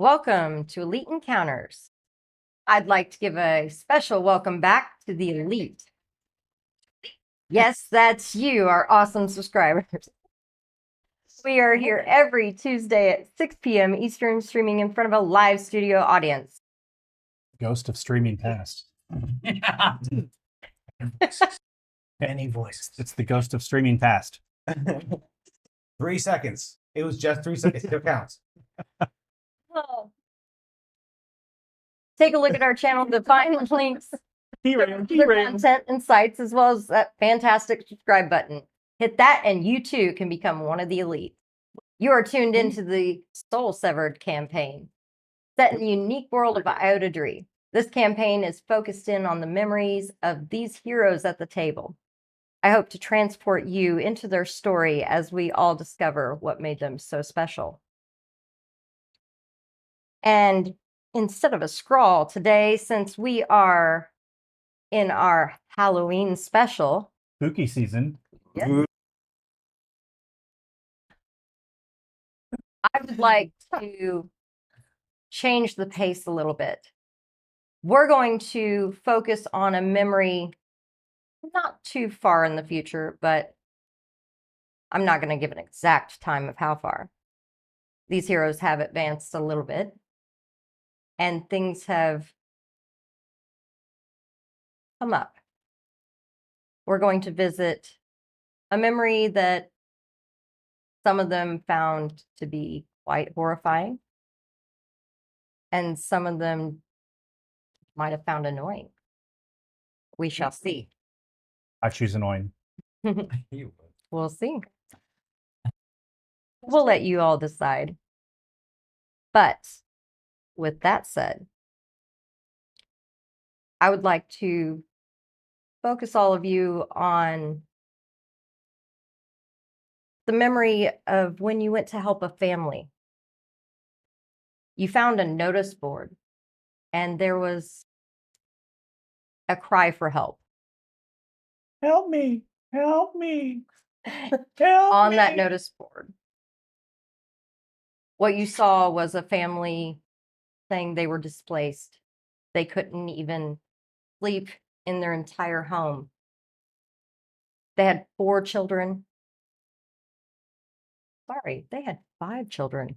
Welcome to Elite Encounters. I'd like to give a special welcome back to the Elite. Yes, that's you, our awesome subscribers. We are here every Tuesday at 6 p.m. Eastern, streaming in front of a live studio audience. Ghost of streaming past. Any voices. It's the ghost of streaming past. 3 seconds. It was just 3 seconds. Still counts. Take a look at our channel to find links, content and sites, as well as that fantastic subscribe button. Hit that and you too can become one of the elite. You are tuned into the Soul Severed campaign, set in the unique world of Iotadri. This campaign is focused in on the memories of these heroes at the table. I hope to transport you into their story as we all discover what made them so special. And instead of a scrawl today, since we are in our Halloween special, Spooky season. yes, I would like to change the pace a little bit. We're going to focus on a memory not too far in the future, but I'm not going to give an exact time of how far. These heroes have advanced a little bit, and things have come up. We're going to visit a memory that some of them found to be quite horrifying, and some of them might have found annoying. We shall see. I choose annoying. We'll see. We'll let you all decide. But with that said, I would like to focus all of you on the memory of when you went to help a family. You found a notice board, and there was a cry for help. Help me. Help me. On that notice board. What you saw was a family saying they were displaced. They couldn't even sleep in their entire home. They had 4 children. Sorry, they had 5 children.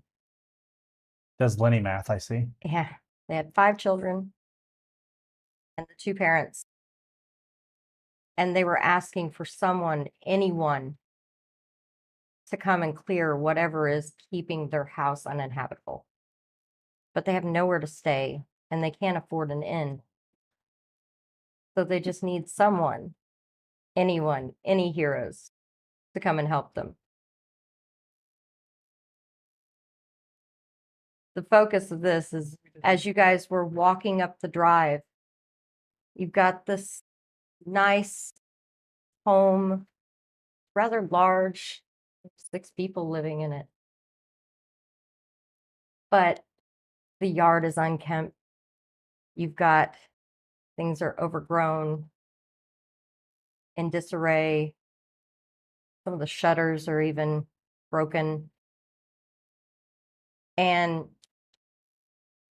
Does Lenny math, I see. Yeah, they had 5 children and the 2 parents. And they were asking for someone, anyone, to come and clear whatever is keeping their house uninhabitable. But they have nowhere to stay and they can't afford an inn. So they just need someone, anyone, any heroes to come and help them. The focus of this is as you guys were walking up the drive, you've got this nice home, rather large, 6 people living in it. But the yard is unkempt. You've got things are overgrown, in disarray. Some of the shutters are even broken. And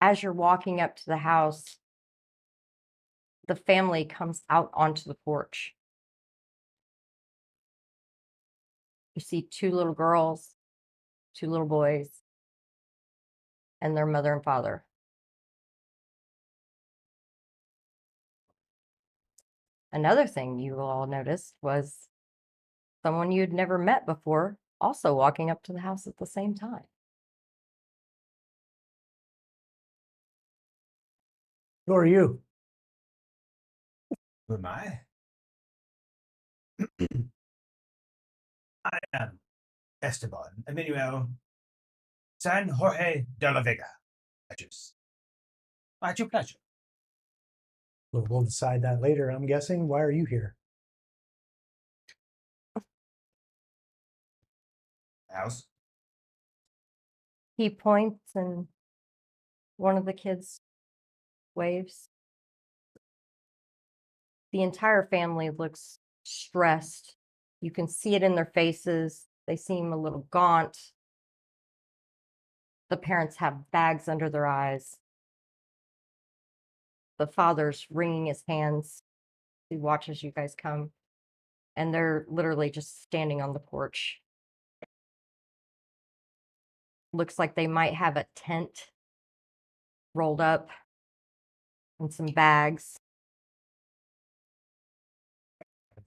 as you're walking up to the house, the family comes out onto the porch. You see 2 little girls, 2 little boys, and their mother and father. Another thing you all noticed was someone you'd never met before also walking up to the house at the same time. Who are you? Who am I? I am Esteban Emmanuel San Jorge de la Vega. At your pleasure. Well, we'll decide that later, I'm guessing. Why are you here? House. He points and one of the kids waves. The entire family looks stressed. You can see it in their faces. They seem a little gaunt. The parents have bags under their eyes. The father's wringing his hands. He watches you guys come. And they're literally just standing on the porch. Looks like they might have a tent rolled up and some bags.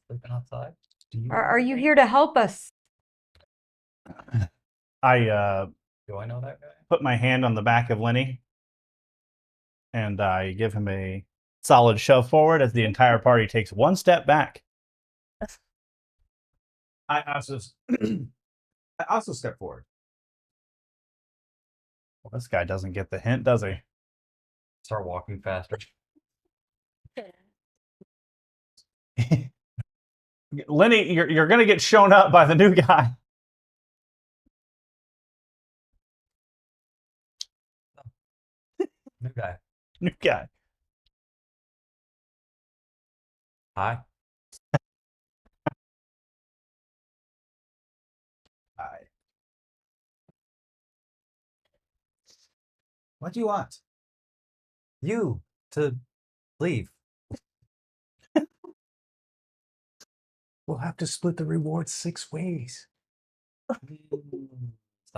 Sleeping outside. Are you here to help us? I Do I know that guy? put my hand on the back of Lenny and I give him a solid shove forward as the entire party takes one step back. I also step forward. Well, this guy doesn't get the hint, does he? Start walking faster. Lenny, you're gonna get shown up by the new guy. New guy. New guy. Hi. Hi. What do you want? You to leave. We'll have to split the rewards 6 ways.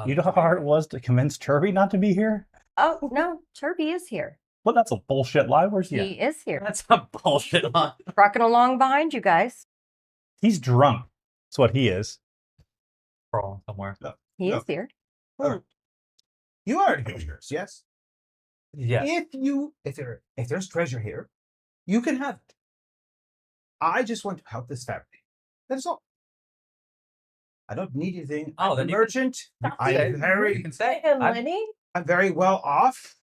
You know how hard it was to convince Turby not to be here? Oh, no, Turby is here. Well, that's a bullshit lie. Where's he? He is here. That's a bullshit line. Rocking along behind you guys. He's drunk. That's what he is. Crawling somewhere. He No. is here. You are adventurers, yes? Yeah. If there's treasure here, you can have it. I just want to help this family. That's all. I don't need anything. Oh, I'm then a you merchant. You I'm can say. And I'm- Lenny? I'm very well off.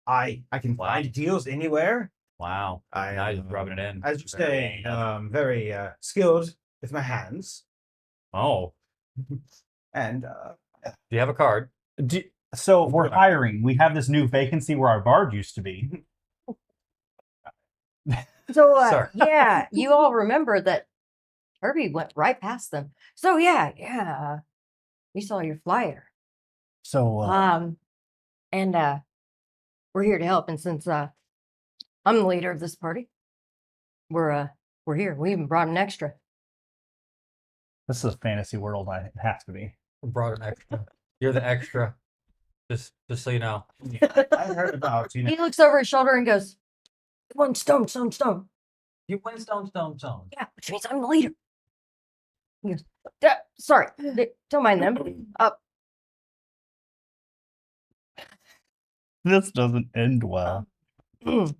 I can Wow. find deals anywhere. Wow. I Now am, you're rubbing it in. as you say, very skilled with my hands. Oh. And Do you have a card? So we're hiring. We have this new vacancy where our bard used to be. So, Sir. yeah, you all remember that Turby went right past them. So, yeah, we saw your flyer. So And we're here to help. And since I'm the leader of this party, we're here. We even brought an extra. this is a fantasy world. It has to be. Brought an extra. You're the extra. Just so you know. I heard about, He looks over his shoulder and goes, "One stone." You win stone. Yeah, which means I'm the leader. He goes, sorry, don't mind them. This doesn't end well. I'm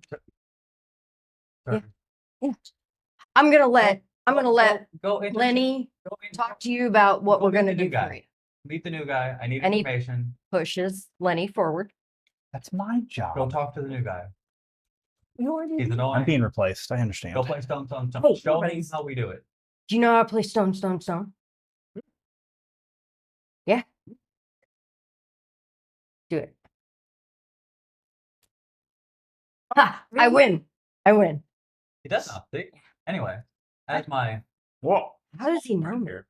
Sir, gonna let go into Lenny go into- talk to you about what Go we're meet gonna the new do guy. for you. Meet the new guy. I need I need- information. Pushes Lenny forward. That's my job. Go talk to the new guy. You He's I'm annoying. being replaced. I understand. Go play stone. Hey, Show me everybody's- how we do it. Do you know how to play stone? Yeah. Do it. Ha! I win. He does not. See? Anyway, as my Whoa. How does he know friend me? here,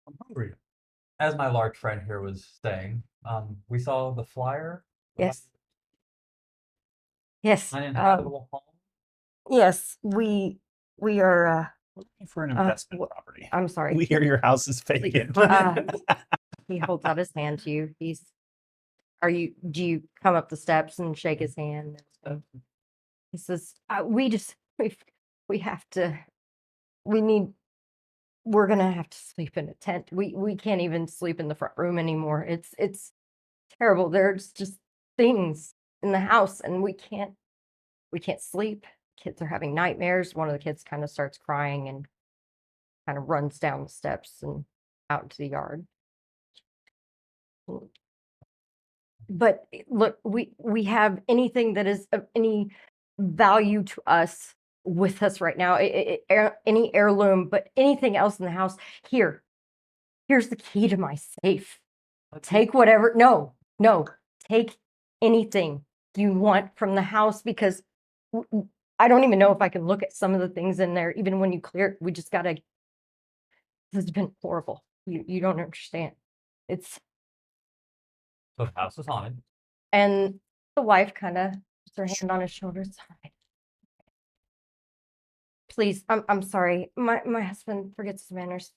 I'm hungry. As my large friend here was saying, we saw the flyer. Yes. Yes. Uninhabitable home. Yes. We are. Looking for an investment wh- property. I'm sorry. We hear your house is vacant. He holds out his hand to you. Do you come up the steps and shake his hand? He says, we're gonna have to sleep in a tent. We can't even sleep in the front room anymore. It's terrible. There's just things in the house and we can't sleep. Kids are having nightmares. One of the kids kind of starts crying and kind of runs down the steps and out into the yard. But look, we have anything that is of any value to us with us right now. Any heirloom, but anything else in the house. Here's the key to my safe. Take whatever. No, take anything you want from the house because I don't even know if I can look at some of the things in there. Even when you clear it, we just gotta. This has been horrible. You don't understand. It's So the house is haunted. And the wife kind of puts her hand on his shoulder. It's all right. Please, I'm sorry. My husband forgets his manners.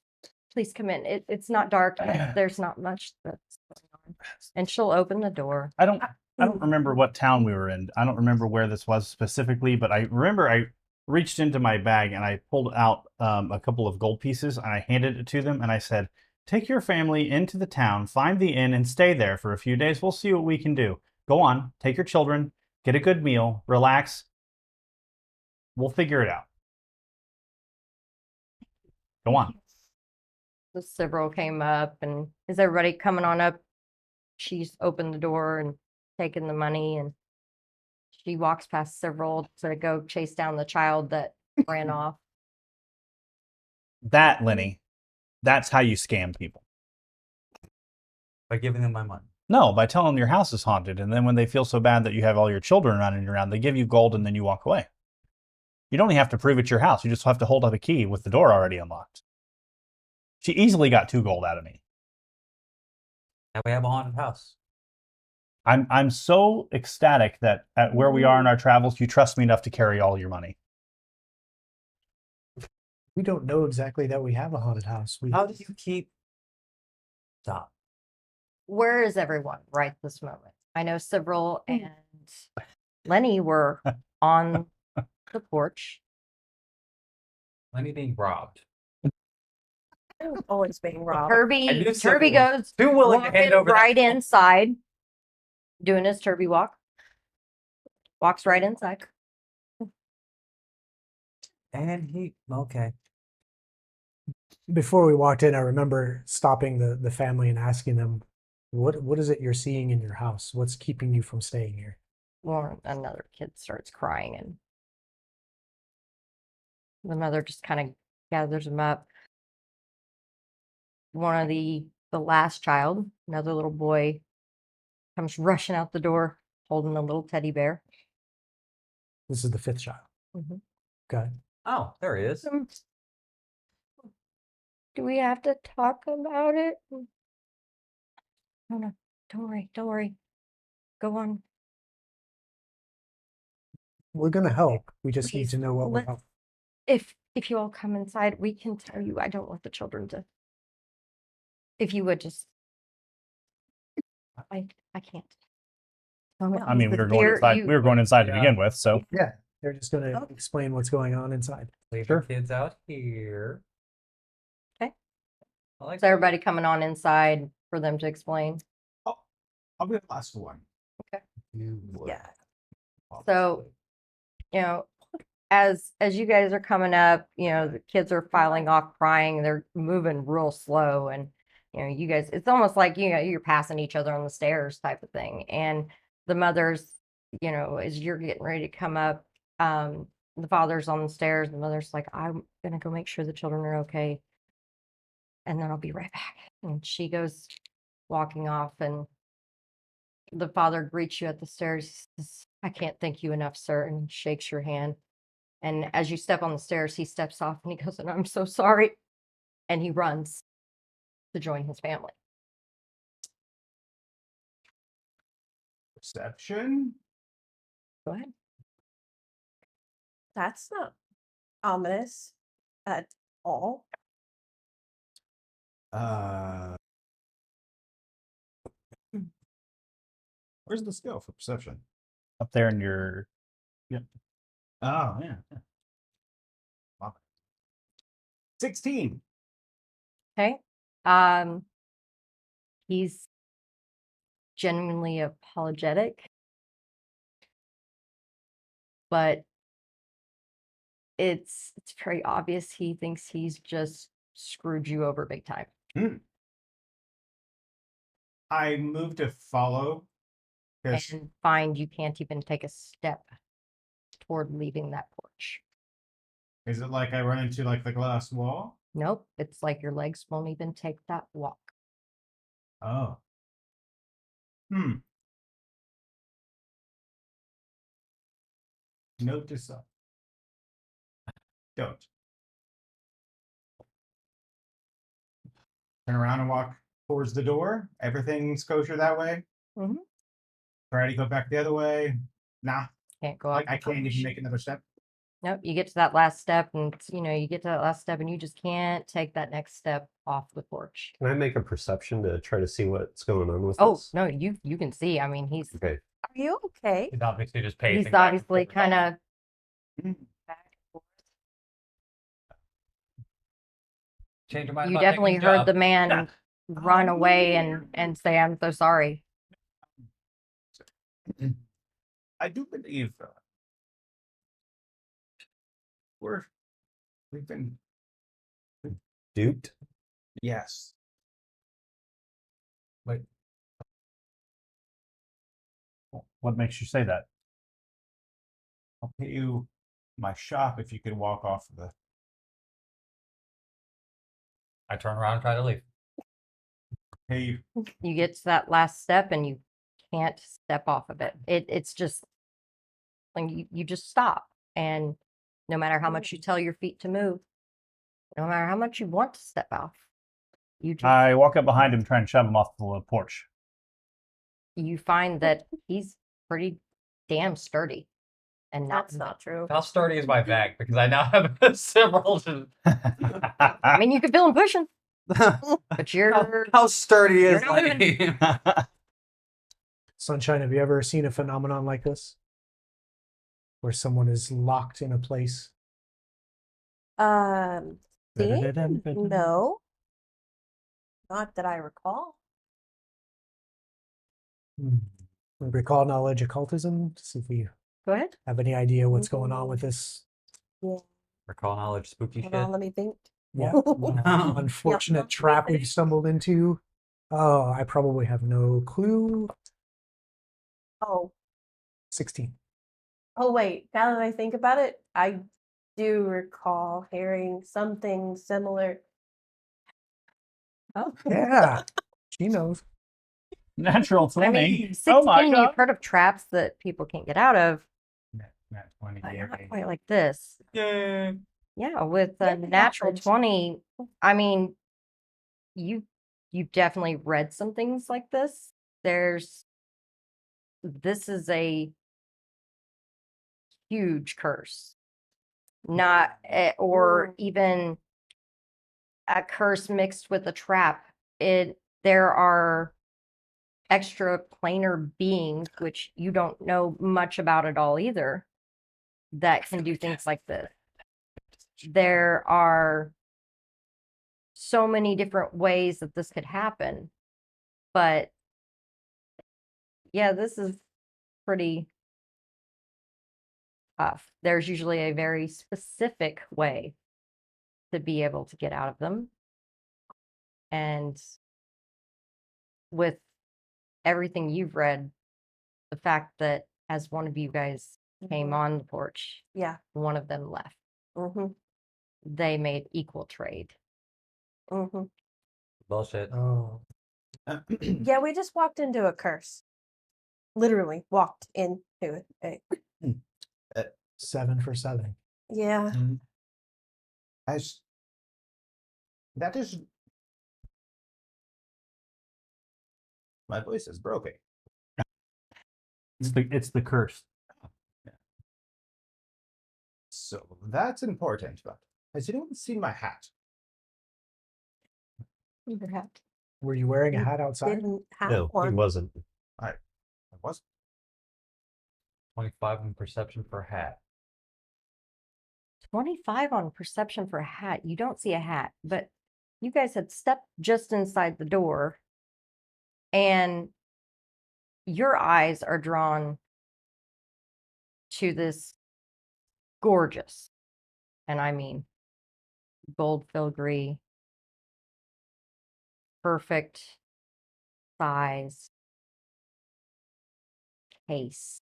Please come in. It's not dark. There's not much that's going on. And she'll open the door. I don't remember what town we were in. I don't remember where this was specifically, but I remember I reached into my bag and I pulled out a couple of gold pieces and I handed it to them and I said, "Take your family into the town, find the inn, and stay there for a few days. We'll see what we can do. Go on, take your children, get a good meal, relax. We'll figure it out. Go on." The several came up, and is everybody coming on up? She's opened the door and taken the money, and she walks past several to go chase down the child that ran off. That, Lenny, that's how you scam people. By giving them my money. No, by telling them your house is haunted, and then when they feel so bad that you have all your children running around, they give you gold and then you walk away. You don't even have to prove it's your house. You just have to hold up a key with the door already unlocked. She easily got 2 gold out of me. Now we have a haunted house. I'm so ecstatic that at where we are in our travels, you trust me enough to carry all your money. We don't know exactly that we have a haunted house. How do you keep? Stop. Where is everyone right this moment? I know several and Lenny were on the porch. Lenny being robbed. Always being robbed. Herbie, I knew Herbie something was goes too willing to walking hand over that right gold. inside, doing his Herbie walk. Walks right inside. And he okay. Before we walked in, I remember stopping the family and asking them, what is it you're seeing in your house? What's keeping you from staying here? Well, another kid starts crying, and the mother just kind of gathers him up. One of the last child, another little boy, comes rushing out the door holding a little teddy bear. This is the 5th child. Mhm. Okay. Oh, there he is. Do we have to talk about it? No, don't worry. Go on. We're going to help. We just need Please, to know what we're let- helping. If you all come inside, we can tell you. I don't want the children to. If you would just, I can't. I mean, we were going Dear, inside. you- We were going inside to Yeah. begin with, so Yeah, they're just going to Okay. explain what's going on inside. Leave Sure. the kids out here. Okay. I like So everybody coming on inside for them to explain. I'll be the last one. Okay. You would. Yeah. So, you know, as you guys are coming up, you know, the kids are filing off crying. They're moving real slow, and you know, you guys, it's almost like, you know, you're passing each other on the stairs type of thing. And the mother's, you know, as you're getting ready to come up, the father's on the stairs. The mother's like, "I'm gonna go make sure the children are okay, and then I'll be right back." And she goes walking off, and the father greets you at the stairs. He says, "I can't thank you enough, sir," and shakes your hand. And as you step on the stairs, he steps off and he goes, "And I'm so sorry." And he runs to join his family. Perception. Go ahead. That's not ominous at all. Where's the skill for perception? up there in your Oh, yeah. Wow. 16. Okay. He's genuinely apologetic, but it's very obvious he thinks he's just screwed you over big time. I move to follow. Yes. And find you can't even take a step toward leaving that porch. Is it like I run into like the glass wall? Nope, it's like your legs won't even take that walk. Oh. Note to self. Don't. Turn around and walk towards the door. Everything's kosher that way. Mhm. Try to go back the other way. Nah, Can't go like up. I can't even make another step. Nope. You get to that last step, and you get to that last step, and you just can't take that next step off the porch. Can I make a perception to try to see what's going on with Oh this? no, you can see. I mean, he's Okay. Are you okay? He's obviously just pacing. he's back and obviously forth. kind of Change your mind you about taking definitely the heard job. the man run away and say, "I'm so sorry." I do believe we've been Duped? yes. Wait, What makes you say that? I'll pay you my shop if you could walk off the. I turn around and try to leave. Pay you. You get to that last step and you can't step off of it. It's just like you just stop, and no matter how much you tell your feet to move, no matter how much you want to step off, you just I walk up behind him, try and shove him off the porch. you find that he's pretty damn sturdy and not. That's not true. How sturdy is my bag? Because I now have several. I mean, you can feel him pushing, but you're How sturdy You're is not like Sunshine, have you ever seen a phenomenon like this? Where someone is locked in a place? Seeing? No. Not that I recall. Recall knowledge occultism to see if we go ahead. have any idea what's going on with this. Yeah. Recall knowledge, spooky Hold shit. on, let me think. Yeah, No. unfortunate Yep. trap we've stumbled into. Oh, I probably have no clue. Oh, 16. oh wait. Now that I think about it, I do recall hearing something similar. Oh, Yeah, she knows. Natural 20. I mean, 16, Oh my you've god. heard of traps that people can't get out of, Nat 20. but not Yay. quite like this. Yay. Yeah, with Yeah, a natural knowledge. 20, I mean, you've definitely read some things like this. This is a huge curse, not or even a curse mixed with a trap. There are extra planar beings, which you don't know much about at all either, that can do things like this. There are so many different ways that this could happen, but yeah, this is pretty tough. There's usually a very specific way to be able to get out of them. And with everything you've read, the fact that as one of you guys came on the porch, Yeah. one of them left. Mm-hmm. They made equal trade. Mm-hmm. Bullshit. Oh, Yeah, we just walked into a curse. Literally walked into it. 7 for 7. Yeah. As that is my voice is broken. It's the curse. So that's important, but has anyone seen my hat? Perhaps. Were you wearing a You hat outside? Didn't have No, he one. wasn't. I was 25 in perception for hat. 25 on perception for a hat. You don't see a hat, but you guys had stepped just inside the door, and your eyes are drawn to this gorgeous, and I mean gold filigree, perfect size case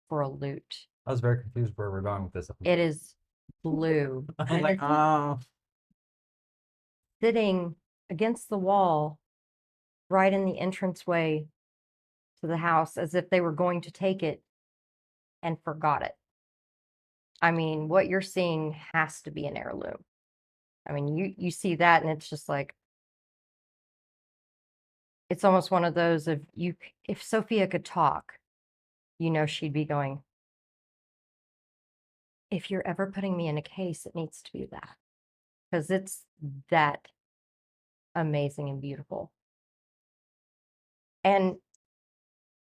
for a lute. I was very confused where we're going with this. It is blue. I was and like, it's oh. sitting against the wall right in the entranceway to the house, as if they were going to take it and forgot it. I mean, what you're seeing has to be an heirloom. I mean, you see that and it's just like, it's almost one of those if Sophia could talk, she'd be going, if you're ever putting me in a case, it needs to be that. Because it's that amazing and beautiful. And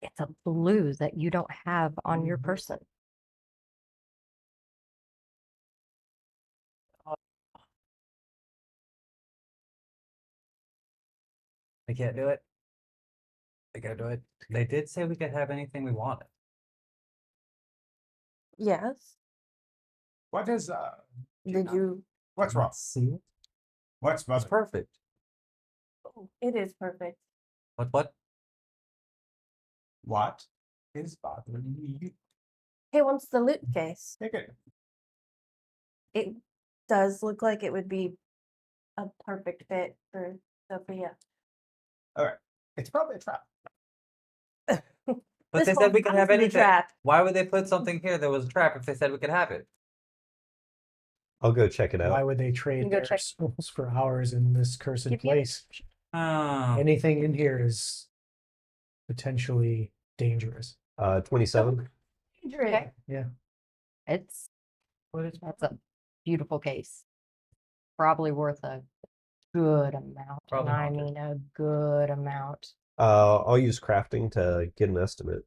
it's a blue that you don't have on your person. I can't do it. I gotta do it. They did say we could have anything we wanted. Yes. What is Did you? what's wrong? See it? What's It's bothering? perfect. It is perfect. What? What is bothering you? He wants the loot case. Take it. It does look like it would be a perfect fit for Sophia. All right. It's probably a trap. But This they said we could whole have house is a anything. trap. Why would they put something here that was a trap if they said we could have it? I'll go check it Why out. would they You trade go their check. souls for ours in this cursed Give me- place? Oh. Anything in here is potentially dangerous. 27. Okay. Yeah. That's a beautiful case. Probably worth a good amount. Probably And I haunted. mean a good amount. I'll use crafting to get an estimate.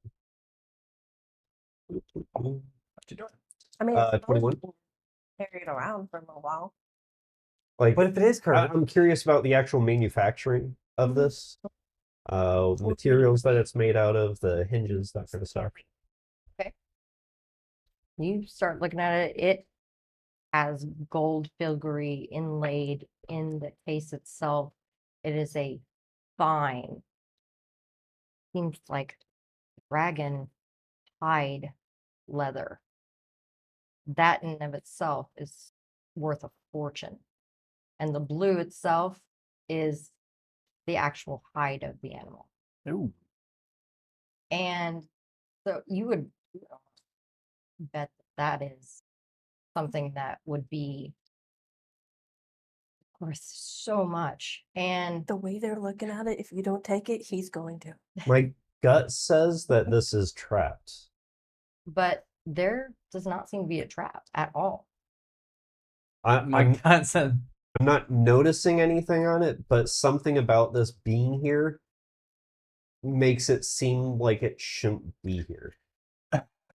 What you doing? I mean, it's 21. supposed to be carried around for a while. Like, But if it is cursed, I'm curious about the actual manufacturing of this. Materials that it's made out of, the hinges, that kind of stuff. You start looking at it, it has gold filigree inlaid in the case itself. It is a fine, seems like dragon hide leather. That in of itself is worth a fortune. And the blue itself is the actual hide of the animal. Ooh. And so you would bet that is something that would be worth so much. And The way they're looking at it, if you don't take it, he's going to. My gut says that this is trapped. but there does not seem to be a trap at all. my I'm gut said not noticing anything on it, but something about this being here makes it seem like it shouldn't be here.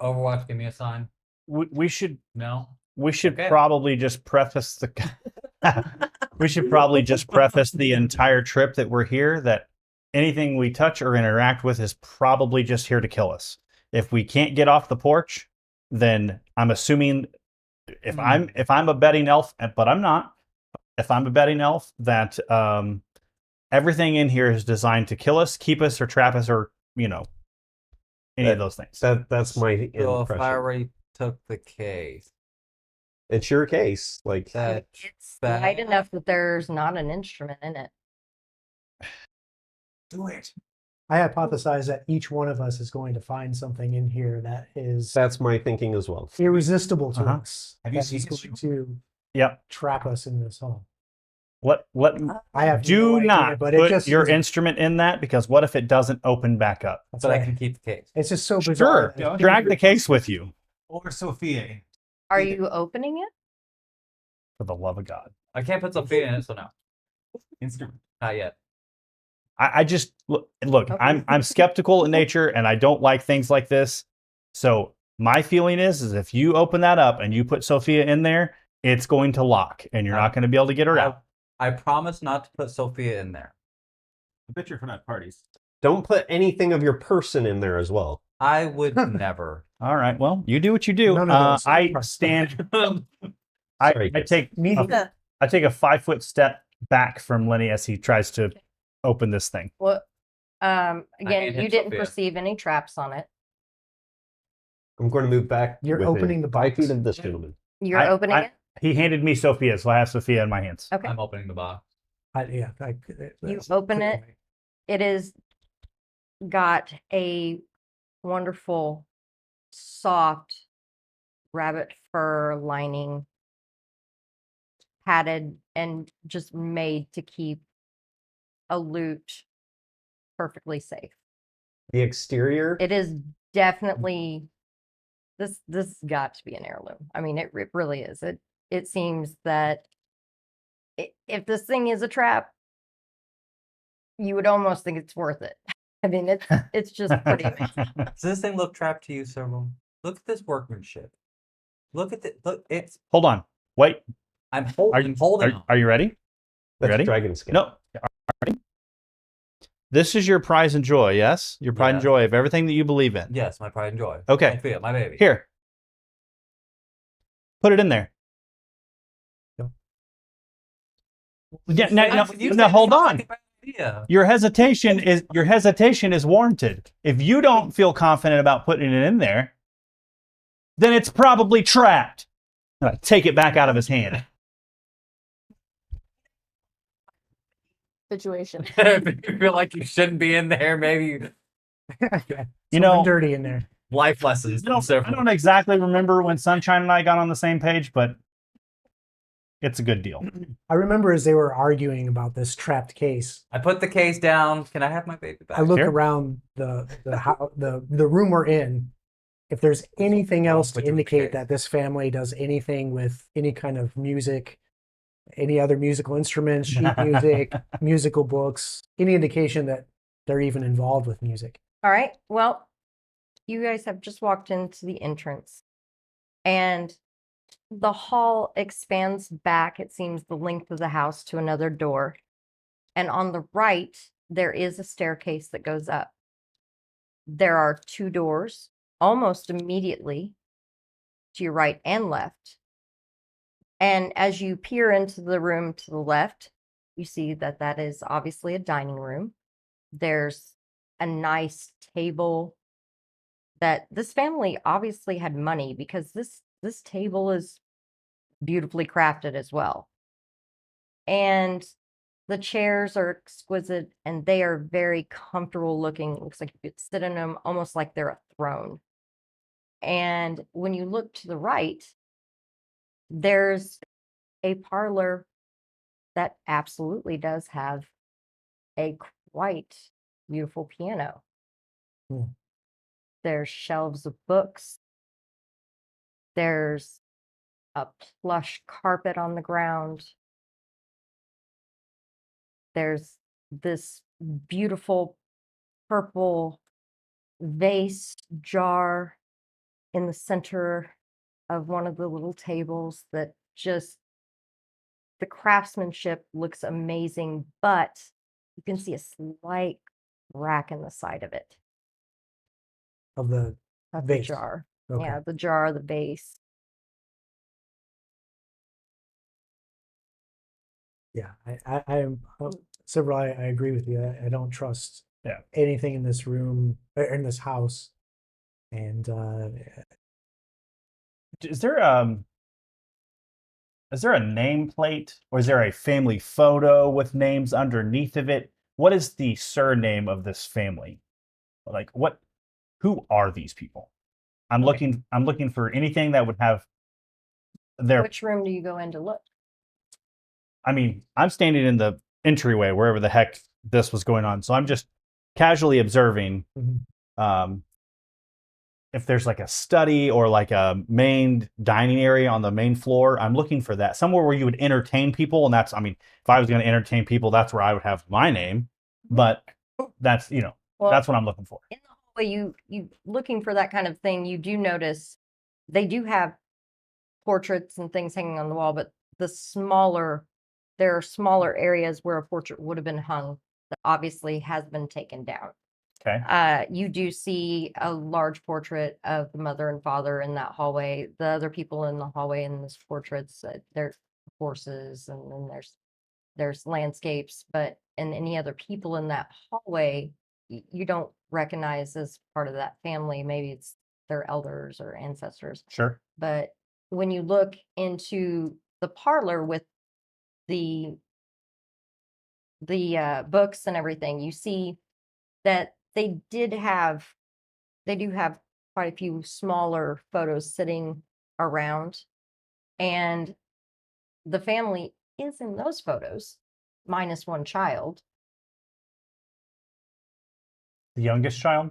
Overwatch. Give me a sign. We should No. Okay. probably just preface the we should probably just preface the entire trip that we're here that anything we touch or interact with is probably just here to kill us. If we can't get off the porch, then I'm assuming if I'm a betting elf, but I'm not. If I'm a betting elf, that everything in here is designed to kill us, keep us, or trap us, or any of those things. That's my So if I impression. already took the case, It's your case. Like that It's bad. light enough that there's not an instrument in it. Do it. I hypothesize that each one of us is going to find something in here that is that's my thinking as well. irresistible to Uh-huh. us. Have you that seen is his going to Yep. trap us in this hole. Let I have do no idea, not but put it just your is- instrument in that, because what if it doesn't open back up? That's but I right. can keep the case. It's just so bizarre. Sure, that drag the case with you, Or Sophia. Are Either. you opening it? for the love of God. I can't put Sophia in it, so no, Instrument. not yet. I just look. Okay. I'm skeptical in nature, and I don't like things like this. So my feeling is if you open that up and you put Sophia in there, it's going to lock, and you're not going to be able to get her out. I promise not to put Sophia in there. I bet you're from that parties. Don't put anything of your person in there as well. I would never. All right. Well, you do what you do. None of those. I stand. Sorry, I guys. take The- I take a 5-foot step back from Lenny as he tries to open this thing. Well, hand again, him you didn't Sophia. perceive any traps on it. I'm going to move back. You're within opening the 5 feet box. of this gentleman. You're opening it. He handed me Sophia, so I have Sophia in my hands. Okay. I'm opening the box. You open it. It is got a wonderful, soft rabbit fur lining, padded and just made to keep a lute perfectly safe. The exterior. It is definitely this got to be an heirloom. I mean, it really is. It seems that if this thing is a trap, you would almost think it's worth it. I mean, it's just pretty amazing. Does this thing look trapped to you, Servo? Look at this workmanship. Look at the look. It's. Hold on. Wait. I'm Are holding. you, holding. on. are you ready? That's Ready? dragon skin. No. This is your pride and joy, yes? Your pride and Yes. joy of everything that you believe in. Yes, my pride and joy. Okay. Sophia, my baby. Here. Put it in there. Yeah, now hold on. Your hesitation is warranted. If you don't feel confident about putting it in there, then it's probably trapped. Take it back out of his hand. Situation. If you feel like you shouldn't be in there, maybe Something dirty in there. life lessons. I don't exactly remember when Sunshine and I got on the same page, but it's a good deal. I remember as they were arguing about this trapped case, I put the case down. Can I have my baby back? I look Here? around the room we're in. If there's anything else to Put you in the indicate case. that this family does anything with any kind of music, any other musical instruments, sheet music, musical books, any indication that they're even involved with music. All right. Well, you guys have just walked into the entrance, and the hall expands back, it seems, the length of the house to another door. And on the right, there is a staircase that goes up. There are 2 doors almost immediately to your right and left. And as you peer into the room to the left, you see that that is obviously a dining room. There's a nice table that this family obviously had money, because this table is beautifully crafted as well. And the chairs are exquisite, and they are very comfortable looking. It looks like you could sit in them almost like they're a throne. And when you look to the right, there's a parlor that absolutely does have a quite beautiful piano. Hmm. There's shelves of books. There's a plush carpet on the ground. There's this beautiful purple vase jar in the center of one of the little tables that just, the craftsmanship looks amazing, but you can see a slight crack in the side of it, Of the of the vase. jar. Okay. Yeah, the jar, the base. Yeah, I am several. I agree with you. I don't trust anything in this room or in this house. And Is there a nameplate, or is there a family photo with names underneath of it? What is the surname of this family? Like, who are these people? I'm looking for anything that would have their. Which room do you go in to look? I mean, I'm standing in the entryway wherever the heck this was going on, so I'm just casually observing. If there's like a study or like a main dining area on the main floor, I'm looking for that. Somewhere where you would entertain people. And that's, I mean, if I was going to entertain people, that's where I would have my name. But that's, Well, that's what I'm looking for. in the hallway, you looking for that kind of thing, you do notice they do have portraits and things hanging on the wall, but there are smaller areas where a portrait would have been hung that obviously has been taken down. Okay. You do see a large portrait of the mother and father in that hallway. The other people in the hallway in this portraits, they're horses, and then there's landscapes, but and any other people in that hallway you don't recognize as part of that family. Maybe it's their elders or ancestors. Sure. But when you look into the parlor with the books and everything, you see that they do have quite a few smaller photos sitting around, and the family is in those photos minus one child. the youngest child.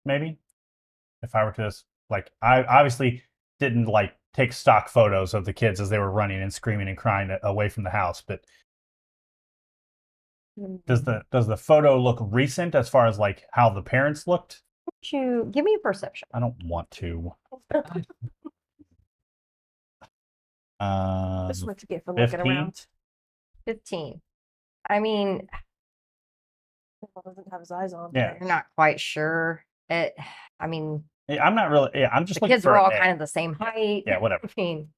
Maybe if I were to like, I obviously didn't like take stock photos of the kids as they were running and screaming and crying away from the house, but does the photo look recent as far as like how the parents looked? You give me a perception. I don't want to. That's what you get for looking 15? around. 15. I mean, Doesn't have his eyes on. Yeah. you're not quite sure. I mean, Yeah, I'm not really. Yeah, I'm just the looking kids for were a all name. kind of the same height. Yeah, whatever. I mean,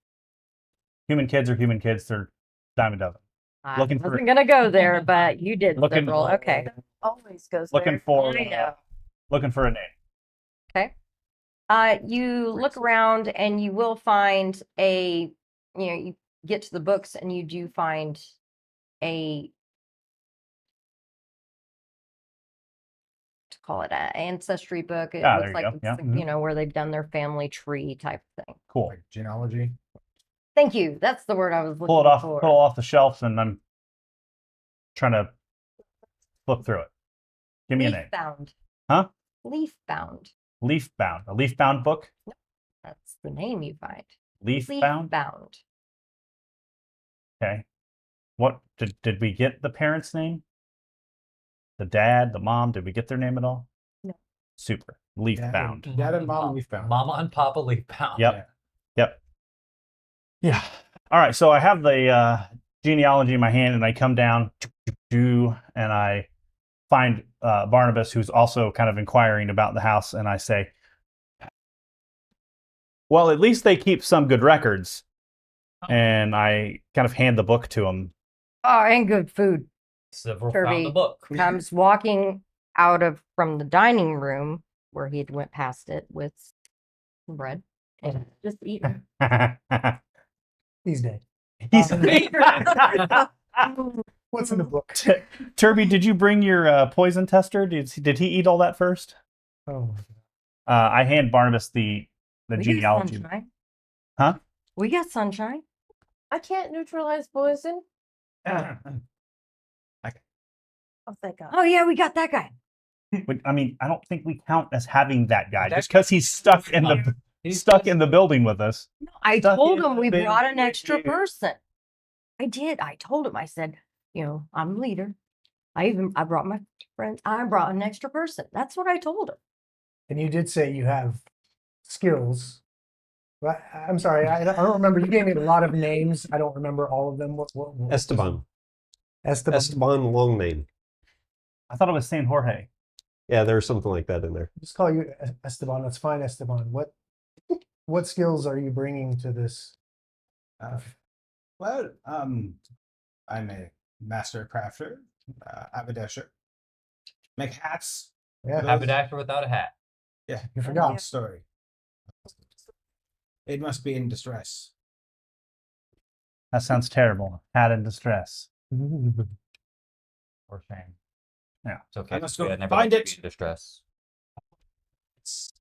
Human kids are human kids. They're dime a dozen. I Looking for- wasn't gonna go there, but you did Looking- several. Okay. Always goes Looking there. for I know. looking for a name. Okay. You look around and you will find you get to the books and you do find to call it an ancestry book. It Ah, looks there you like go. it's, Yeah, mhm. where they've done their family tree type thing. Cool. Like genealogy. Thank you. That's the word I was looking Pull it off. for. Pull off the shelves, and I'm trying to flip through it. Give me a name. Leaf bound. Huh? Leaf bound. Leaf bound. A leaf bound book. That's the name you find. Leaf bound. bound. Okay. What did we get the parents' name? The dad, the mom. Did we get their name at all? No. Super. Leaf Dad bound. and- Dad and mom leaf bound. Mama and Papa leaf bound. Yep. Yep. Yeah. All right. So I have the genealogy in my hand, and I come down, and I find Barnabas, who's also kind of inquiring about the house, and I say, "Well, at least they keep some good records." And I kind of hand the book to him. Oh, and good food. Several Kirby. found the book. Comes walking from the dining room where he had went past it with some bread and just eating. He's dead. He's What's in the book? Turby, did you bring your poison tester? Did he eat all that first? Oh, I hand Barnabas the We got genealogy. sunshine. Huh? We got sunshine. I can't neutralize poison. Okay. Oh, thank God. Oh yeah, we got that guy. But, I mean, I don't think we count as having that guy That just because he's stuck in the He's stuck in the building with us. No, I Stuck told in him the we bin brought an with extra you. person. I did. I told him. I said, I'm the leader. I brought my friends. I brought an extra person. That's what I told him. and you did say you have skills. But I'm sorry, I don't remember. You gave me a lot of names. I don't remember all of them. What Esteban. Esteban. Esteban, long name. I thought it was San Jorge. Yeah, there's something like that in there. Just call you Esteban. That's fine, Esteban. What skills are you bringing to this? Well, I'm a master crafter, haberdasher. Make hats. Yeah, Haberdasher without a hat. Yeah, You forgot. long story. It must be in distress. That sounds terrible. Hat in distress. Or shame. Yeah. It's okay. I must go Sophia, never find let you it. be in distress. It's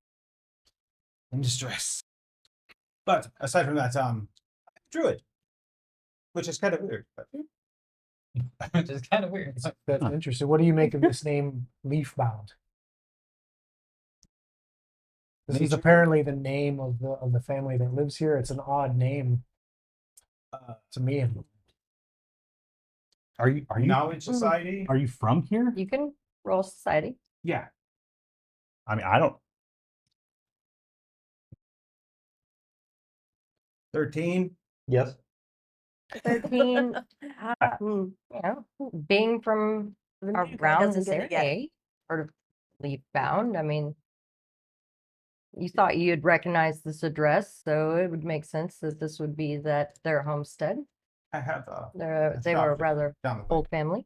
in distress. But aside from that, I'm a druid, which is kind of weird. But Which is kind of weird. That's interesting. What do you make of this name, Leafbound? This is Nature. apparently the name of the family that lives here. It's an odd name to me. Are you knowledge society. are you from here? You can roll society. Yeah. I mean, I don't. 13. Yes. 13. Being from The new guy around doesn't this get it yet. area, sort of leaf bound. I mean, you thought you'd recognize this address, so it would make sense that this would be their homestead. I have They were a rather down the way. old family.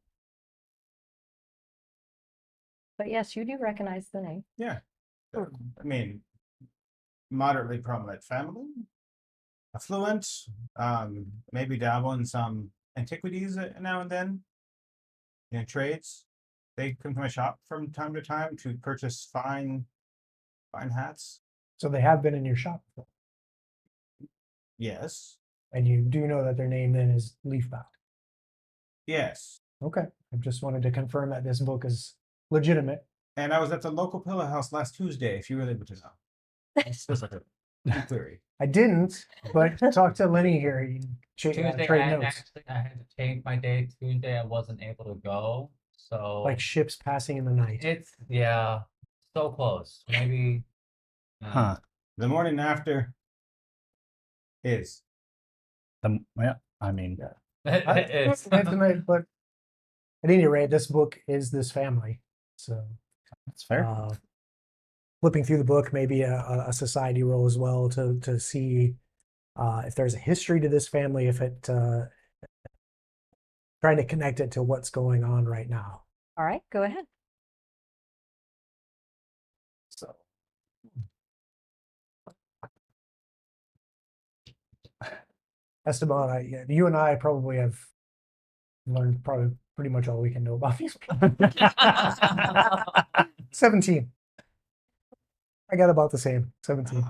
But yes, you do recognize the name. Yeah. I mean, moderately prominent family, affluent, maybe dabble in some antiquities now and then. Trades. They come to my shop from time to time to purchase fine hats. So they have been in your shop before. Yes. And you do know that their name then is Leafbound. Yes. Okay. I just wanted to confirm that this book is legitimate. And I was at the local pillow house last Tuesday, if you were able to know. It's just like a query. I didn't, but talk to Lenny here. You can Tuesday, trade I notes. actually I had to change my day. Tuesday, I wasn't able to go. So Like ships passing in the night. it's so close. Maybe. Huh. The morning after is. Yeah. I mean, It's But at any rate, this book is this family. So that's fair. flipping through the book, maybe a society role as well to see if there's a history to this family, if it trying to connect it to what's going on right now. All right, go ahead. So Esteban, you and I probably have learned probably pretty much all we can know about these people. 17. I got about the same. 17.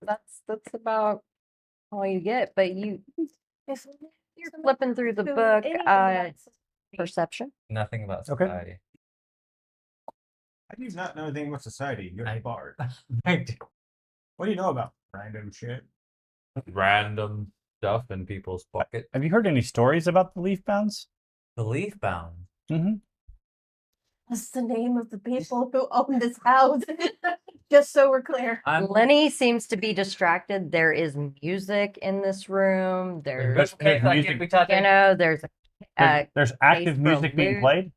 That's about all you get. But you're flipping through the book. Perception. nothing about Okay. society. I do not know anything about society. You're a bard. I do. What do you know about random shit? Random stuff in people's pocket. Have you heard any stories about the leaf bounds? The leaf bound. Mm-hmm. What's the name of the people who own this house? Just so we're clear. Lenny seems to be distracted. There is music in this room. There's, There's music. there's There's active for music being loot. played.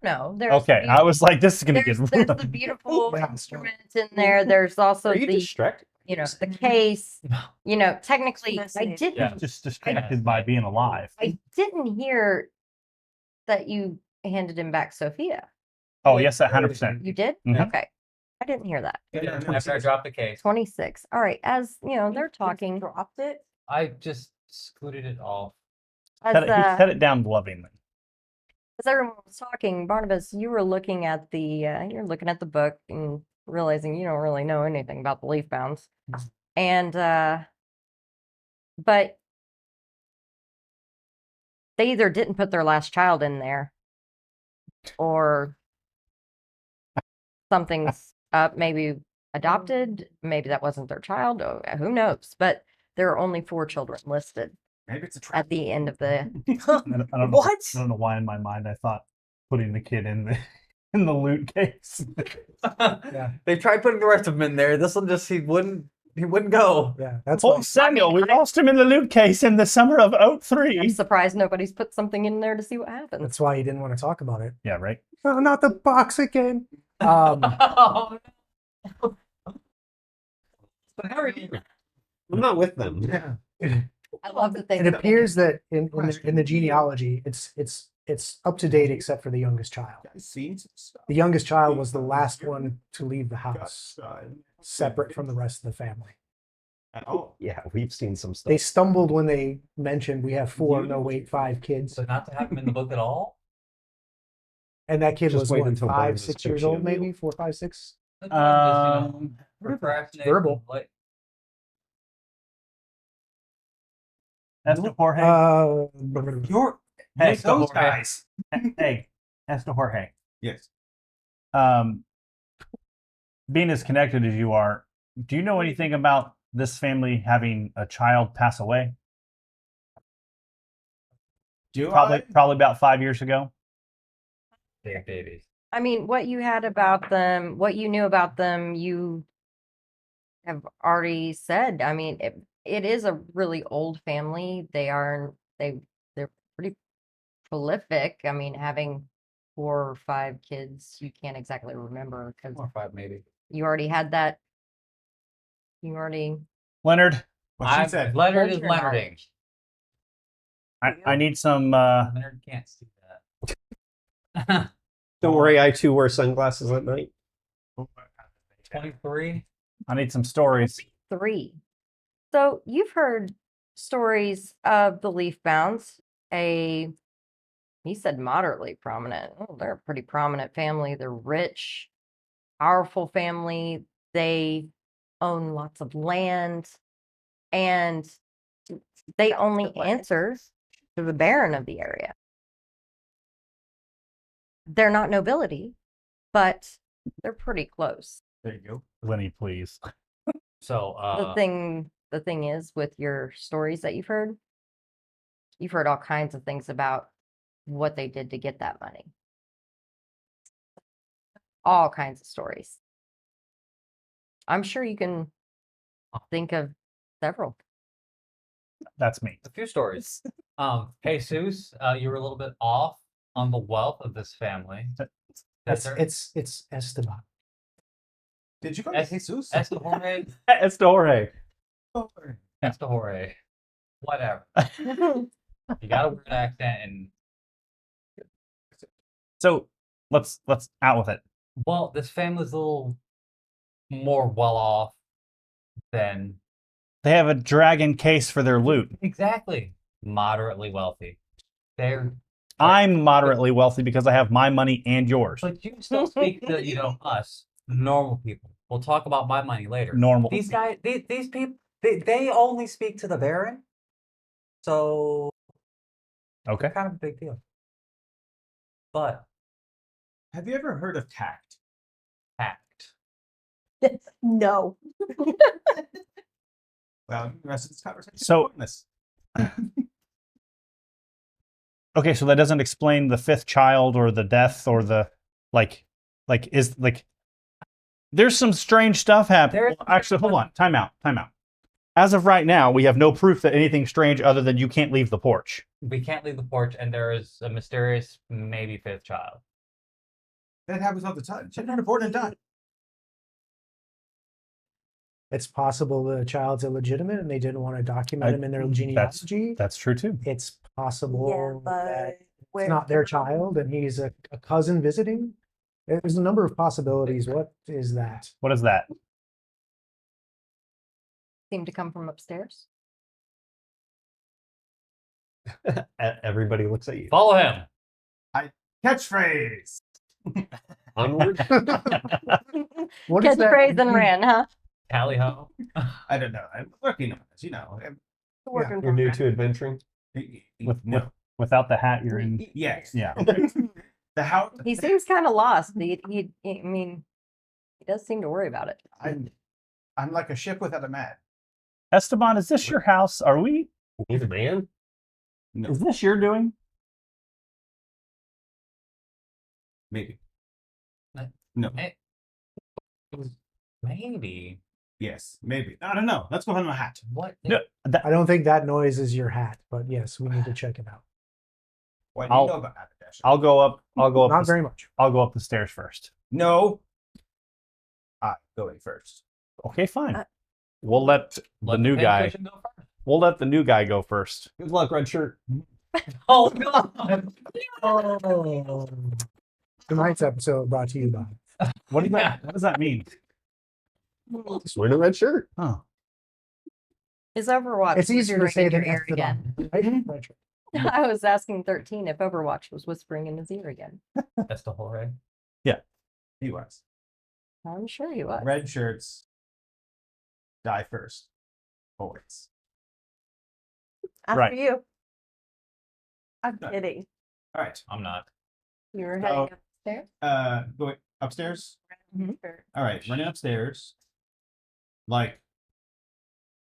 no, there's Okay, I was like, this is gonna get. there's the beautiful Yeah. instruments in there. There's also Are you the distracted? the case. Technically, I Fascinating. didn't Yeah. just distracted by being alive. I didn't hear that you handed him back Sophia. Oh yes, 100%. You did? Mhm. Okay. I didn't hear that. After I dropped the case, 26. All right. As they're talking. Dropped it. I just scooted it off. As, He set it down lovingly. as everyone was talking, Barnabas, you were looking at you're looking at the book and realizing you don't really know anything about the leaf bounds. And but they either didn't put their last child in there or something's up, maybe adopted, maybe that wasn't their child, who knows? But there are only 4 children listed Maybe it's a trap. at the end of the I don't know. I don't know why in my mind I thought putting the kid in the in the loot case. They tried putting the rest of them in there. This one he wouldn't go. Yeah, that's Oh, why Samuel, we lost him in the loot case in the summer of I'm 03. surprised nobody's put something in there to see what happens. that's why you didn't want to talk about it. Yeah, right. Oh, not the box again. Oh, But how are you? I'm not with them. Yeah. I love that they It appears that in the genealogy, it's up to date except for the youngest child. Guys seen some stuff. The youngest child was the last one to leave the house, separate from the rest of the family. At all. Yeah, we've seen some stuff. They stumbled when they mentioned we have 4, no wait, 5 kids, so not to have him in the book at all. and that kid Just was wait what, until 5, Barnabas 6 picks years you old, a maybe meal. 4, 5, 6. Procrastination, verbal. like, Esther Jorge. You're Hey, with those Jorge. guys. Hey, Esther Jorge. Yes. Being as connected as you are, do you know anything about this family having a child pass away? Do Probably about 5 years ago. big babies. I mean, what you had about them, what you knew about them, you have already said. I mean, it is a really old family. They're pretty prolific. I mean, having 4 or 5 kids, you can't exactly remember because 4 or 5 maybe. you already had that. You already. Leonard, What she said. Leonard Hold is your Leonarding. I need some. Leonard can't see that. Don't worry, I too wear sunglasses at night. 23. I need some stories. 3. So you've heard stories of the leaf bounds. He said moderately prominent. Oh, they're a pretty prominent family. They're rich, powerful family. They own lots of land, and they only answer to the Baron of the area. They're not nobility, but they're pretty close. There you go. Lenny, please. So The thing is with your stories that you've heard all kinds of things about what they did to get that money. All kinds of stories. I'm sure you can think of several. That's me. a few stories. Jesus, you were a little bit off on the wealth of this family. It's Esteban. Did you call me Jesus? Estahore, It's Jorge. Estahore, whatever. You got a weird accent, and So let's out with it. well, this family's a little more well off than They have a dragon case for their loot. exactly moderately wealthy. They're I'm moderately wealthy because I have my money and yours. but you still speak to us normal people. We'll talk about my money later. Normal. These guys, these people, they only speak to the Baron, so Okay. kind of a big deal. But Have you ever heard of tact? tact. No. Well, the rest of this conversation. So- This. Okay, so that doesn't explain the fifth child or the death or the there's some strange stuff happening. There's- Well, actually, hold on. Time out. As of right now, we have no proof that anything's strange other than you can't leave the porch. We can't leave the porch, and there is a mysterious, maybe fifth child. That happens all the time. Children are born and die. It's possible the child's illegitimate and they didn't want to document him in their genealogy. That's true too. It's possible that where it's not their child and he's a cousin visiting. There's a number of possibilities. What is that? What is that? Seem to come from upstairs. Everybody looks at you. Follow him. Catchphrase. Onward. What is that? Catchphrase and ran, huh? Tally ho. I don't know. I'm working on this. work in You're new progress. to adventuring. Without the hat, you're in. Yes. Yeah. The how He seems kind of lost. I mean, he does seem to worry about it. I'm like a ship without a mast. Esteban, is this your house? Are we? He's a man. Is this your doing? Maybe. Uh, No. eh, Maybe. Yes. Maybe. I don't know. Let's go find my hat. What? No, I don't think that noise is your hat, but yes, we need to check it out. What do you I'll- know about Habitation? I'll go up. Not very much. I'll go up the stairs first. No. I'm going first. Okay, fine. Uh, We'll let the Let new guy. pincushion go first. We'll let the new guy go first. Good luck, red shirt. Oh God! Tonight's episode brought to you by. What does that mean? Just wearing a red shirt. Oh, Is Overwatch? It's easier to say whispering than in your ear again? Esteban, right? Red shirt. I was asking 13 if Overwatch was whispering in his ear again. That's the whole right. He was. I'm sure he was. Red shirts die first. Always. After Right. you. I'm No. kidding. All right. I'm not. You were So- heading upstairs. Going upstairs. Mhm. All right. Running upstairs. Like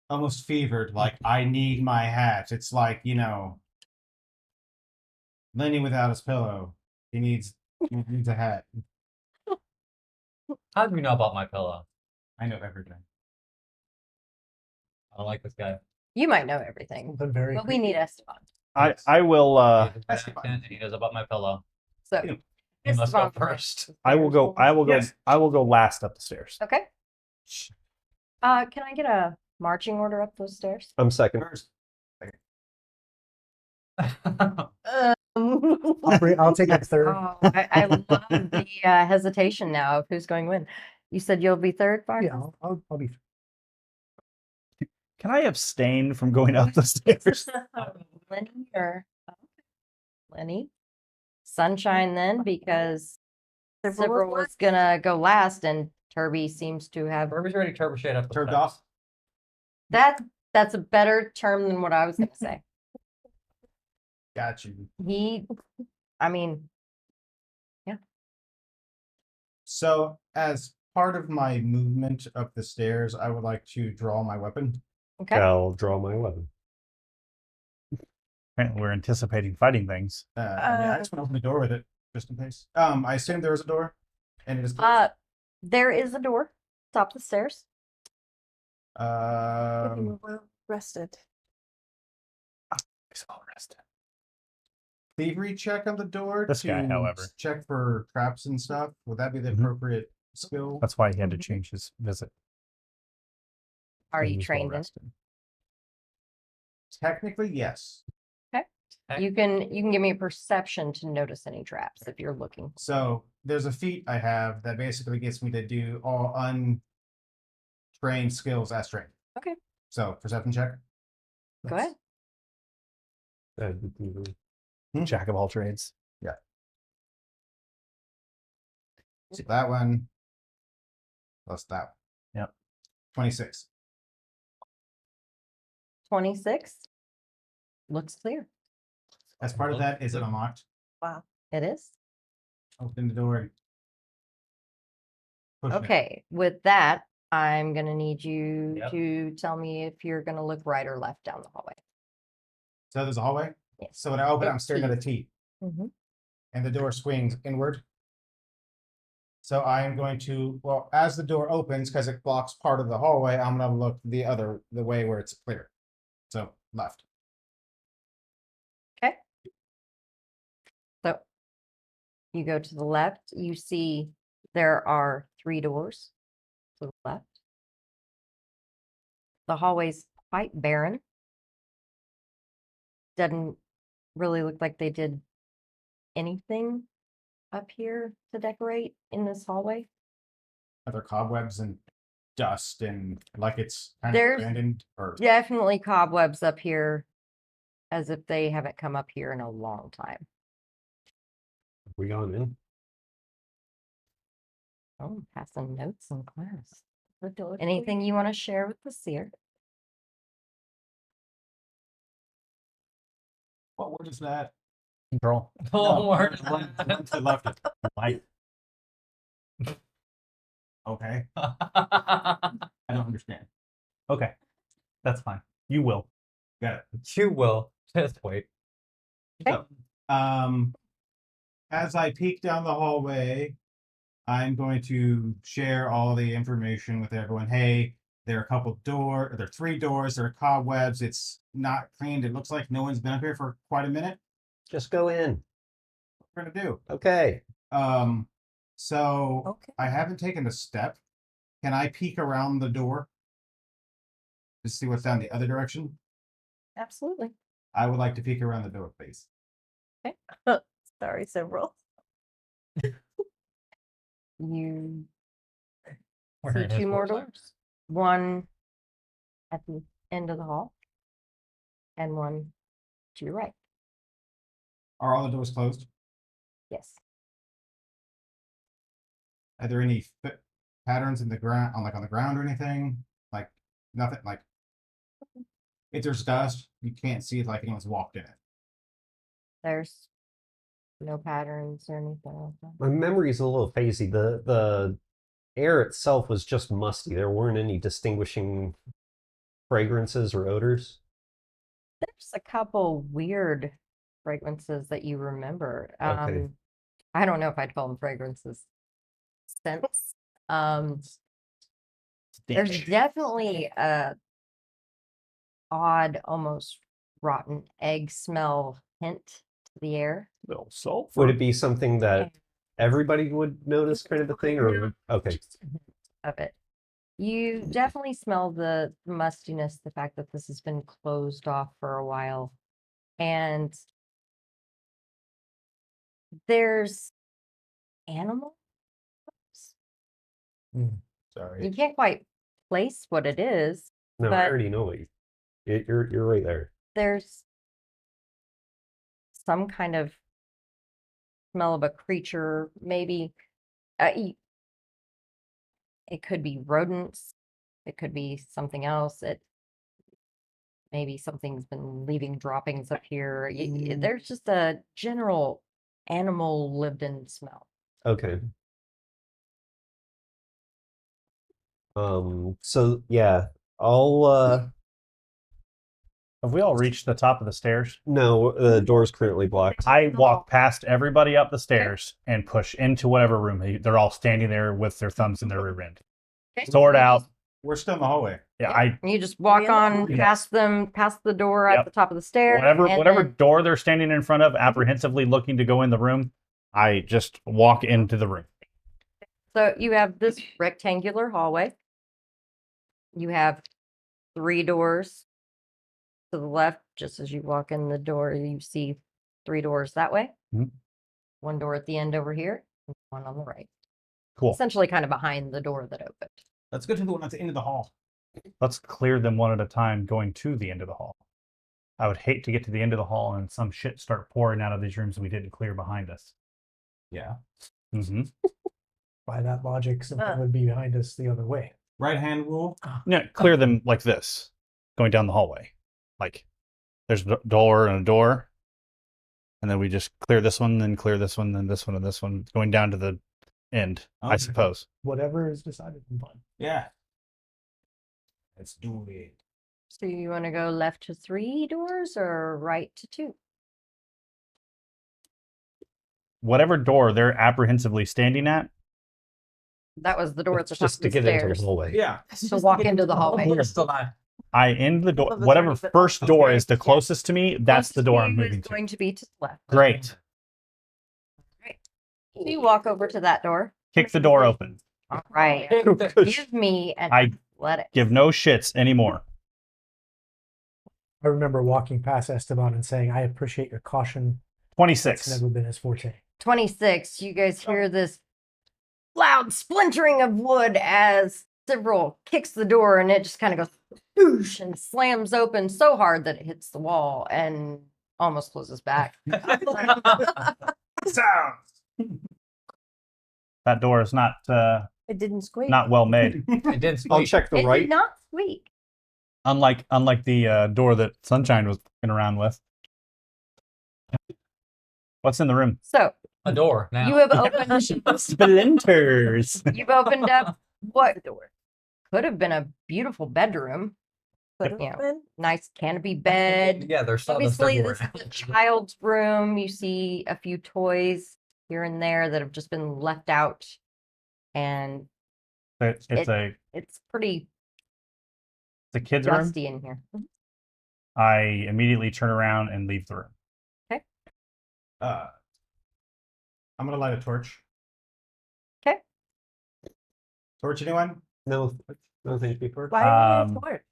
almost fevered. Like I need my hat. It's like Lenny without his pillow. He needs a hat. How do you know about my pillow? I know everything. I don't like this guy. You might know everything, Something very. but we need Esteban. I will. He has a bad that's fine. accent, and he knows about my pillow. So Yeah. He must go Esteban first. I will go. I will go. Yes. I will go last up the stairs. Okay. Can I get a marching order up those stairs? I'm second. First. I'll take up third. Oh, I love the hesitation now of who's going when. You said you'll be third, Bart? Yeah, I'll be. Can I abstain from going up the stairs? Lenny or Lenny? Sunshine then, because Sibyl was gonna go last and Turby seems to have Kirby's ready to turbo shade up. the Turned steps. off. that's a better term than what I was gonna say. Got you. I mean, So, as part of my movement up the stairs, I would like to draw my weapon. Okay. I'll draw my weapon. Apparently we're anticipating fighting things. I just want to open the door with it, just in case. I assume there was a door, and it is closed. There is a door, top of the stairs. If you were well rested. He's all rested. Thievery check on the door. This guy, to however. check for traps and stuff. Would that be the Mhm. appropriate skill? That's why he had to change his visit. Are He you was trained in? well-rested. Technically, yes. You can give me a perception to notice any traps if you're looking. So there's a feat I have that basically gets me to do all untrained skills as trained. Okay. So perception check. Go ahead. That'd be thievery. Jack of all trades. So that one plus that one. Yep. 26. 26. Looks clear. As part of that, is it unlocked? Wow. It is. Open the door. And push it. Okay. With that, I'm gonna need you Yep. to tell me if you're gonna look right or left down the hallway. So there's a hallway. Yes. So when I open, I'm staring at a T, Mhm. and the door swings inward. So I am going to, well, as the door opens, because it blocks part of the hallway, I'm going to look the way where it's clear. So left. Okay. So you go to the left, you see there are 3 doors to the left. The hallway's quite barren. Doesn't really look like they did anything up here to decorate in this hallway. Are there cobwebs and dust and like it's kind There's- of abandoned? Or Definitely cobwebs up here, as if they haven't come up here in a long time. We gone in? Oh, passing notes in class. Anything you want to share with the seer? what word is that? Control. Don't No, worry. the one to the left. Light. Okay. I don't understand. Okay. That's fine. You will. Got it. You will. Just wait. So, as I peek down the hallway, I'm going to share all the information with everyone. Hey, there are 3 doors, there are cobwebs, it's not cleaned. It looks like no one's been up here for quite a minute. Just go in. What we're gonna do. Okay. So Okay. I haven't taken a step. Can I peek around the door to see what's down the other direction? Absolutely. I would like to peek around the door, please. Sorry, several. You We're see in his 2 more foresight. doors. One at the end of the hall and one to your right. Are all the doors closed? Yes. Are there any patterns in the ground, on the ground or anything? Like nothing. Like if there's dust, you can't see it like anyone's walked in it. There's no patterns or anything like that. My memory's a little hazy. The air itself was just musty. There weren't any distinguishing fragrances or odors. There's a couple weird fragrances that you remember. Okay. I don't know if I'd call them fragrances. Scents. There's definitely a odd, almost rotten egg smell hint to the air. Little sulfur. Would it be something that everybody would notice, kind of a thing, or okay? Of it. You definitely smell the mustiness, the fact that this has been closed off for a while. And there's animals. Sorry. You can't quite place what it is. No, I But- already know what you're right there. There's some kind of smell of a creature, maybe. It could be rodents. It could be something else. Maybe something's been leaving droppings up here. There's just a general animal lived in smell. Okay. So yeah, I'll Have we all reached the top of the stairs? no, the door's currently blocked. I walk past everybody up the stairs and push into whatever room they're all standing there with their thumbs in their rear end. Okay. Sword out. We're still in the hallway. Yeah, And you just walk on Yes. past them, past the door at Yep. the top of the stairs. whatever and whatever then- door they're standing in front of, apprehensively looking to go in the room, I just walk into the room. So you have this rectangular hallway. You have 3 doors to the left. Just as you walk in the door, you see 3 doors that way. Mhm. 1 door at the end over here, and 1 on the right. Cool. Essentially kind of behind the door that opened. Let's go to the one at the end of the hall. Let's clear them one at a time going to the end of the hall. I would hate to get to the end of the hall and some shit start pouring out of these rooms we didn't clear behind us. Yeah. Mm-hmm. By that logic, something would be behind us the other way. Right hand rule. No, clear them like this, going down the hallway. Like there's a door and a door, and then we just clear this one, then clear this one, then this one, and this one, going down to the end, I Okay. suppose. Whatever is decided in fun. Yeah. Let's do it. So you want to go left to 3 doors or right to 2? Whatever door they're apprehensively standing at, That was the door at It's the top just of to the get into stairs. the hallway. Yeah. To walk into the hallway. We're still not. I end the door. Well, that's Whatever already been- first door okay, is the yeah. closest to me, that's the door I'm Closest to you moving is to. going to be to the left. Great. So you walk over to that door. Kick the door open. All right. Push. Give me an I athletic. give no shits anymore. I remember walking past Esteban and saying, "I appreciate your caution. It's 26. never been his forte." 26. You guys hear this loud splintering of wood as Cyril kicks the door and it just kind of goes boosh and slams open so hard that it hits the wall and almost closes back. Sounds. That door is not It didn't squeak. not well made. It did I'll squeak. check the It right. did not squeak. unlike the door that Sunshine was fucking around with. What's in the room? So A door now. you have opened Splinters. you've opened up what could have been a beautiful bedroom. Could have you know, been. Nice canopy bed. Yeah, there's sawdust Obviously, everywhere. this is a child's room. You see a few toys here and there that have just been left out, and It's a it's pretty kid's room. dusty in here. I immediately turn around and leave the room. I'm gonna light a torch. 'Kay. Torch, anyone? No, no thanks before. Why are Um, you torch?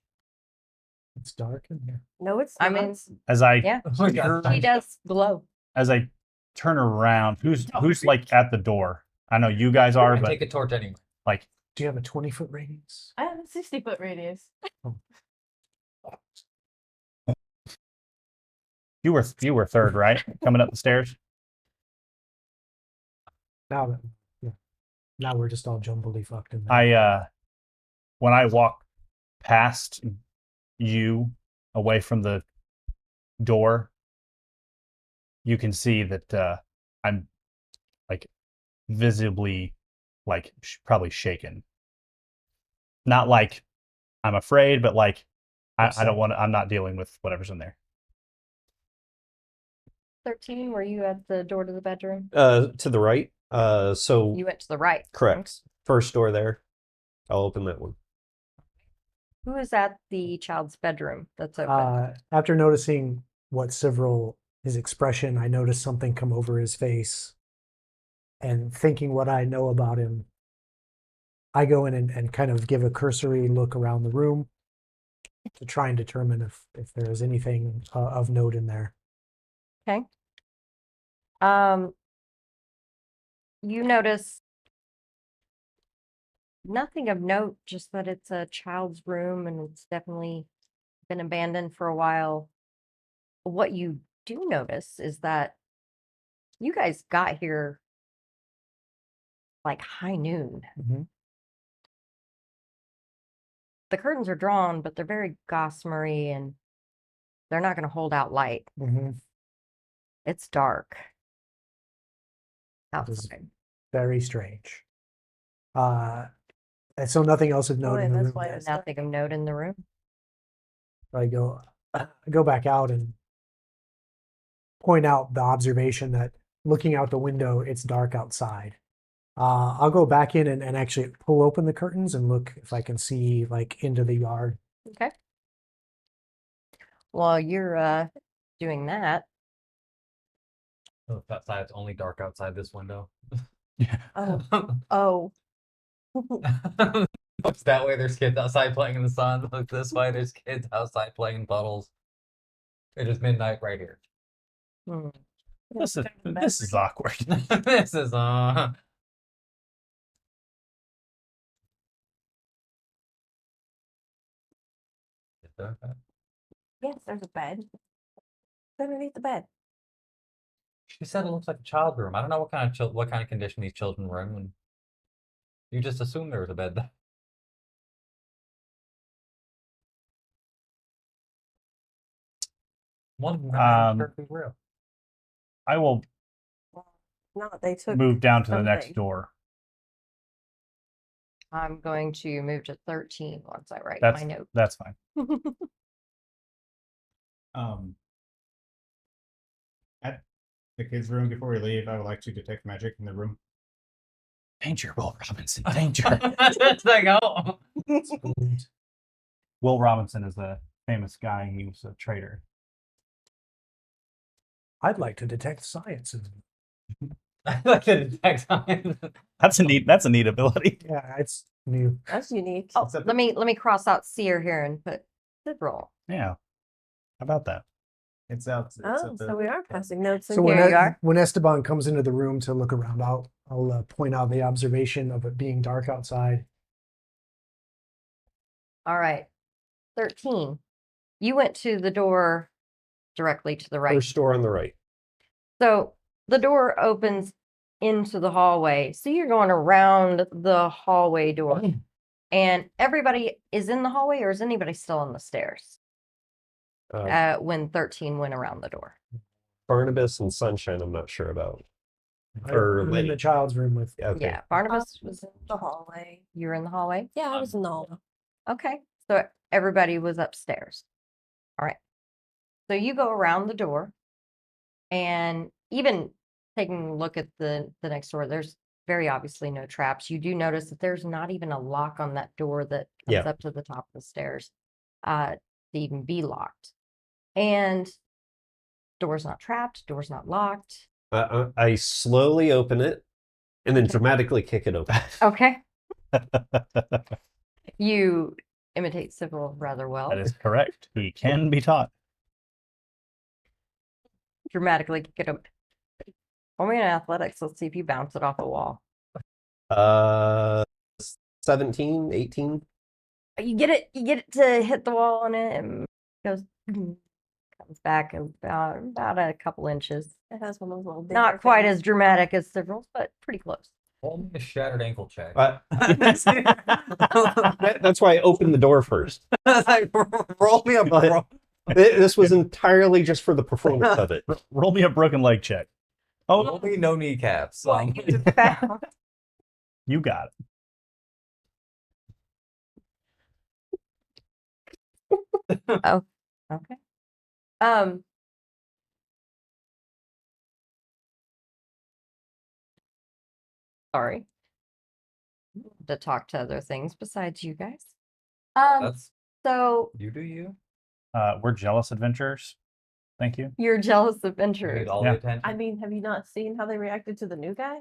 It's dark in here. No, it's I not. mean, As I yeah, Oh my God. he does glow. as I turn around, who's like at the door? I know you guys are, I but take a torch anyway. like Do you have a 20-foot radius? I have a 60-foot radius. you were third, right? Coming up the stairs. Now that, yeah. Now we're just all jumbly fucked in there. I when I walk past you away from the door, you can see that I'm like visibly like probably shaken. Not like I'm afraid, but like I don't want to, I'm not dealing with whatever's in there. 13, were you at the door to the bedroom? To the right. So You went to the right. correct. First door there. I'll open that one. Who is at the child's bedroom that's open? After noticing what several his expression, I noticed something come over his face, and thinking what I know about him, I go in and kind of give a cursory look around the room to try and determine if there is anything of note in there. You notice nothing of note, just that it's a child's room and it's definitely been abandoned for a while. What you do notice is that you guys got here like high noon. Mhm. The curtains are drawn, but they're very gossamery and they're not going to hold out light. Mm-hmm. It's dark That is outside. very strange. And so nothing else of note wait, in the that's room. why yet. it's not- Nothing of note in the room. I go back out and point out the observation that looking out the window, it's dark outside. I'll go back in and actually pull open the curtains and look if I can see like into the yard. Okay. While you're doing that, Oh, it's outside. It's only dark outside this window. Oh. Looks that way. There's kids outside playing in the sun. Look this way. There's kids outside playing in puddles. It is midnight right here. hmm, This is awkward. This is Yes, there's a bed. It's underneath the bed. She said it looks like a child room. I don't know what kind of condition these children were in when you just assumed there was a bed there. One of them Um, perfectly real. I will No, they took move down to the next something. door. I'm going to move to 13 once I write That's my note. that's fine. At the kids' room before we leave, I would like to detect magic in the room. Danger, Will Robinson. Danger. It's like, oh. Will Robinson is a famous guy. He was a trader. I'd like to detect science. I like to detect science. That's a neat ability. Yeah, it's new. That's unique. Oh, Except let me cross out seer here and put Sid roll. Yeah. How about that? It's out. It's Oh, at the- so we are passing notes in So here. Here you are. when Esteban comes into the room to look around, I'll point out the observation of it being dark outside. All right. 13. You went to the door directly to the right. First door on the right. So the door opens into the hallway. So you're going around the hallway door. And everybody is in the hallway, or is anybody still on the stairs when 13 went around the door? Barnabas and Sunshine, I'm not sure about. I'm Or in Letty. the child's room with. Okay. Yeah, Barnabas was in The hallway. You were in the hallway? Yeah, I was in the hallway. Okay. So everybody was upstairs. All right. So you go around the door, and even taking a look at the next door, there's very obviously no traps. You do notice that there's not even a lock on that door that comes Yeah. up to the top of the stairs to even be locked. And door's not trapped, door's not locked. I slowly open it and then dramatically kick it open. Okay. You imitate Sybil rather well. That is correct. He can be taught. Dramatically kick it up. When we in athletics, let's see if you bounce it off a wall. 17, 18. You get it to hit the wall, and it goes comes back about a couple inches. It has one of those little. Not digger quite things. as dramatic as Sybil's, but pretty close. Hold me a shattered ankle check. That's why I opened the door first. Like, roll me a But- This was entirely just for the performance of it. Roll me a broken leg check. roll me no kneecaps. What you found. You got it. Okay. Sorry. To talk to other things besides you guys. That's So you do you. We're jealous adventurers. Thank you. you're jealous You adventurers. need all Yeah. the attention. I mean, have you not seen how they reacted to the new guy?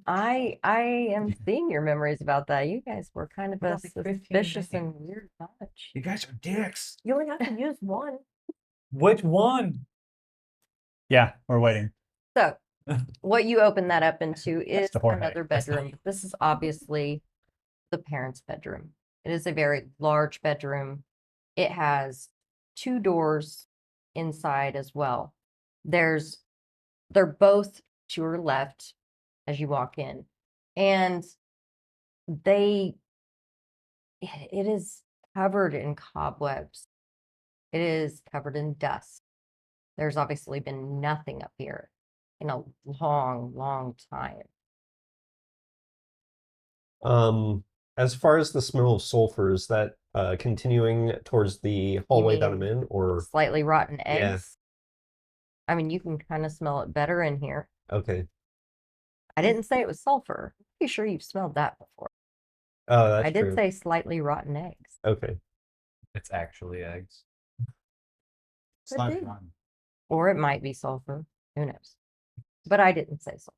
I am seeing your memories about that. You guys were kind of a Don't be 15 suspicious thinking. and weird bunch. You guys are dicks. You only have to use one. Which one? Yeah, we're waiting. So, what you open that up into is to Jorge. another bedroom. This is obviously the parents' bedroom. It is a very large bedroom. It has 2 doors inside as well. They're both to your left as you walk in, and it is covered in cobwebs. It is covered in dust. There's obviously been nothing up here in a long, long time. As far as the smell of sulfur, is that continuing towards the hallway that I'm mean in, or Slightly rotten Yeah. eggs. I mean, you can kind of smell it better in here. okay? I didn't say it was sulfur. Pretty sure you've smelled that before. Oh, that's I did true. say slightly rotten eggs. Okay. It's actually eggs. Slightly be. rotten. Or it might be sulfur. Who knows? But I didn't say sulfur.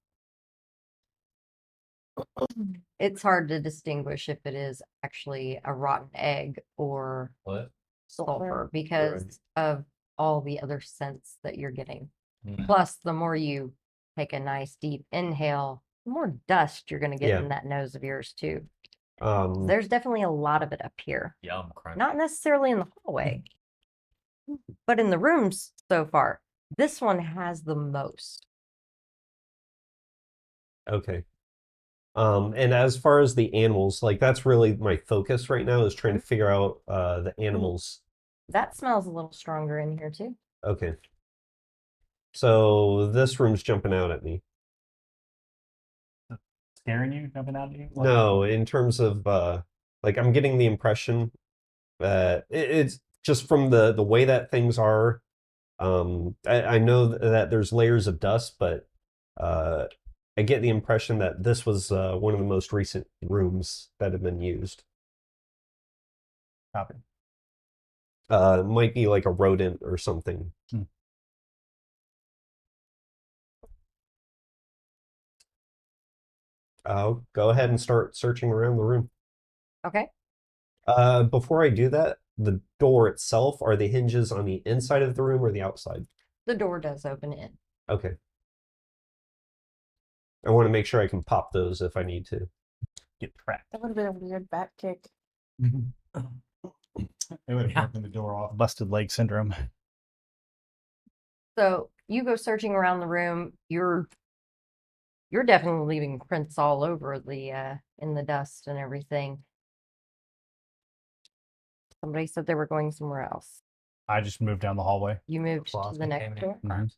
It's hard to distinguish if it is actually a rotten egg or What? sulfur because of all the other scents that you're getting. Mm. Plus, the more you take a nice deep inhale, the more dust you're going to get Yeah. in that nose of yours too. Um, There's definitely a lot of it up here. Yum, crunch. Not necessarily in the hallway, but in the rooms so far. This one has the most. okay. And as far as the animals, like that's really my focus right now is trying to figure out the animals. That smells a little stronger in here too. Okay. So this room's jumping out at me. Scaring you, jumping out at you? What? No, in terms of like I'm getting the impression that it's just from the way that things are. I know that there's layers of dust, but I get the impression that this was one of the most recent rooms that have been used. Copy. It might be like a rodent or something. Hmm. I'll go ahead and start searching around the room. Okay. Before I do that, the door itself, are the hinges on the inside of the room or the outside? The door does open in. Okay. I want to make sure I can pop those if I need to. Get trapped. That would have been a weird back kick. It would have Yeah. broken the door off. Busted leg syndrome. So you go searching around the room. You're definitely leaving prints all over the in the dust and everything. Somebody said they were going somewhere else. I just moved down the hallway. You moved to the Closet came next in door, Mhm.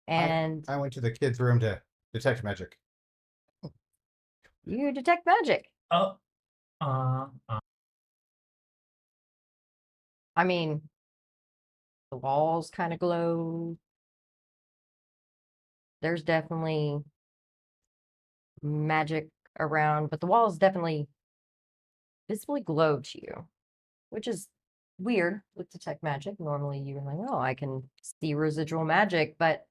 and I went to the kids' room to detect magic. you detect magic. Oh. I mean, the walls kind of glow. There's definitely magic around, but the walls definitely visibly glow to you, which is weird with detect magic. Normally you're like, oh, I can see residual magic, but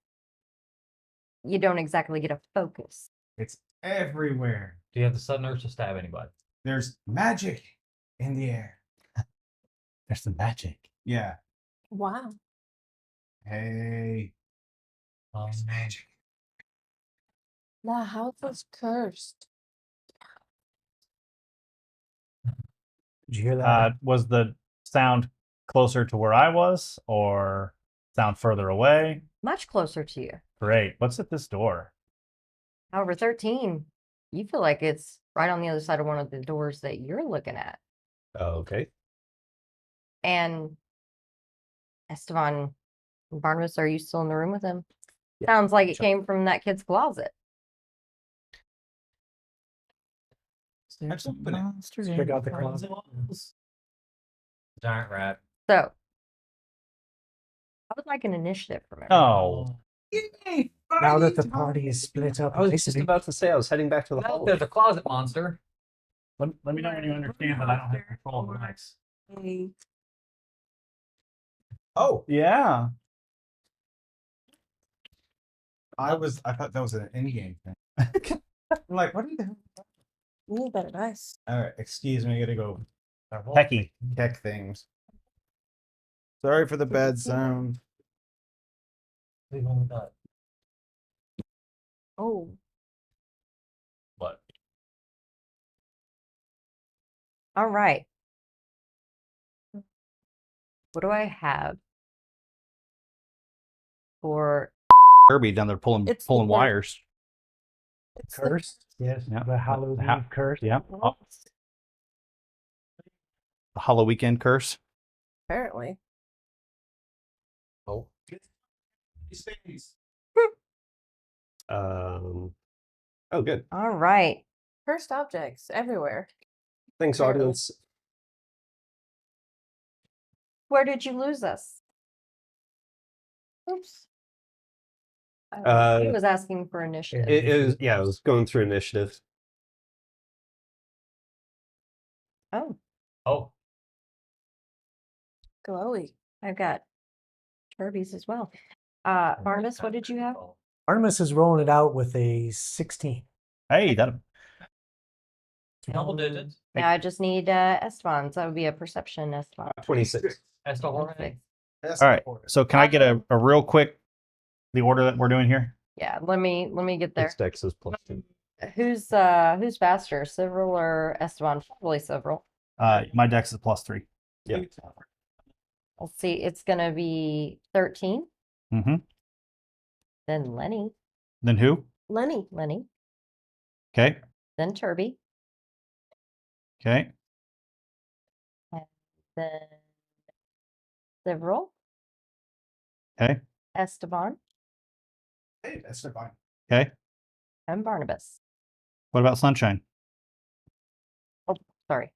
you don't exactly get a focus. It's everywhere. Do you have the sudden urge to stab anybody? There's magic in the air. There's the magic. Yeah. Wow. Hey. There's magic. The house was cursed. Did you hear that? Was the sound closer to where I was or sound further away? Much closer to you. Great. What's at this door? However, 13, you feel like it's right on the other side of one of the doors that you're looking at. Okay. And Esteban Barnabas, are you still in the room with him? Yeah. Sounds like it Sure. came from that kid's closet. Let's open it. Check out the closet. Giant rat. So, I would like an initiative from everyone. Oh, Yay! Now that the party is split up, I was just nicely, about to say I was heading back to the Well, hallway. there's a closet monster. let me know when you understand that I don't have control of the mics. Oh, Yeah. I thought that was an in-game thing. I'm like, what are you? You need better dice. All right, excuse me, I gotta go Hecky. check things. Sorry for the bad sound. We've only got Oh. what? All right. What do I have for Kirby down there pulling It's the curse. wires. It's the curse. Yes, Yeah. the Halloween curse. Yeah. Oh, the Hollow Weekend curse. apparently. Oh. Oh, good. all right. Cursed objects everywhere. Thanks, Apparently. audience. Where did you lose us? Oops. He was asking for initiative. I was going through initiative. Oh, Oh, Glowy. I've got Turbies as well. Barnabas, what did you have? Artemis is rolling it out with a 16. Hey, that double digits. Now I just need Esteban. So that would be a perception, Esteban. 26. That's the hornet. 26. That's all right. the order. So can I get a real quick the order that we're doing here? Yeah, let me get there. Its dex is +2. Who's faster, Cyril or Esteban? Probably Cyril. My dex is +3. Yeah. Let's see. It's gonna be 13. Mm-hmm. Then Lenny. Then who? Lenny. Okay. Then Turby. Okay. And then Cyril. Okay. Esteban. Hey, that's the fine. Okay. And Barnabas. What about Sunshine? Oh, sorry.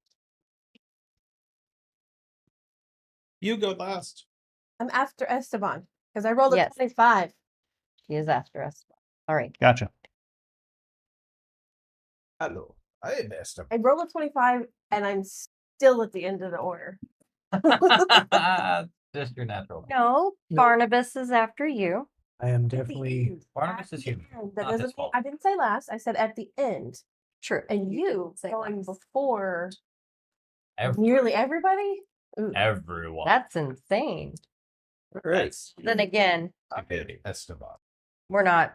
You go last. I'm after Esteban because I rolled a Yes. 25. She is after Esteban. All right. Gotcha. Hello. I am Esteban. I rolled a 25 and I'm still at the end of the order. Just your natural. No, No. Barnabas is after you. I am At the definitely. end. Barnabas At is the human. end. That Not his doesn't mean fault. I didn't say last. I said at the end. True. And you did say going last. before Every, nearly everybody? Ooh. everyone. That's insane. All right. That's Then again, stupidity. Esteban. we're not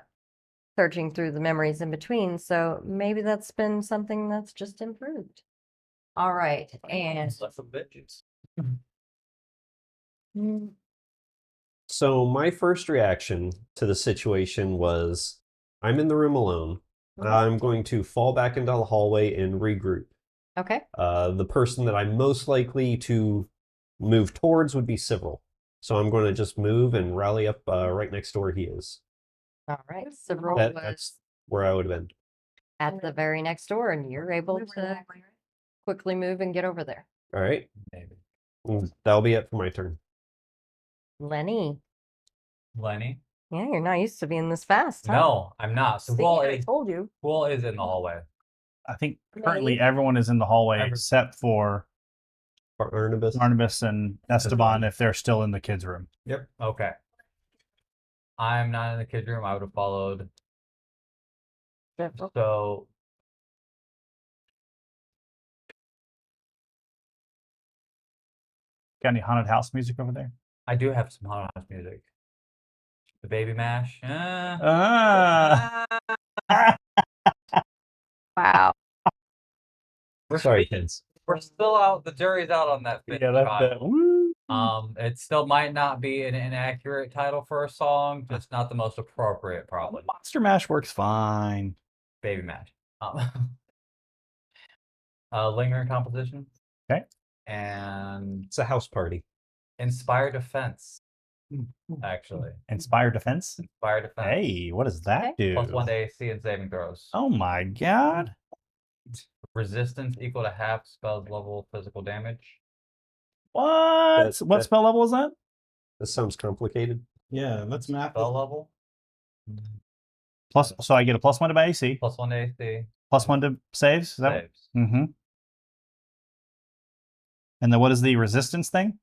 searching through the memories in between, so maybe that's been something that's just improved. All right, and Stuff from vengeance. mm, So my first reaction to the situation was I'm in the room alone. I'm going to fall back into the hallway and regroup. okay, The person that I'm most likely to move towards would be Cyril. So I'm going to just move and rally up right next to where he is. all right. Cyril That's was where I would have been. at the very next door, and you're able to quickly move and get over there. All right. Maybe. That'll be it for my turn. Lenny, Lenny? yeah, you're not used to being this fast, huh? No, I'm not. So See, I told you. who all is in the hallway? I think currently Me. everyone is in the hallway Every- except for Barnabas. Barnabas and Esteban if they're still in the kids' room. Yep. Okay. I'm not in the kids' room. I would have followed. So Got any haunted house music over there? I do have some haunted house music. The baby mash. Ah. Wow. Sorry, kids. We're still out. The jury's out on that. Yeah, that's child. that. Woo. It still might not be an inaccurate title for a song, just not the most appropriate, probably. Monster Mash works fine. Baby mash. Lingering composition. Okay. And It's a house party. inspired defense. Actually, Inspire Defense. inspired defense. Hey, what does that do? +1 to AC and saving throws. Oh my god. Resistance equal to half spell's level physical damage. What? What that- spell level is that? This sounds complicated. Yeah, let's map Spell it. level Plus, so I get a +1 to my AC, +1 to AC. +1 to saves. Is that Saves. Mm-hmm. And then what is the resistance thing?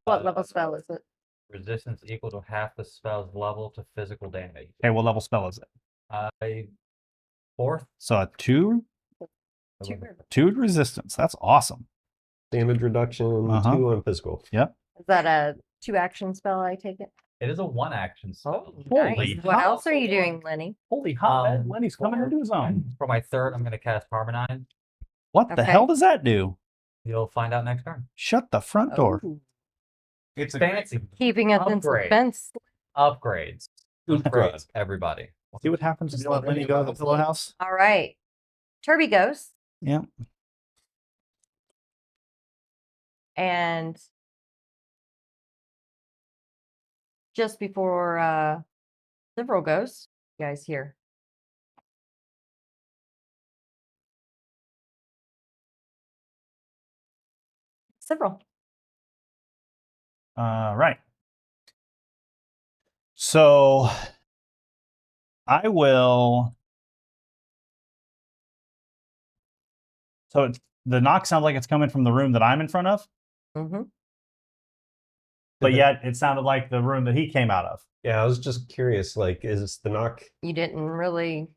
What level spell is it? Resistance equal to half the spell's level to physical damage. Okay, what level spell is it? A fourth. So a 2 resistance. That's awesome. Damage reduction, Uh-huh. 2 on physical. Yep. Is that a 2-action spell? I take it. It is a 1 action spell. Holy Nice. What else are you doing, Lenny? Holy hot! Um, Lenny's coming into his own. For my third, I'm going to cast Harmonize. What the Okay. hell does that do? You'll find out next turn. Shut the front door. Oh, It's a Fancy keeping us in Upgrade. suspense. upgrades. Good. Upgrades, everybody. See what happens when you let Lenny go to the pillow house? All right. Turby goes. Yeah. And just before Cyril goes, you guys hear. Several. Right. So I will. So the knock sounds like it's coming from the room that I'm in front of, Mm-hmm. but yet it sounded like the room that he came out of. Yeah, I was just curious. Like, is the knock? You didn't really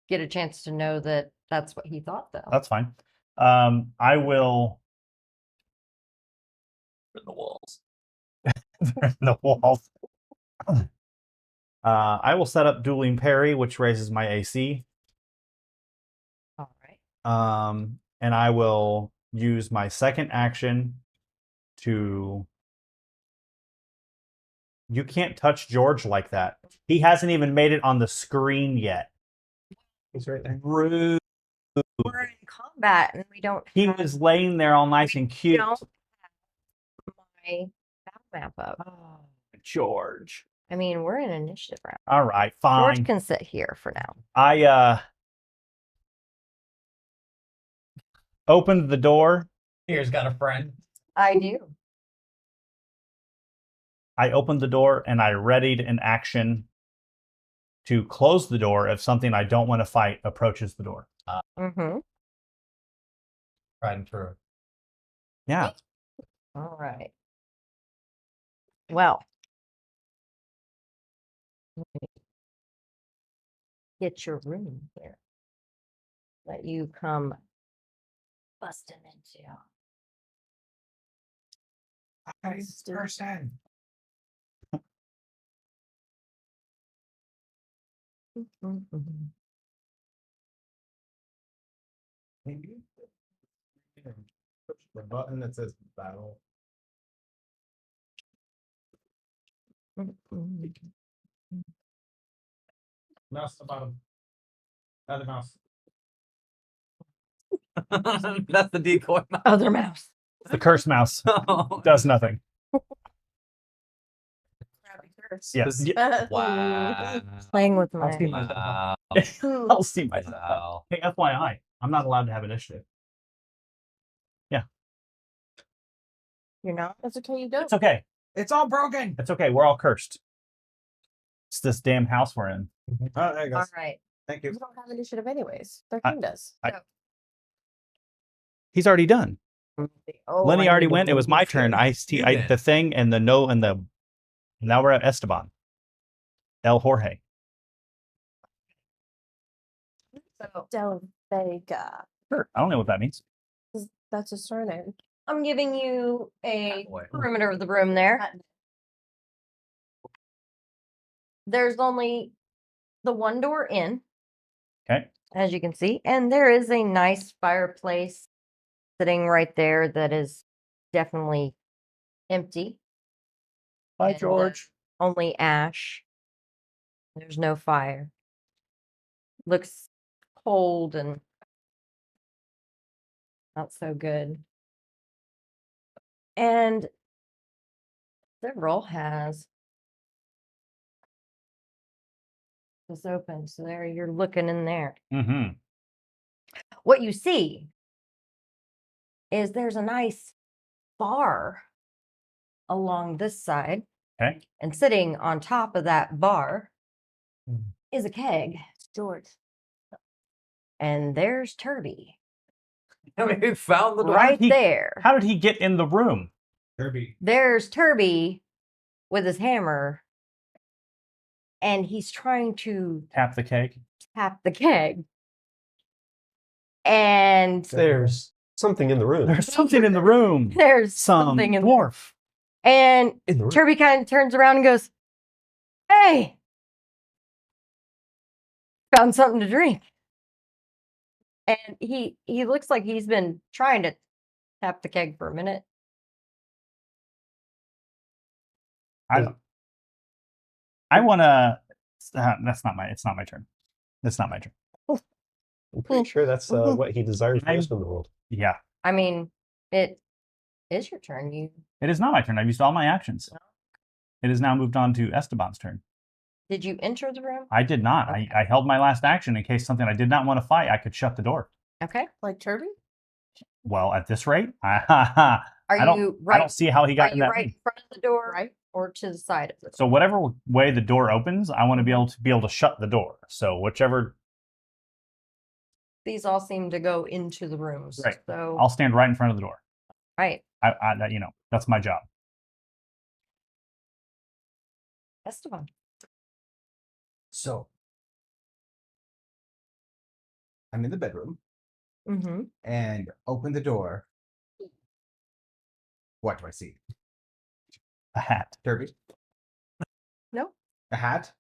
get a chance to know that that's what he thought, though. That's fine. I will. In the walls. The walls. I will set up dueling parry, which raises my AC. All right. And I will use my second action to. You can't touch George like that. He hasn't even made it on the screen yet. He's right there. Rude. We're in combat, and we don't. He have, was laying there all nice and cute. Don't have my battle map up. Oh, George. I mean, we're in initiative round. All right, fine. George can sit here for now. I opened the door. Here's got a friend. I do. I opened the door and I readied an action to close the door if something I don't want to fight approaches the door. Mm-hmm. Tried and true. Yeah. All right. Well, let me get your room here that you come busting into. Person. Mhm. Maybe. Push the button that says battle. Mhm. Mouse to bottom. Other mouse. That's the decoy. Other mouse. The curse mouse does nothing. Yes. Wow. Playing with I'll see my. myself. Wow. I'll see myself. Wow. Hey, FYI, I'm not allowed to have initiative. You're not. That's okay. You don't. It's okay. It's all broken. It's okay. We're all cursed. It's this damn house we're in. Oh, there you go. All right. Thank You you. don't have initiative anyways. Their I- king does. He's already done. Oh, Lenny I already need to went. It was my move turn. here. You did. The thing and the no and the. Now we're at Esteban. El Jorge. So Del Vega. Sure. I don't know what that means. That's his surname. I'm giving you a Boy. perimeter of the room there. There's only the one door in, Okay. as you can see, and there is a nice fireplace sitting right there that is definitely empty. Bye, And, George. Only ash. There's no fire. Looks cold and not so good. And several has this open. So there you're looking in there. Mm-hmm. What you see is there's a nice bar along this side. Okay. And sitting on top of that bar Mm. is a keg. It's George. And there's Turby I mean, he found the door. right he- there. How did he get in the room? Kirby. There's Turby with his hammer. And he's trying to Tap the keg. tap the keg. And There's something in the room. There's something in the room. there's Some something in dwarf. And In the room. Turby kind of turns around and goes, "Hey, found something to drink." And he looks like he's been trying to tap the keg for a minute. I want to. It's not my turn. It's not my turn. I'm pretty sure that's what he desires most in the world. Yeah, I mean, it is your turn. You it is not my turn. I've used all my actions. It has now moved on to Esteban's turn. did you enter the room? I did not. Okay. I held my last action in case something I did not want to fight. I could shut the door. Okay. Like Turby? Well, at this rate, Are Are I don't. you I right? don't see how he Are got in you that right room. in front of the door, Right. or to the side of the door? So whatever way the door opens, I want to be able to shut the door. So whichever. These all seem to go into the rooms. Right. So I'll stand right in front of the door. right. That's my job. Esteban. So I'm in the bedroom Mm-hmm. and open the door. What do I see? A hat. Derby? No, A hat?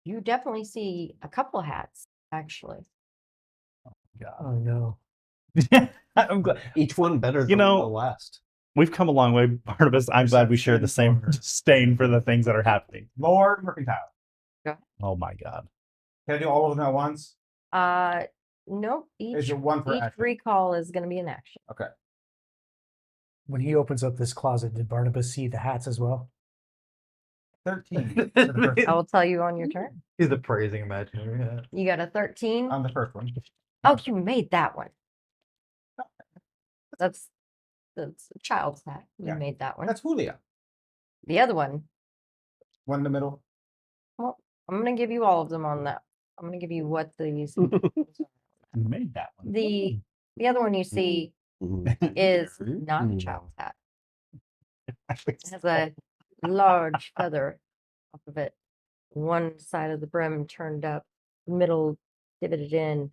you definitely see a couple of hats, actually. God. Oh no. I'm glad. Each one better than You know- the last. We've come a long way, Barnabas. I'm glad we share the same disdain for the things that are happening. Lord Mercantile. Oh my God. Can I do all of them at once? No, Is each it one per each action? recall is going to be an action. Okay. When he opens up this closet, did Barnabas see the hats as well? 13 for the first I will tell you on your turn. He's a praising imaginary hat. You got a 13. on the first one. Oh, you made that one. That's a child's hat. You Yeah, made that one. That's Julia. The other one. One in the middle. Well, I'm going to give you all of them on that. I'm going to give you what these. You made that one. the other one you see is not a child's hat. It has a large feather off of it. One side of the brim turned up, middle divoted in,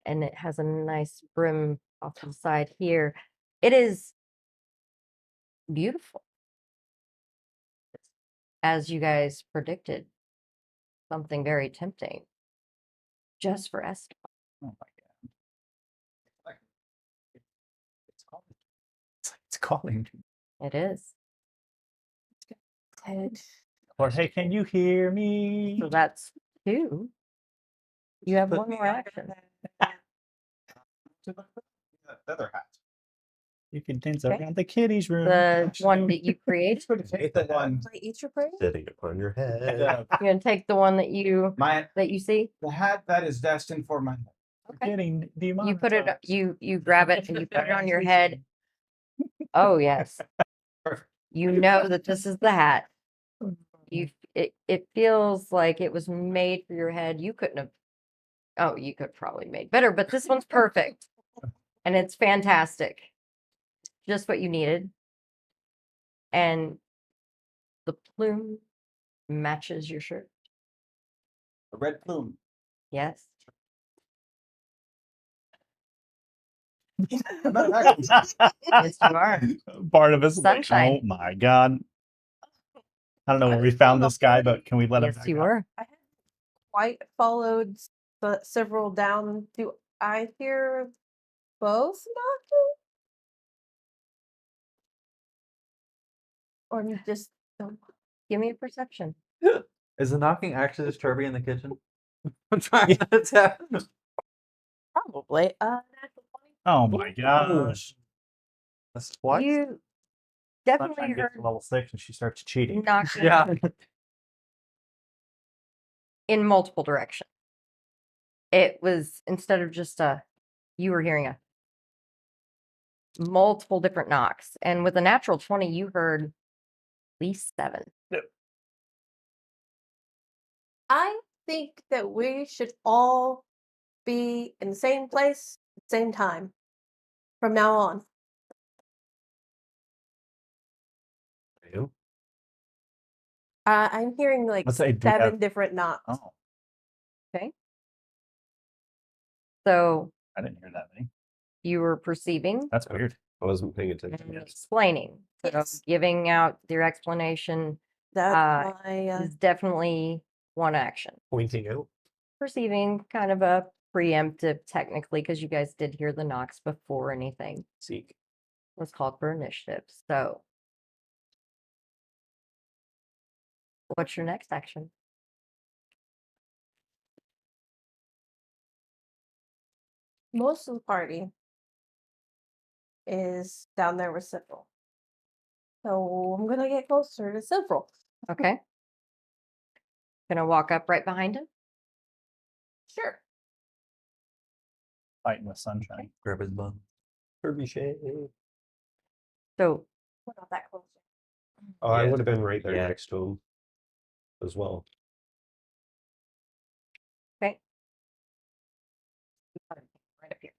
and it has a nice brim off to the side here. It is beautiful. As you guys predicted, something very tempting. Just for Esteban. Oh my God. It's calling. It is. Ted. Or hey, can you hear me? So that's 2. You have one more action. The other hat. You can dance Okay. around the kitty's room. The one that you create. Going to take the one. I eat your praise? Sitting upon your head. The, You're gonna take the one that you see. the hat that is destined for my. Okay. Getting You put it. demonetized. You grab it and you put it on your head. Oh yes. Perfect. You know that this is the hat. It feels like it was made for your head. You couldn't have. Oh, you could probably made better, but this one's perfect, and it's fantastic. Just what you needed, and the plume matches your shirt. A red plume. Yes. Yes, you are. Barnabas. is like, Sunshine. oh my God. I don't know where we found this guy, but can we let him Yes, back you up? are. I haven't quite followed several down. Do I hear both knocking? Or just don't? Give me a perception. Is the knocking actually just Turby in the kitchen? I'm trying to tell. Probably. Natural 20. Oh my gosh. That's twice. You definitely Sunshine gets heard to level 6 and she starts cheating. knocking Yeah. in multiple directions. It was instead of just you were hearing a multiple different knocks, and with a natural 20, you heard at least 7. I think that we should all be in the same place at the same time from now on. You? I'm hearing like Let's say, do we 7 have- different knocks. Oh, So I didn't hear that many. you were perceiving That's weird. I wasn't paying attention. and explaining. So Yes. giving out your explanation That's my is definitely one action. Pointing out. Perceiving kind of a preemptive technically, because you guys did hear the knocks before anything Seek. was called for initiative. So what's your next action? most of the party is down there with Cyril. So I'm gonna get closer to Cyril. Okay. Gonna walk up right behind him. Sure. Fighting with sunshine. Grab his bum. Kirby shade. So We're not that close. Oh, I Yeah. would have been right there Yeah. next to him as well. okay. Right up here.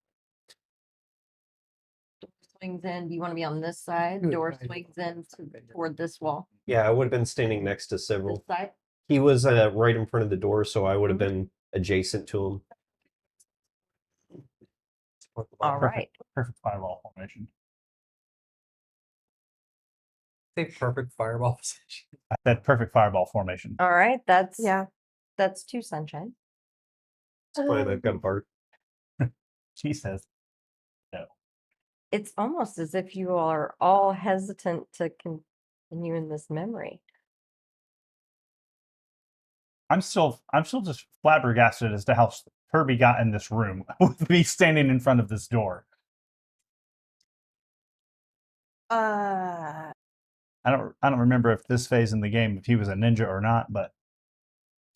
Door swings in. Do you want to be on this side? Good, Door right. swings in toward this wall. Yeah, I would have been standing next to This several. side. He was right in front of the door, so I would have been adjacent to him. All right. Perfect firewall formation. Say perfect fireball position. I said perfect fireball formation. All right. That's Yeah. That's 2 sunshine. It's fine. I've got a bark. She says, no. It's almost as if you are all hesitant to continue in this memory. I'm still just flabbergasted as to how Kirby got in this room with me standing in front of this door. Uh, I don't remember if this phase in the game if he was a ninja or not, but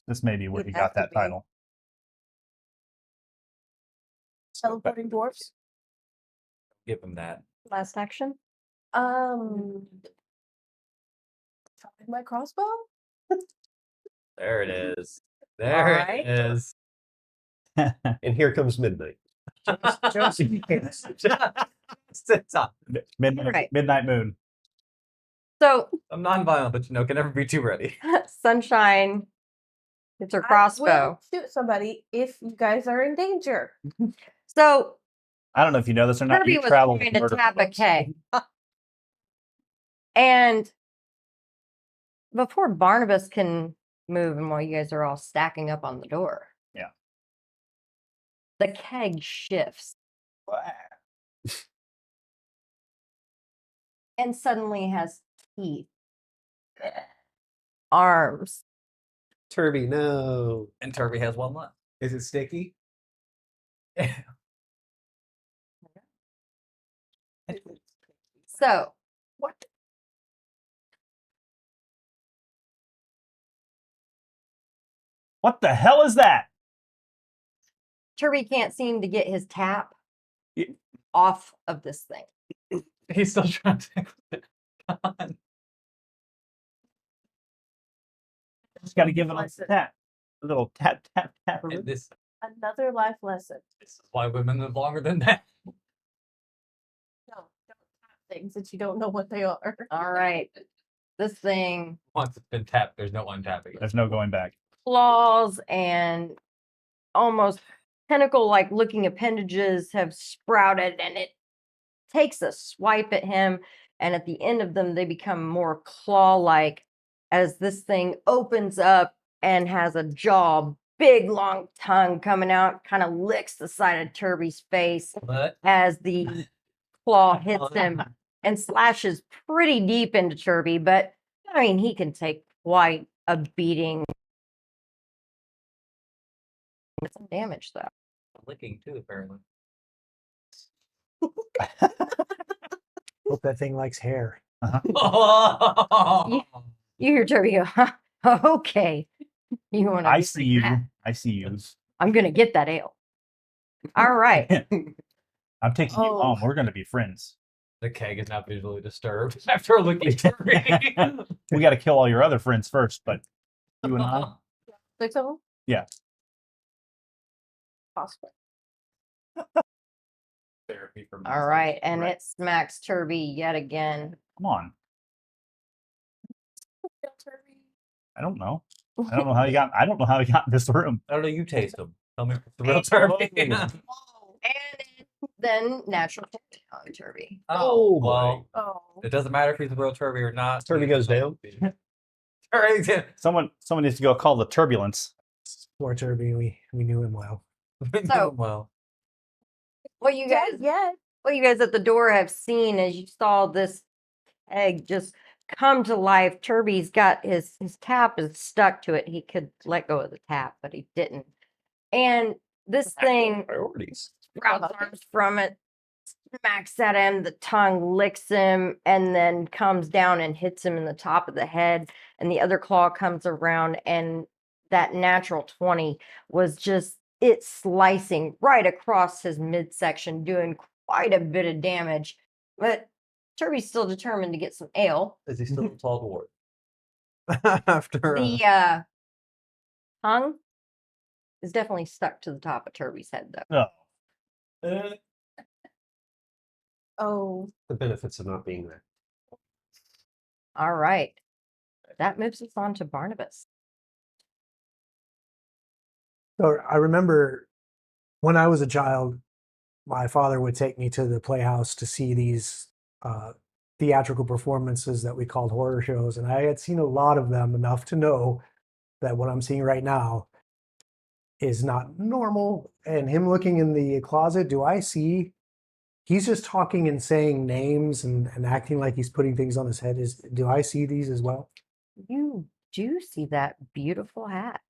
this may be where He'd he have got to that be. title. teleporting dwarfs. Give him that. Last action. Find my crossbow. There it is. There right. it is. And here comes midnight. Stop. Midnight Moon. So I'm non-violent, but can never be too ready. sunshine. It's her I crossbow. will shoot somebody if you guys are in danger. So I don't know if you know this or not. Kirby You was travel trying with to murder tap a hornets. keg. And before Barnabas can move, and while you guys are all stacking up on the door, Yeah. the keg shifts and suddenly has teeth, arms. Turby, no. And Turby has one left. Is it sticky? So What the hell is that? Turby can't seem to get his tap Yeah. off of this thing. He's still trying to take it. Come on. Just got to give it a Lesson. tap. A little tap, tap, tap. And this Another life lesson. is why women live longer than that. No, don't tap things that you don't know what they are. All right. This thing Once it's been tapped, there's no untapping it. There's no going back. claws and almost tentacle like looking appendages have sprouted, and it takes a swipe at him, and at the end of them they become more claw like as this thing opens up and has a jaw, big long tongue coming out, kind of licks the side of Turby's face But as the claw hits him and slashes pretty deep into Turby, but I mean he can take quite a beating. Some damage though. licking too, apparently. Hope that thing likes hair. Oh! You hear Turby go, "Huh, okay. You want to I see you. I see you. I'm gonna get that ale. All right. I'm taking you Oh. home. We're going to be friends. The keg is not visually disturbed after licking Turby. We got to kill all your other friends first, but you and I. 6 of them? Yeah. Possible. Therapy for All right. And it smacks Turby yet again. Come on. I don't know. I don't know how you got. I don't know how you got in this room. I don't know, you taste them. Tell me if it's the real And- Turby. And then natural 20 on Turby. Oh, boy. well, Oh. it doesn't matter if he's a real Turby or not. Turby goes down. Turby, Someone needs to go call the turbulence. Poor Turby, we knew him well. So- well, What you guys Yeah. at the door have seen as you saw this egg just come to life. Turby's got his tap is stuck to it. He could let go of the tap, but he didn't. And this thing Priorities. sprouts arms from it, smacks at him, the tongue licks him, and then comes down and hits him in the top of the head. And the other claw comes around, and that natural 20 was just it slicing right across his midsection, doing quite a bit of damage. But Turby's still determined to get some ale. Is he still a tall dwarf? After The tongue is definitely stuck to the top of Turby's head, though. No. Oh, The benefits of not being there. All right. That moves us on to Barnabas. So I remember when I was a child, my father would take me to the playhouse to see these theatrical performances that we called horror shows. And I had seen a lot of them, enough to know that what I'm seeing right now is not normal. And him looking in the closet, do I see he's just talking and saying names and acting like he's putting things on his head? Do I see these as well? You do see that beautiful hat.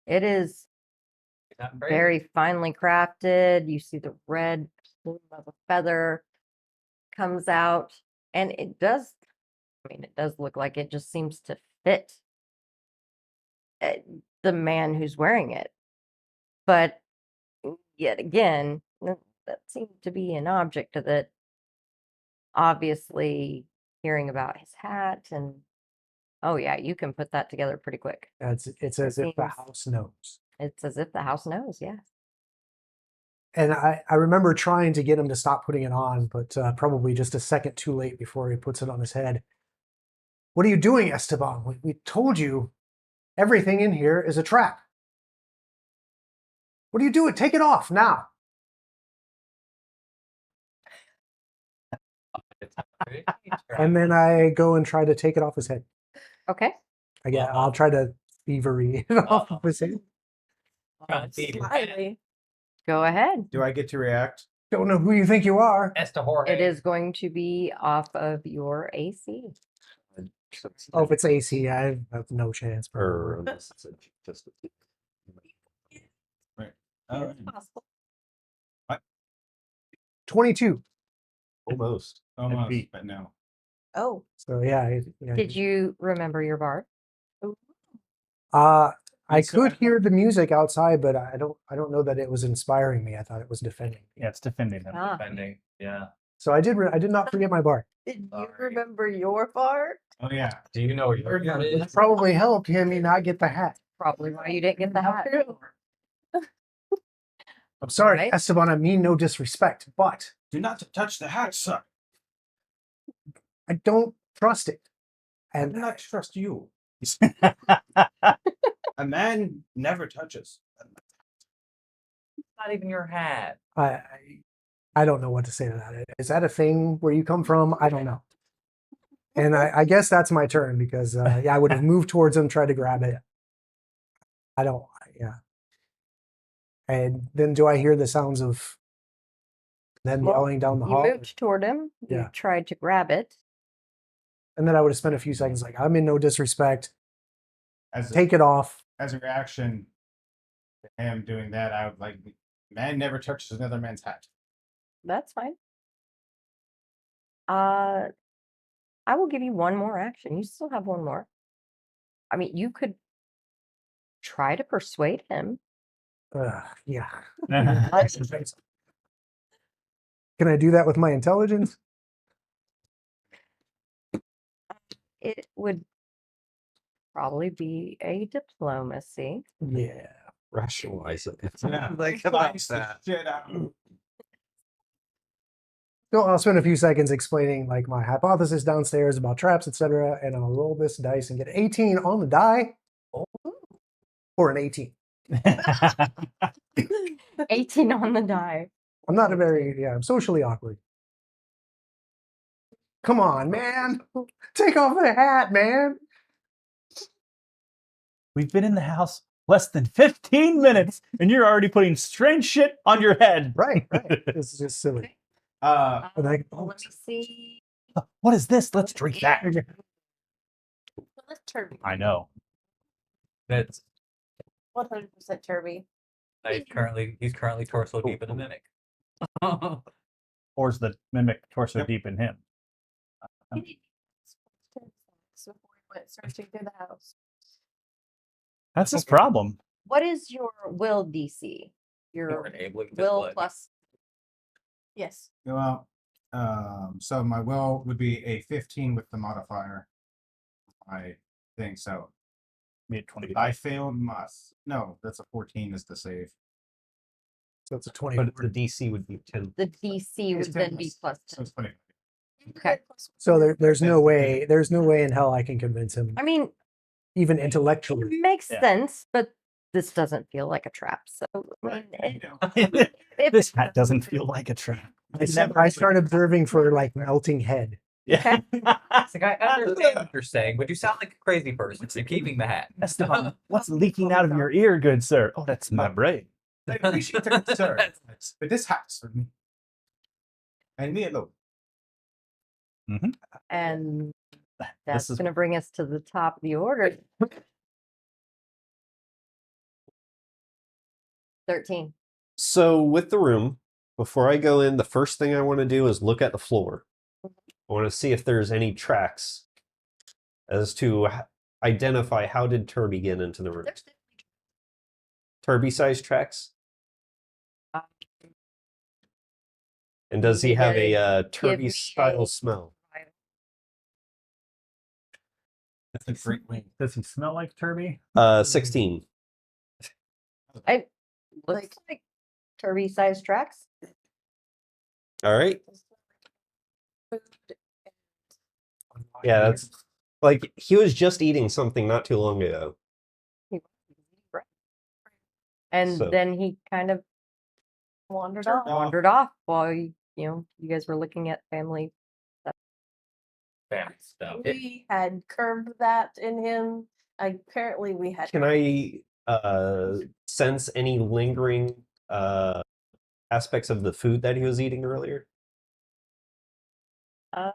It is Not crazy. very finely crafted. You see the red plume of a feather comes out, and it does look like it just seems to fit the man who's wearing it. But yet again, that seemed to be an object that obviously hearing about his hat and oh yeah, you can put that together pretty quick. It's as if the seems- house knows. It's as if the house knows, yes. And I remember trying to get him to stop putting it on, but probably just a second too late before he puts it on his head. What are you doing, Esteban? We told you everything in here is a trap. What are you doing? Take it off now. And then I go and try to take it off his head. Okay. I'll try to thievery it off of his head. slightly. Go ahead. Do I get to react? Don't know who you think you are. It is going to be off of your AC. Oh, if it's AC, I have no chance. Or unless it's just 22. almost. Almost, beat. but no. Oh, So yeah. Did you remember your bard? I Yes, could sir. hear the music outside, but I don't know that it was inspiring me. I thought it was defending me. Yeah, it's defending him. Ah, Defending. Yeah. So I did not forget my bar. did you Sorry. remember your part? Oh yeah. Do you know your gun That is? probably helped me not get the hat. probably why you didn't get the hat. I'm sorry, Right. Esteban. I mean no disrespect, but Do not touch the hat, sir. I don't trust it. I do And not trust you. A man never touches. Not even your hat. I don't know what to say to that. Is that a thing where you come from? I don't know. And I guess that's my turn because I would have moved towards him, tried to grab it. I don't. Yeah. And then do I hear the sounds of them Well, yelling down the You hall? moved toward him. You Yeah. tried to grab it. And then I would have spent a few seconds like, I'm in no disrespect. As a, Take it off. as a reaction to him doing that, I would like, man never touches another man's hat. That's fine. I will give you one more action. You still have one more. I mean, you could try to persuade him. Yeah. Can I do that with my intelligence? It would probably be a diplomacy. Yeah. Rationalize it. Yeah. Like Slice about the that. shit out. So I'll spend a few seconds explaining like my hypothesis downstairs about traps, etc. And I'll roll this dice and get 18 on the die. Or an 18. 18 on the die. I'm not I'm socially awkward. Come on, man. Take off the hat, man. We've been in the house less than 15 minutes, and you're already putting strange shit on your head. Right. This is just silly. Uh, And I, Let me see. What is this? Let's drink that. Let's Turby. I know. That's 100% Turby. he's currently torso deep in a mimic. Or is the mimic torso Yep. deep in him? He needed before he went searching through the house. That's his problem. What is your will DC? You're Your enabling will display. plus. Yes. well, So my will would be a 15 with the modifier. I think so. Be at 25. I failed no, that's a 14 is the save. So it's a 20. But the DC would be 10. The DC It's would 10 then be plus- plus So it's 20. Okay. So there's no way in hell I can convince him, I mean, even it intellectually. makes Yeah. sense, but this doesn't feel like a trap. So I mean, if This hat doesn't feel like a trap. I start observing for like melting head. Yeah. It's like, I understand what you're saying, but you sound like a crazy person. So you're keeping the hat. Esteban, what's leaking out of your ear, good sir? Oh, that's my brain. I appreciate the concern, but this hat's for me. And me alone. and This that's is going to bring us to the top of the order. 13. So with the room, before I go in, the first thing I want to do is look at the floor. I want to see if there's any tracks as to identify how did Turby get into the room. Turby-sized tracks? Uh, And does he need have to a give Turby me style a- smell? That's a great wing. Does he smell like Turby? 16. Looks like Turby sized tracks. All right. Yeah, that's like he was just eating something not too long ago. And So- then he kind of Wandered off. wandered off while you guys were looking at family. Family stuff. We had curved that in him. Apparently, we had. Can I sense any lingering aspects of the food that he was eating earlier? Uh,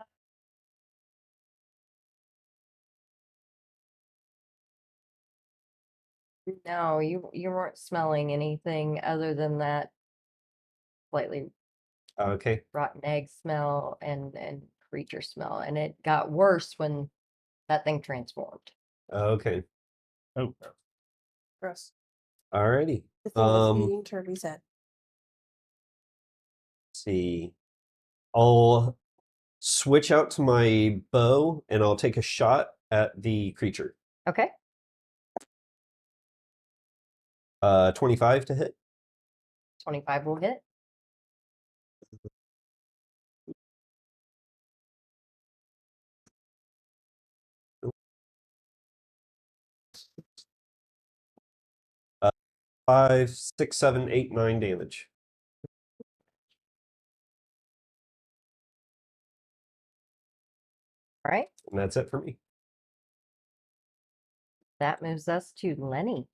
no, you weren't smelling anything other than that slightly Okay. rotten egg smell and creature smell, and it got worse when that thing transformed. Okay. Oh, Gross. Alrighty. The thing was Um, eating Turby's head. See. I'll switch out to my bow and I'll take a shot at the creature. Okay. 25 to hit. 25 will hit. Uh, 5, 6, 7, 8, 9 damage. All right. And that's it for me. That moves us to Lenny.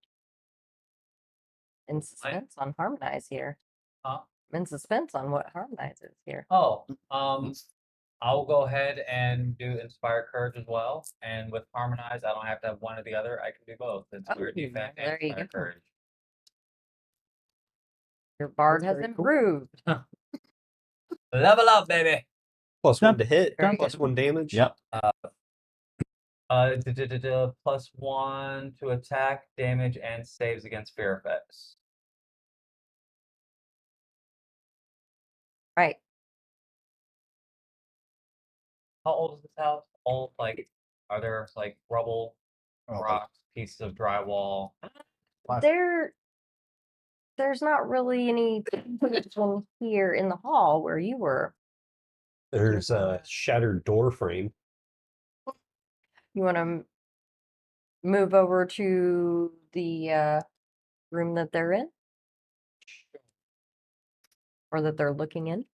In suspense on Harmonize here. Huh? I'm in suspense on what Harmonize is here. Oh, I'll go ahead and do Inspire Courage as well. And with Harmonize, I don't have to have one or the other. I can do both. It's Weird Oh, Defense and there you Inspire go. Courage. Your bard That's has very cool. improved. Level up, baby. +1 to hit, Very plus good. 1 damage. yep. +1 to attack, damage, and saves against fear effects. Right. How old is this house? Old, like, are there like rubble, Oh, rocks, pieces of drywall? There's not really any one here in the hall where you were. There's a shattered door frame. You want to move over to the room that they're in? Or that they're looking in?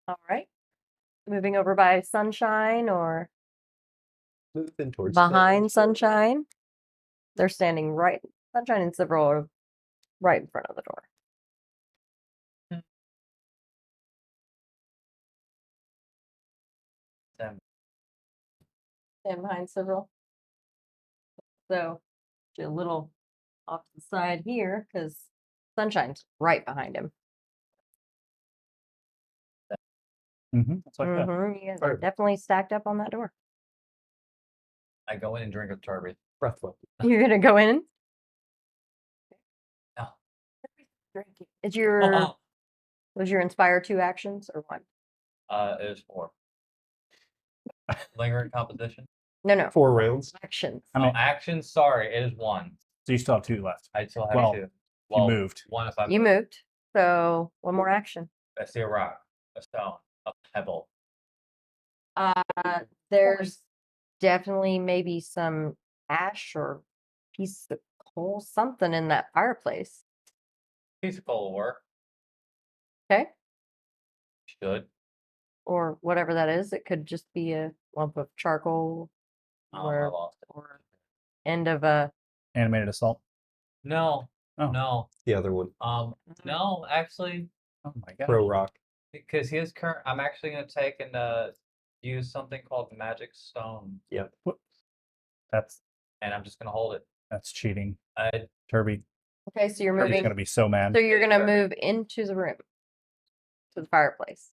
All right. Moving over by Sunshine or Moving towards behind Sunshine? They're standing right. Sunshine and Cyril are right in front of the door. Stand behind Cyril. So, a little off to the side here because Sunshine's right behind him. It's like that. You guys are Perfect. definitely stacked up on that door. I go in and drink with Turby. breath weapon. You're gonna go in. No. Is your Was your inspire 2 actions or 1? It is 4. Lingering composition. No. 4 rounds. Actions. I mean, Action. Sorry, it is 1. so you still have 2 left. I still have Well, 2. You moved. 1 if I You moved. So 1 more action. I see a rock, a stone, a pebble. There's definitely maybe some ash or piece of coal, something in that fireplace. Piece of coal will work. Okay. Should. Or whatever that is. It could just be a lump of charcoal I or, lost it. or end of a. Animated assault. No. Oh. No. The other one. No, actually, Oh my god. Throw rock. because his current, I'm actually gonna take and use something called magic stone, That's and I'm just gonna hold it. cheating. I Turby. Okay, so you're Turby's moving. gonna be so mad. So you're gonna Sure. move into the room, to the fireplace.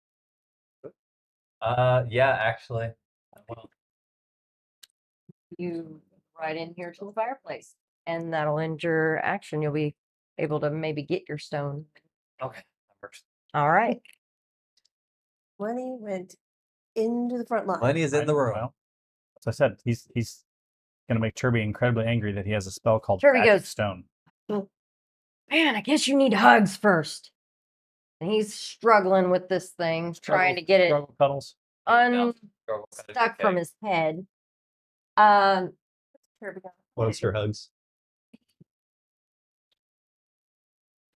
yeah, actually. I will. You right in here to the fireplace, and that'll end your action. You'll be able to maybe get your stone. Okay, that works. All right. Lenny went into the front line. Lenny is in the room. Well, as I said, he's gonna make Turby incredibly angry that he has a spell called Turby Magic goes, Stone. Man, I guess you need hugs first. And he's struggling with this thing, trying to get it Struggle cuddles. Struggle kind of unstuck from okay. his head. Turby Monster hugs.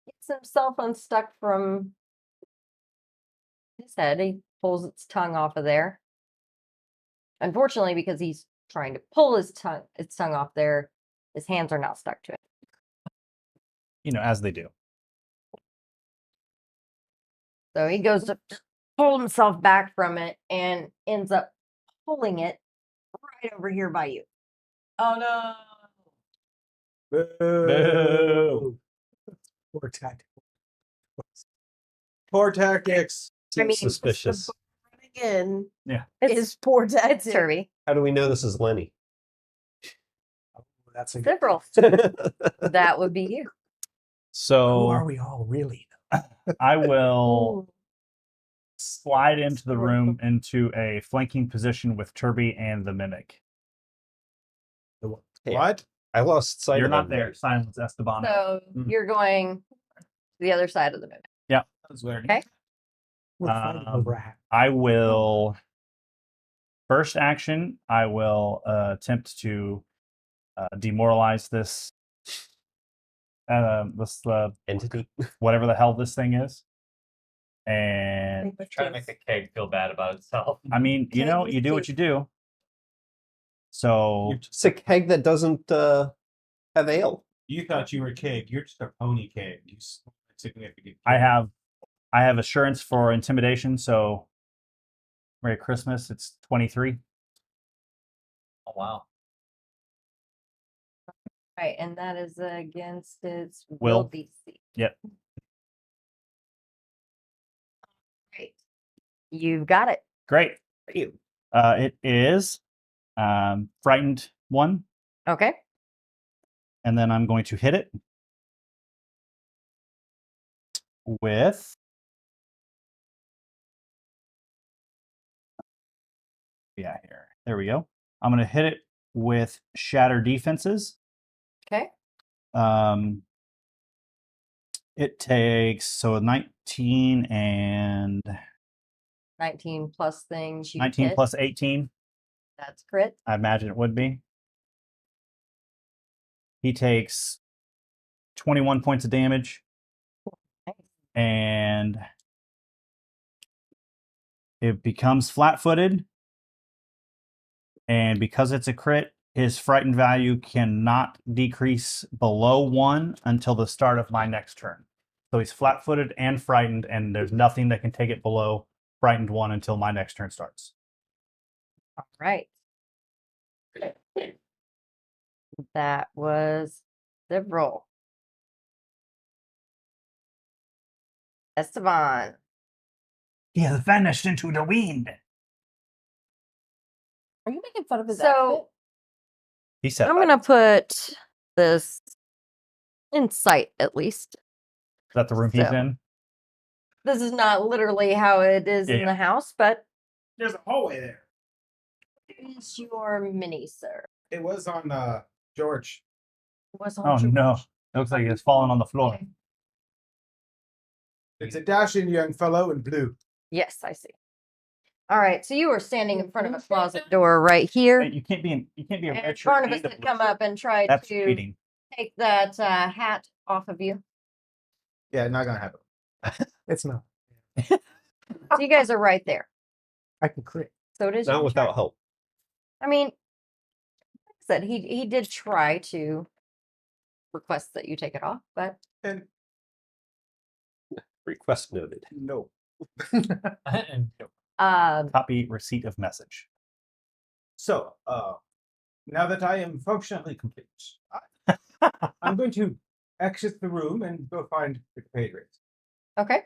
gets himself unstuck from his head. He pulls its tongue off of there. Unfortunately, because he's trying to pull its tongue off there, his hands are not stuck to it. You know, as they do. So he goes to pull himself back from it and ends up pulling it right over here by you. Oh no! Boo. Poor tactical. Poor tactics. I mean, Seems suspicious. Again, It's is poor tactic. Turby. How do we know this is Lenny? That's a good. Several. That would be you. Who So are we all really? I will Ooh. slide into the room into a flanking position with Turby and the Mimic. Hey, What? I lost sight You're of not him there. Silence Esteban. So you're going to the other side of the mimic. That was weird. Okay. We're fighting over a hat. I will first action. I will attempt to demoralize this Entity. whatever the hell this thing is. And Trying to make the cake feel bad about itself. I mean, you know, you do what you do. So It's a keg that doesn't have ale. You thought you were cake. You're just a pony cake. You significant. I have assurance for intimidation. So Merry Christmas. It's 23. Oh wow. Right, and that is against its Will. will DC. Yep. Right. You've got it. Great. It is frightened 1, Okay. and then I'm going to hit it with here. There we go. I'm going to hit it with shatter defenses. Okay. It takes 19 and 19 plus things you 19 hit. plus 18. That's crit. I imagine it would be. He takes 21 points of damage, Nice. and it becomes flat-footed. And because it's a crit, his frightened value cannot decrease below 1 until the start of my next turn. So he's flat-footed and frightened, and there's nothing that can take it below frightened 1 until my next turn starts. All right. That was the roll. Esteban. He has vanished into the wind. Are you making fun of his So- outfit? He said, I'm going to put this in sight at least. Is that the room he's so- in? This is not literally how it is in Yeah. the house, but There's a hallway there. it is your mini, sir. It was on George. What's Oh no! It looks like it's falling on the floor. It's a dashing young fellow in blue. Yes, I see. All right, so you were standing in front of a closet door right here. Hey, you can't be a And red shirt Barnabas and a had blue come shirt. up and tried That's to cheating. take that hat off of you. Yeah, not gonna happen. It's not. So you guys are right there. I can crit. So it is Not your without turn. help. I mean, like I said, he did try to request that you take it off, but And Request noted. no. Copy receipt of message. So, now that I am functionally complete, I'm going to exit the room and go find the compatriots. okay.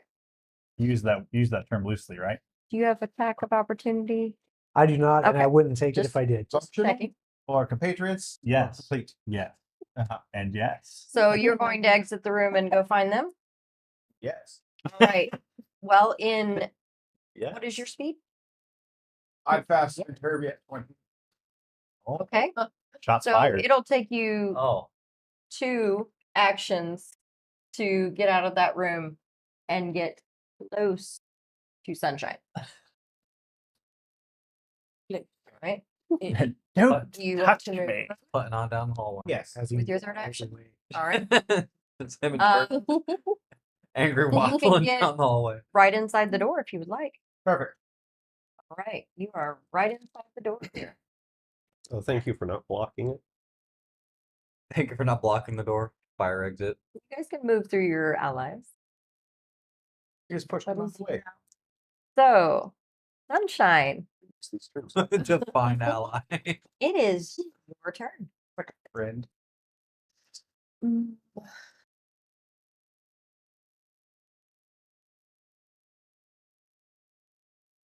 Use that term loosely, right? Do you have attack of opportunity? I do not, and I Okay. wouldn't take it Just- if I did. Functional Checking. or compatriots? or Yes. complete. Yes. Uh-huh. And yes. So you're going to exit the room and go find them? Yes. All right. Well, in Yeah. what is your speed? I'm fast and Herbie at 20. Okay. Shots So fired. it'll take you Oh, 2 actions to get out of that room and get close to Sunshine. Right? Don't Do you want touch to move me. putting on down the hallway. Yes. As with he your third walks action? away. All right. It's him and Kurt angry you can waffling get- down the hallway. right inside the door if you would like. Perfect. All right. You are right inside the door here. Oh, thank you for not blocking it. Thank you for not blocking the door. Fire exit. You guys can move through your allies. You just push them out of the way. So, Sunshine, These terms. Just fine ally. it is your turn. Like a friend.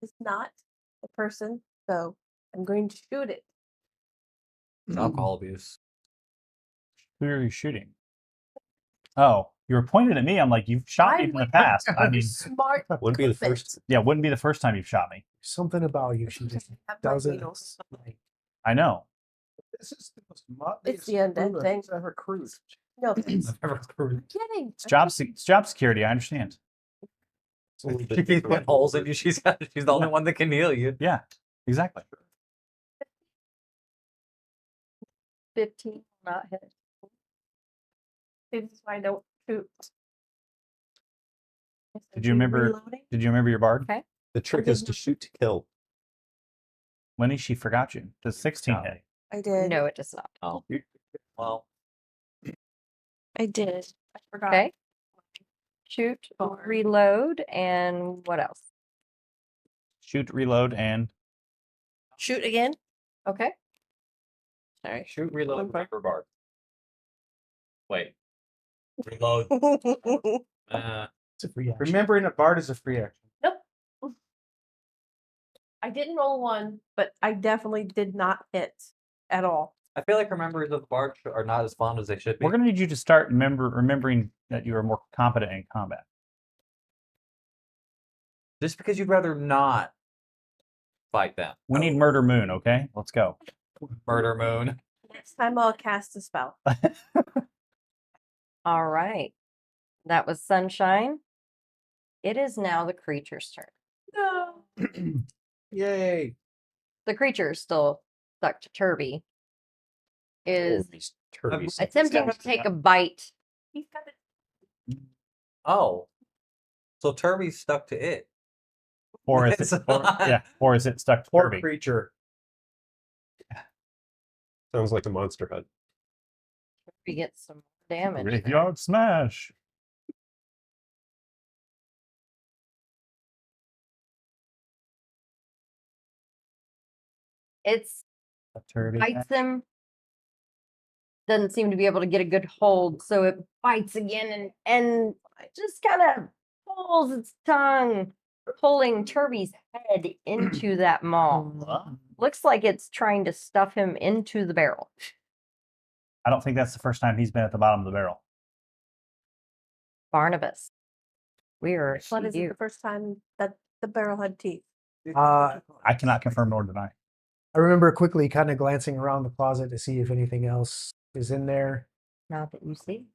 It's not the person, so I'm going to shoot it. It's alcohol abuse. Who are you shooting? Oh, you were pointed at me. I'm like, you've shot me I'm in the past. I mean, Smart. Wouldn't be the puppet. first. yeah, wouldn't be the first time you've shot me. Something about you. She just Have my doesn't. needles. like- I know. This is the most motley It's the undead crew thing. I've ever cruised. No, thanks. I've never I'm kidding. It's job security. I understand. It's a little She bit keeps different. putting holes in you. She's the only one that can heal you. Yeah, exactly. 15 will not hit. This is why I don't shoot. Did you remember? Reloading? Did you remember your bard? Okay. The trick did is to not. shoot to kill. Lenny, she forgot you. The 16 hit. I did. No, it does not. Oh. Well, I did. I forgot. Okay. Shoot, Barn. reload, and what else? Shoot, reload, and Shoot again. Okay. Sorry. shoot, reload, remember bar. Wait. Reload. It's a free action. Remembering a bard is a free action. I didn't roll one, but I definitely did not hit at all. I feel like remembers of the bard are not as fond as they should be. we're gonna need you to start remembering that you are more competent in combat. Just because you'd rather not fight them. We need Murder Moon. Okay, let's go. Murder Moon. Next time I'll cast a spell. All right. That was Sunshine. It is now the creature's turn. No. Yay. The creature is still stuck to Turby. Is These turbies. attempting to take a bite. He's got it. Oh. So Turby's stuck to it. Or is It's it? not. Or is it stuck to Poor Kirby? creature. Sounds like a monster hut. Turby gets some damage. there. Graveyard smash. It's A Turby. bites him. Doesn't seem to be able to get a good hold, so it bites again and just kind of pulls its tongue, pulling Turby's head into that maw. Looks like it's trying to stuff him into the barrel. I don't think that's the first time he's been at the bottom of the barrel. Barnabas. We are What is it you. the first time that the barrel had teeth? Uh, I cannot confirm nor deny. I remember quickly kind of glancing around the closet to see if anything else is in there, Not that you see.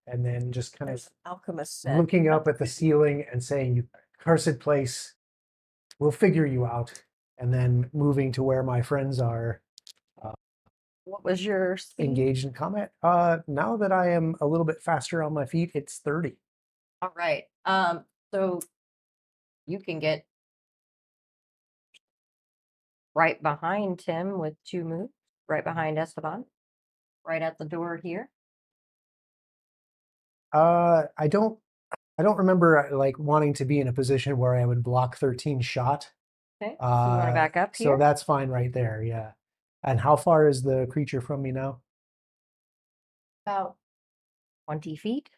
and then just kind of As alchemist said. looking up at the ceiling and saying, "You cursed place, we'll figure you out." And then moving to where my friends are What was your speed? engaged in combat. Now that I am a little bit faster on my feet, it's 30. All right. So you can get right behind Tim with 2 moves, right behind Esteban, right at the door here. I don't remember like wanting to be in a position where I would block 13 shot. Okay. So you want to back up So here? that's fine right there. Yeah. And how far is the creature from me now? About 20 feet.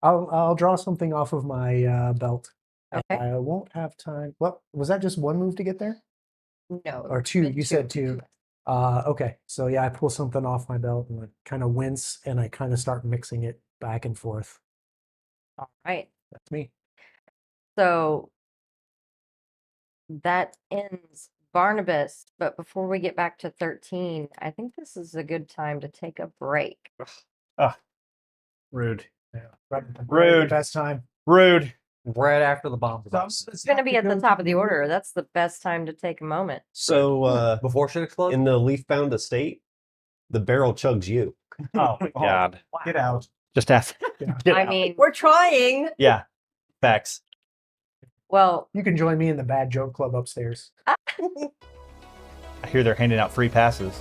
I'll draw something off of my belt. Okay. I won't have time. What was that? Just one move to get there, No. or two? the You said two. Okay. So yeah, I pull something off my belt and I kind of wince and I kind of start mixing it back and forth. All right. That's me. So that ends Barnabas. But before we get back to 13, I think this is a good time to take a break. Rude. Yeah. Right, Rude. Best time. Rude. Right after the bomb. It's going to be at the top of the order. That's the best time to take a moment. So Before shit explodes? in the leaf-bound estate, the barrel chugs you. Oh my God. Get out. Just ask. Yeah. Get I out. mean, We're trying. Yeah. Facts. well, You can join me in the bad joke club upstairs. I hear they're handing out free passes.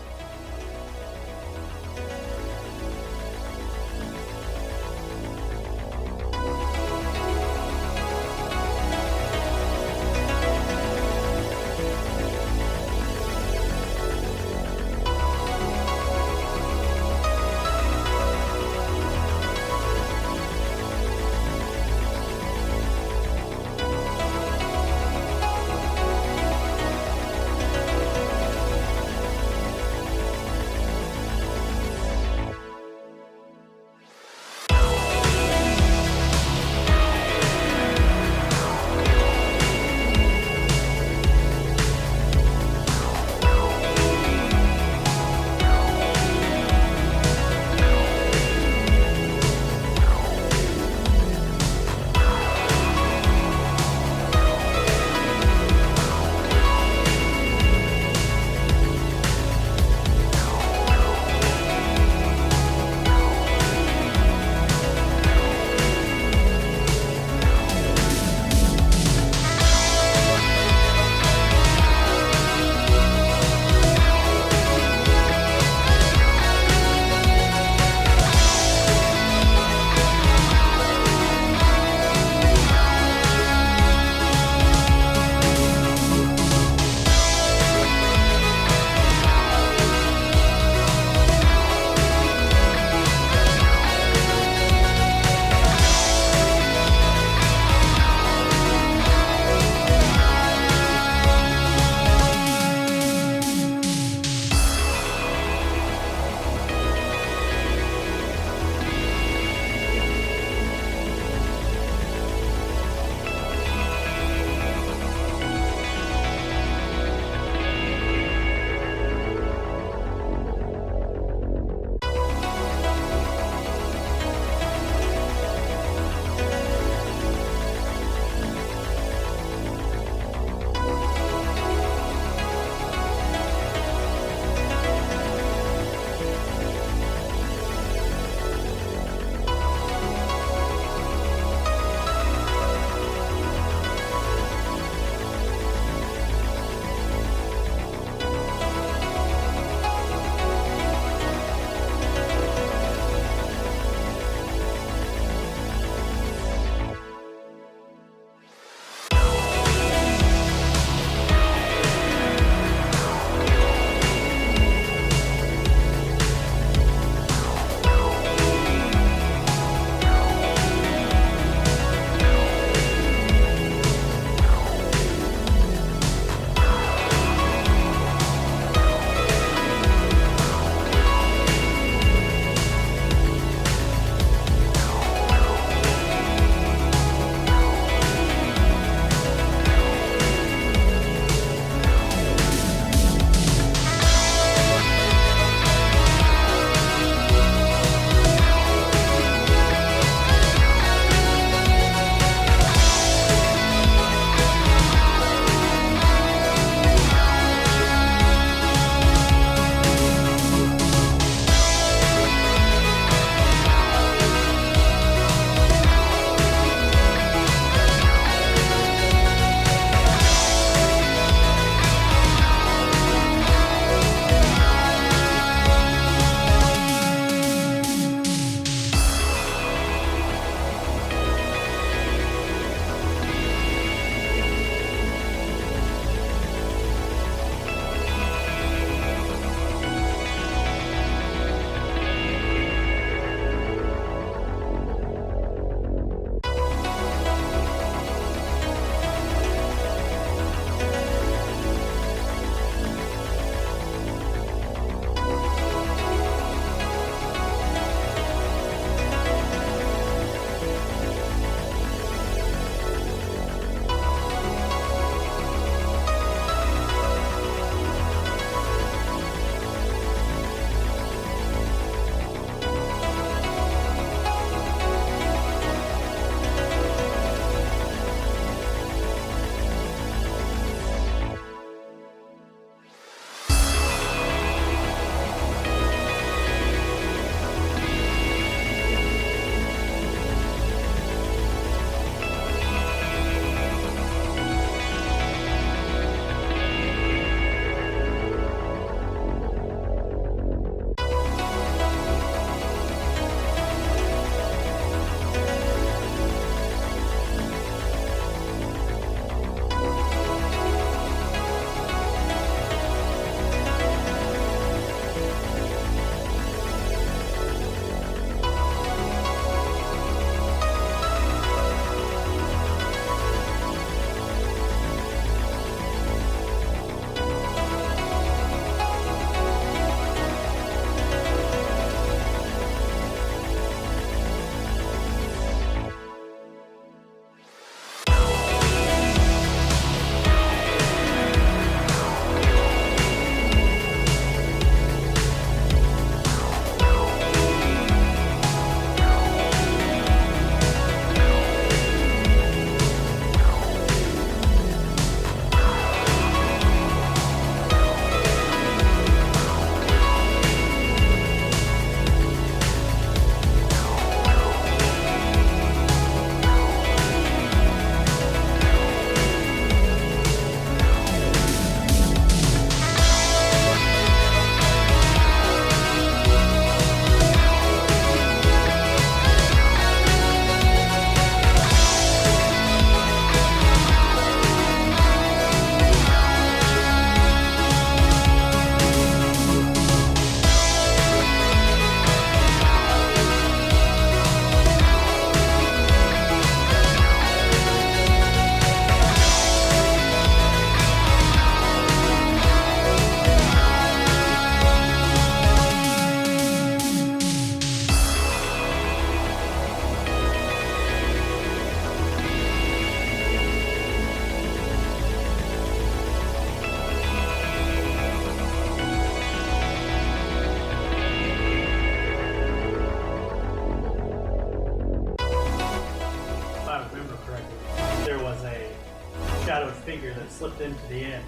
that slipped into the end.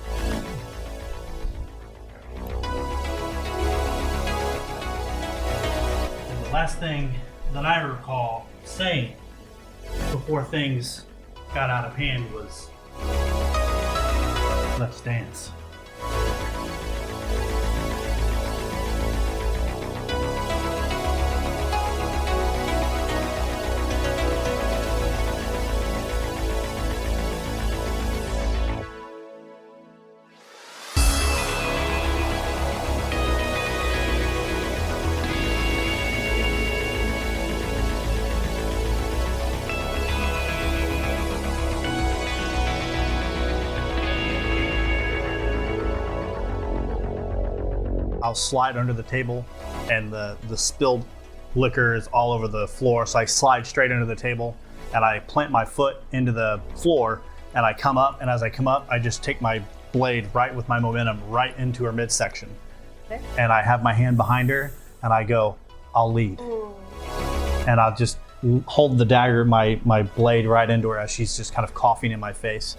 And the last thing that I recall saying before things got out of hand was, "Let's dance." I'll slide under the table, and the spilled liquor is all over the floor. So I slide straight under the table, and I plant my foot into the floor, and I come up. And as I come up, I just take my blade right with my momentum right into her midsection. Okay. And I have my hand behind her, and I go, "I'll lead." And I'll just hold the dagger, my blade right into her as she's just kind of coughing in my face.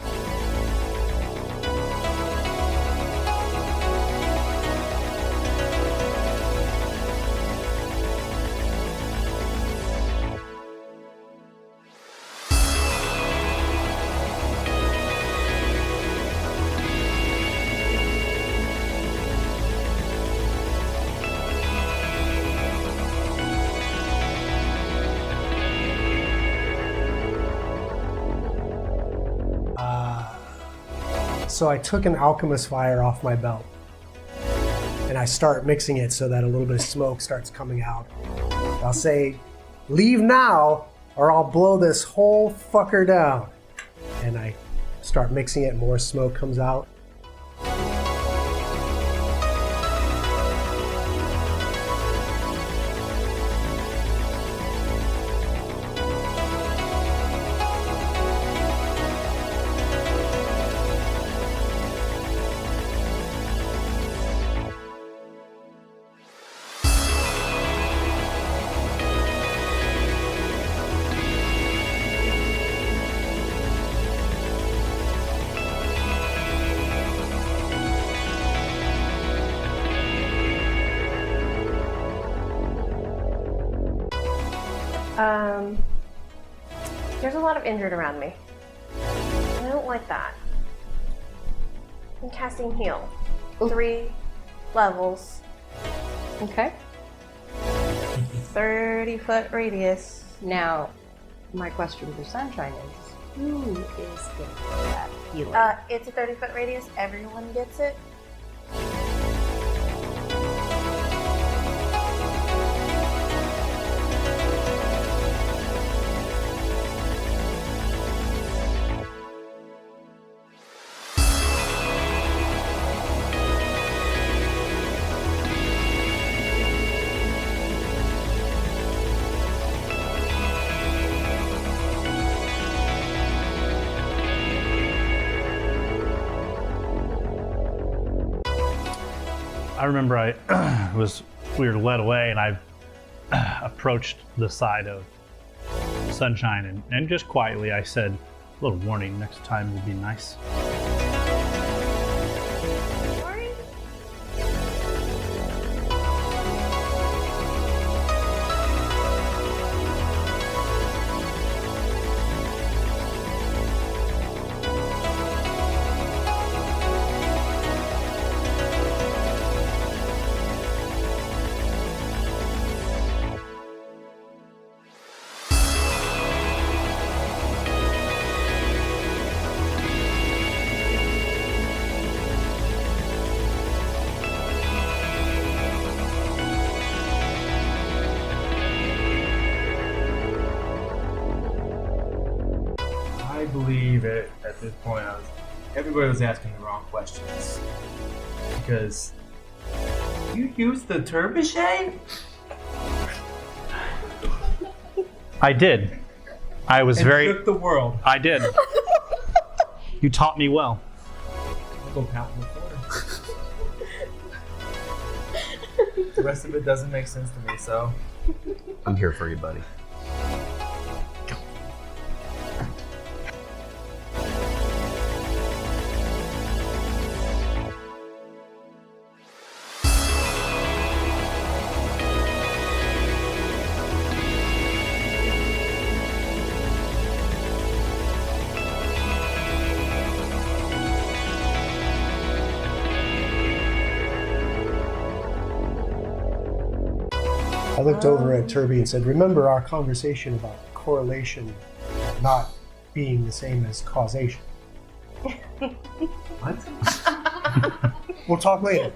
So I took an alchemist fire off my belt and I start mixing it so that a little bit of smoke starts coming out. I'll say, "Leave now or I'll blow this whole fucker down." And I start mixing it, more smoke comes out. There's a lot of injured around me. I don't like that. I'm casting heal. 3 levels, Okay. 30-foot radius. Now, my question for Sunshine is, who is getting that healing? It's a 30-foot radius. Everyone gets it. I remember we were led away, and I approached the side of Sunshine, and just quietly I said, "A little warning, next time will be nice." Sorry? I believe at this point everybody was asking the wrong questions. Because you used the trebuchet? I did. I was And very. shook the world. I did. You taught me well. I'll go pound in the corner. The rest of it doesn't make sense to me, so. I'm here for you, buddy. I looked over at Turby and said, remember our conversation about correlation not being the same as causation. What? We'll talk later.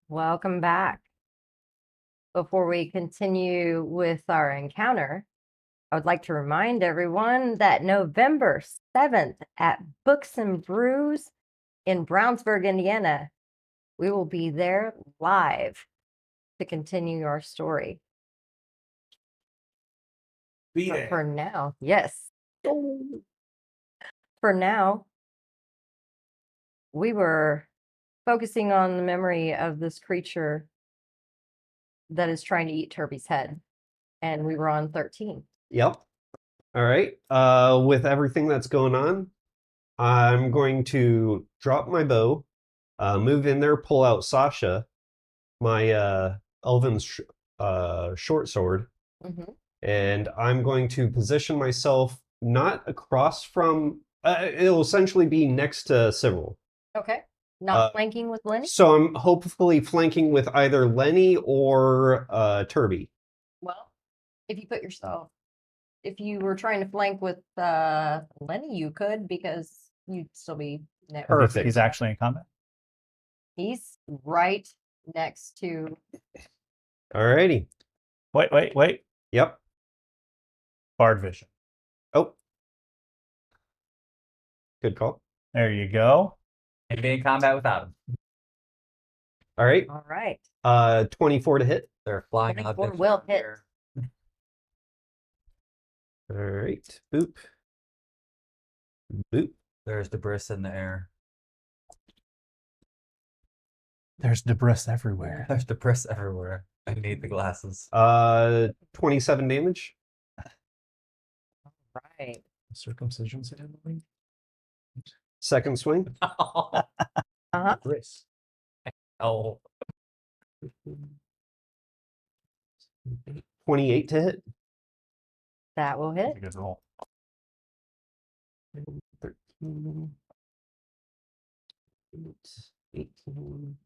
Welcome back. Before we continue with our encounter, I would like to remind everyone that November 7th at Books and Brews in Brownsburg, Indiana, we will be there live to continue our story. Be But there. for now, yes. For now, we were focusing on the memory of this creature that is trying to eat Turby's head. And we were on 13. Yep. All right. With everything that's going on, I'm going to drop my bow, move in there, pull out Sasha, my elven short sword, Mhm. and I'm going to position myself not across from. It'll essentially be next to Cyril. Okay. Not flanking with Lenny? So I'm hopefully flanking with either Lenny or Turby. Well, if you put yourself, if you were trying to flank with Lenny, you could, because you'd still be next. Perfect. He's actually in combat. He's right next to. Alrighty. Wait. Yep. Bard vision. Oh. Good call. There you go. And be in combat without him. All right. All right. 24 to hit. They're flying 24 objects will around hit. here. All right. Boop. Boop. There's debris in the air. There's debris everywhere. There's debris everywhere. I need the glasses. 27 damage. Right. Circumcision ceremony? Second swing. Uh-huh. Chris. Oh, 28 to hit. That will hit. That's a good roll. 13. 18.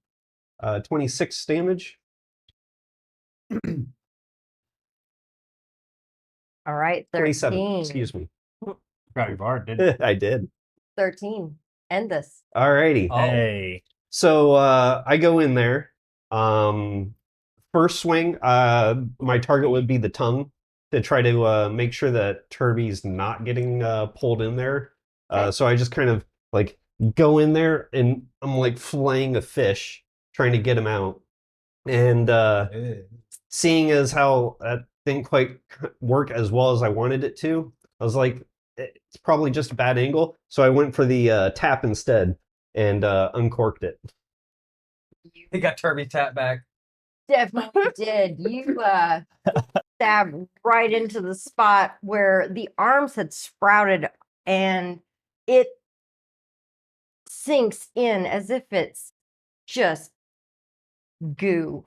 26 damage. All right. 27. 13. Excuse me. Got your bard, didn't you? I did. 13. End this. Alrighty. Oh. Hey. So I go in there. First swing, my target would be the tongue to try to make sure that Turby's not getting pulled in there. Okay. So I just kind of like go in there and I'm like filleting a fish, trying to get him out. And seeing as how didn't quite work as well as I wanted it to. I was like, it's probably just a bad angle. So I went for the tap instead and uncorked it. He got Turby tap back. Definitely did. You stabbed right into the spot where the arms had sprouted, and it sinks in as if it's just goo.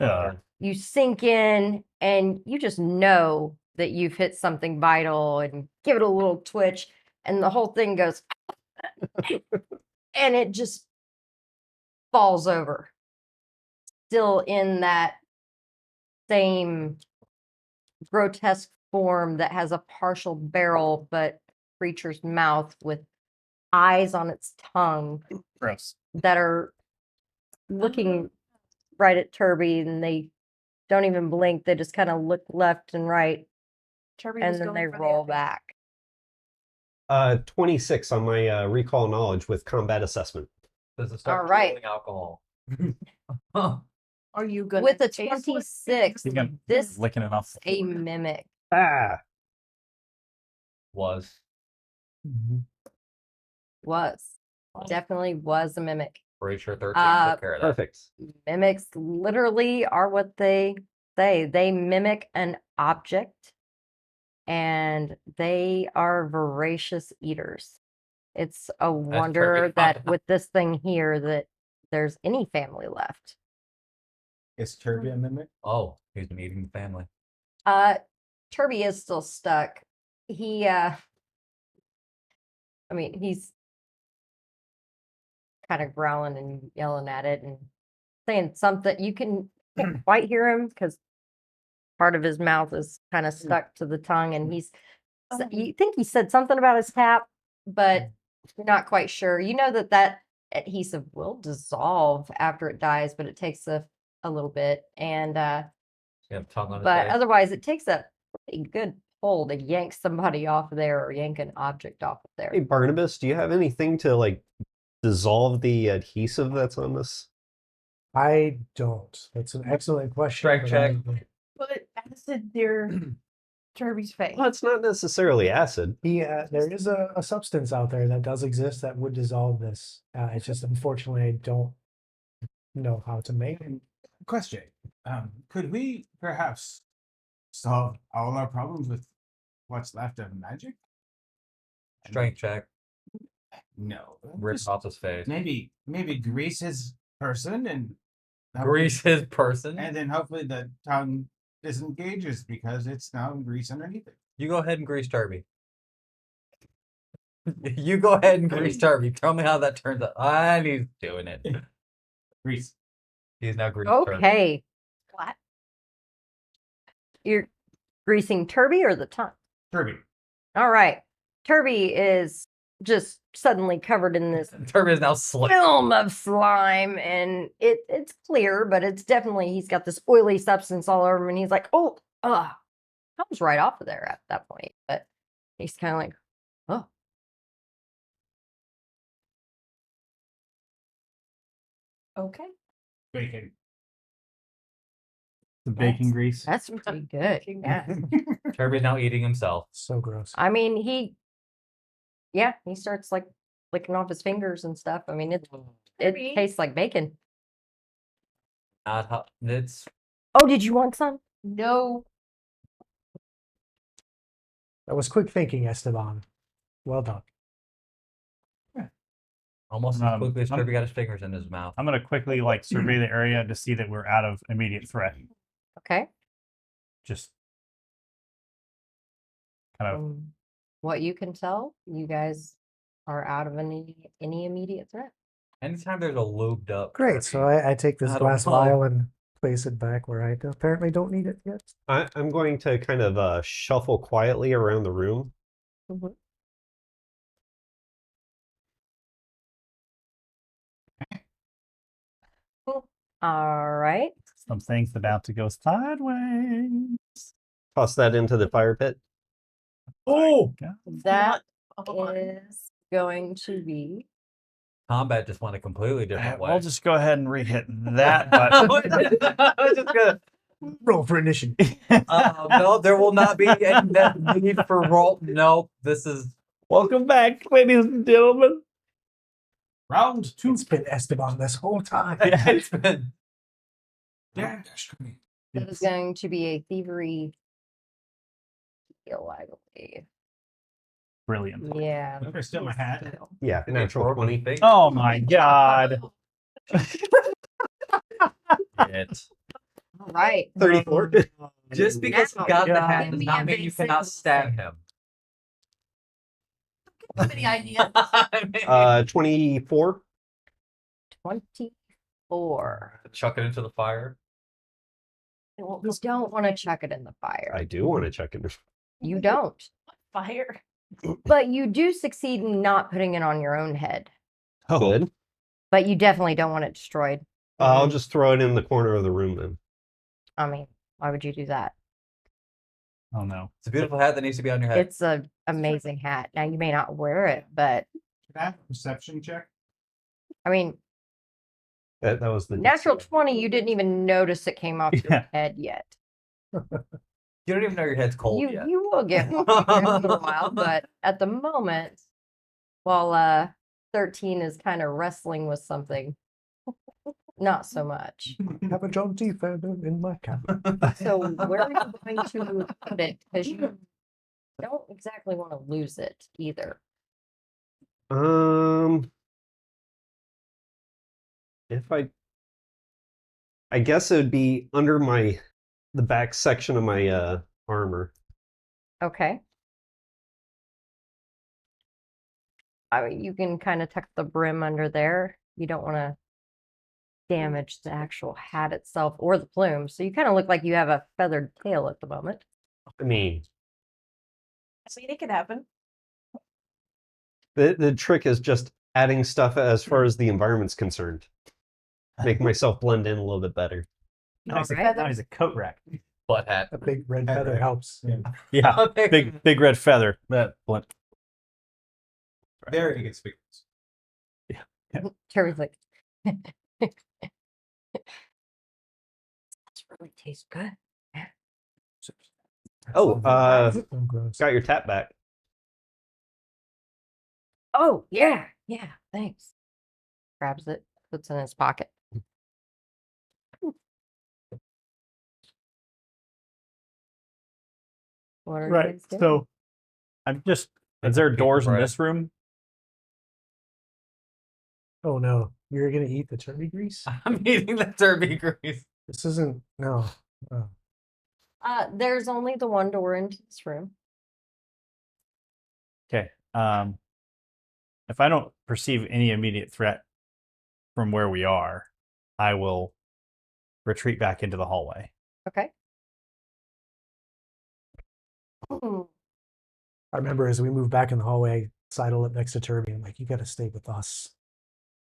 You sink in and you just know that you've hit something vital and give it a little twitch, and the whole thing goes and it just falls over. Still in that same grotesque form that has a partial barrel, but creature's mouth with eyes on its tongue Gross. that are looking right at Turby, and they don't even blink. They just kind of look left and right, Turby and was then going they for the roll epic. back. 26 on my recall knowledge with combat assessment. Does it start All right. rolling alcohol? Are you gonna With a taste what- 26, He's gonna this licking it off. a mimic. Ah, Was. Definitely was a mimic. Pretty sure 13 took care of that. perfect. Mimics literally are what they say. They mimic an object, and they are voracious eaters. It's a wonder that common. with this thing here that there's any family left. Is Turby a mimic? Oh, he's been eating the family. Turby is still stuck. He I mean, he's kind of growling and yelling at it and saying something. You can't quite hear him because part of his mouth is kind of stuck to the tongue, and you think he said something about his tap, but you're not quite sure. You know that adhesive will dissolve after it dies, but it takes a little bit, and He have tongue on his but face. otherwise it takes a pretty good pull to yank somebody off of there or yank an object off of Hey, there. Barnabas, do you have anything to like dissolve the adhesive that's on this? I don't. That's an excellent question. Strike but check. Put acid near Turby's face. Well, it's not necessarily acid. There is a substance out there that does exist that would dissolve this. It's just unfortunately I don't know how to make it. Question. Could we perhaps solve all our problems with what's left of magic? Strength check. No. Rips Just off his face. maybe grease his person and Grease his person. and then hopefully the tongue disengages because it's now grease underneath it. You go ahead and grease Turby. You go ahead and grease Turby. Tell me how that turns out. And he's doing it. Grease. He's now greased Turby. Okay. What? You're greasing Turby or the tongue? Turby. All right. Turby is just suddenly covered in this Turby is now slick. film of slime, and it's clear, but it's definitely, he's got this oily substance all over him, and he's like, oh, comes right off of there at that point. But he's kind of like, oh. Okay. Bacon. The bacon grease. That's pretty good. Yeah. Turby's now eating himself. So gross. I mean, he starts like licking off his fingers and stuff. I mean, it Turby. tastes like bacon. Not hot. It's Oh, did you want some? No. That was quick thinking, Esteban. Well done. almost as quickly as I'm- Turby got his fingers in his mouth. I'm gonna quickly like survey the area to see that we're out of immediate threat. Okay. Just kind of From what you can tell, you guys are out of any immediate threat. Anytime there's a lubed up. Great. So Turby, I take this I don't glass know. vial and place it back where I apparently don't need it yet. I'm going to kind of shuffle quietly around the room. All right. some things about to go sideways. Toss that into the fire pit. Oh, That on. is going to be Combat just went a completely different way. I'll just go ahead and re-hit that I button. was just gonna Roll for initiative. No, there will not be any need for roll. Nope. This is Welcome back, ladies and gentlemen. Round 2. It's been Esteban this whole time. it's been Yeah. That is going to be a thievery skill, I believe. Brilliant. Yeah. Look, I steal my hat. Yeah, natural 20. Oh my god. it. All right. 34. Just because Now, you got the yeah. hat does not mean you cannot stab him. Many ideas. 24. 24. Chuck it into the fire. Well, we don't want to chuck it in the fire. I do want to check it. You don't. Fire. But you do succeed in not putting it on your own head. Oh, Good. But you definitely don't want it destroyed. I'll just throw it in the corner of the room then. I mean, why would you do that? oh no. It's a beautiful hat that needs to be on your head. It's an amazing hat. Now, you may not wear it, but Can I have a perception check? I mean, That was the natural 20, you didn't even notice it came off your Yeah. head yet. You don't even know your head's cold yet. You will get one in a little while, but at the moment, while 13 is kind of wrestling with something, not so much. Have a jaunty feather in my cap. So where are you going to put it? Because you don't exactly want to lose it either. If I guess it would be under the back section of my armor. Okay. I mean, you can kind of tuck the brim under there. You don't want to damage the actual hat itself or the plume. So you kind of look like you have a feathered tail at the moment. I mean, It could happen. the trick is just adding stuff as far as the environment's concerned. Make myself blend in a little bit better. Now he's, Alright. now he's a coat rack. Butt hat. A big red Feather. feather helps. Yeah. Big red feather. That blunt. Very inconspicuous. Terry's like, this really tastes good. Oh, Oh, gross. got your tap back. Oh, yeah. Yeah. Thanks. Grabs it, puts it in his pocket. What are you Right. guys doing? So I'm just is there doors in bread. this room? Oh no, you're gonna eat the turkey grease? I'm eating the turkey grease. This isn't no. Oh. There's only the one door into this room. Okay. If I don't perceive any immediate threat from where we are, I will retreat back into the hallway. Okay. Hmm. I remember as we moved back in the hallway, sidled up next to Turby. I'm like, you got to stay with us.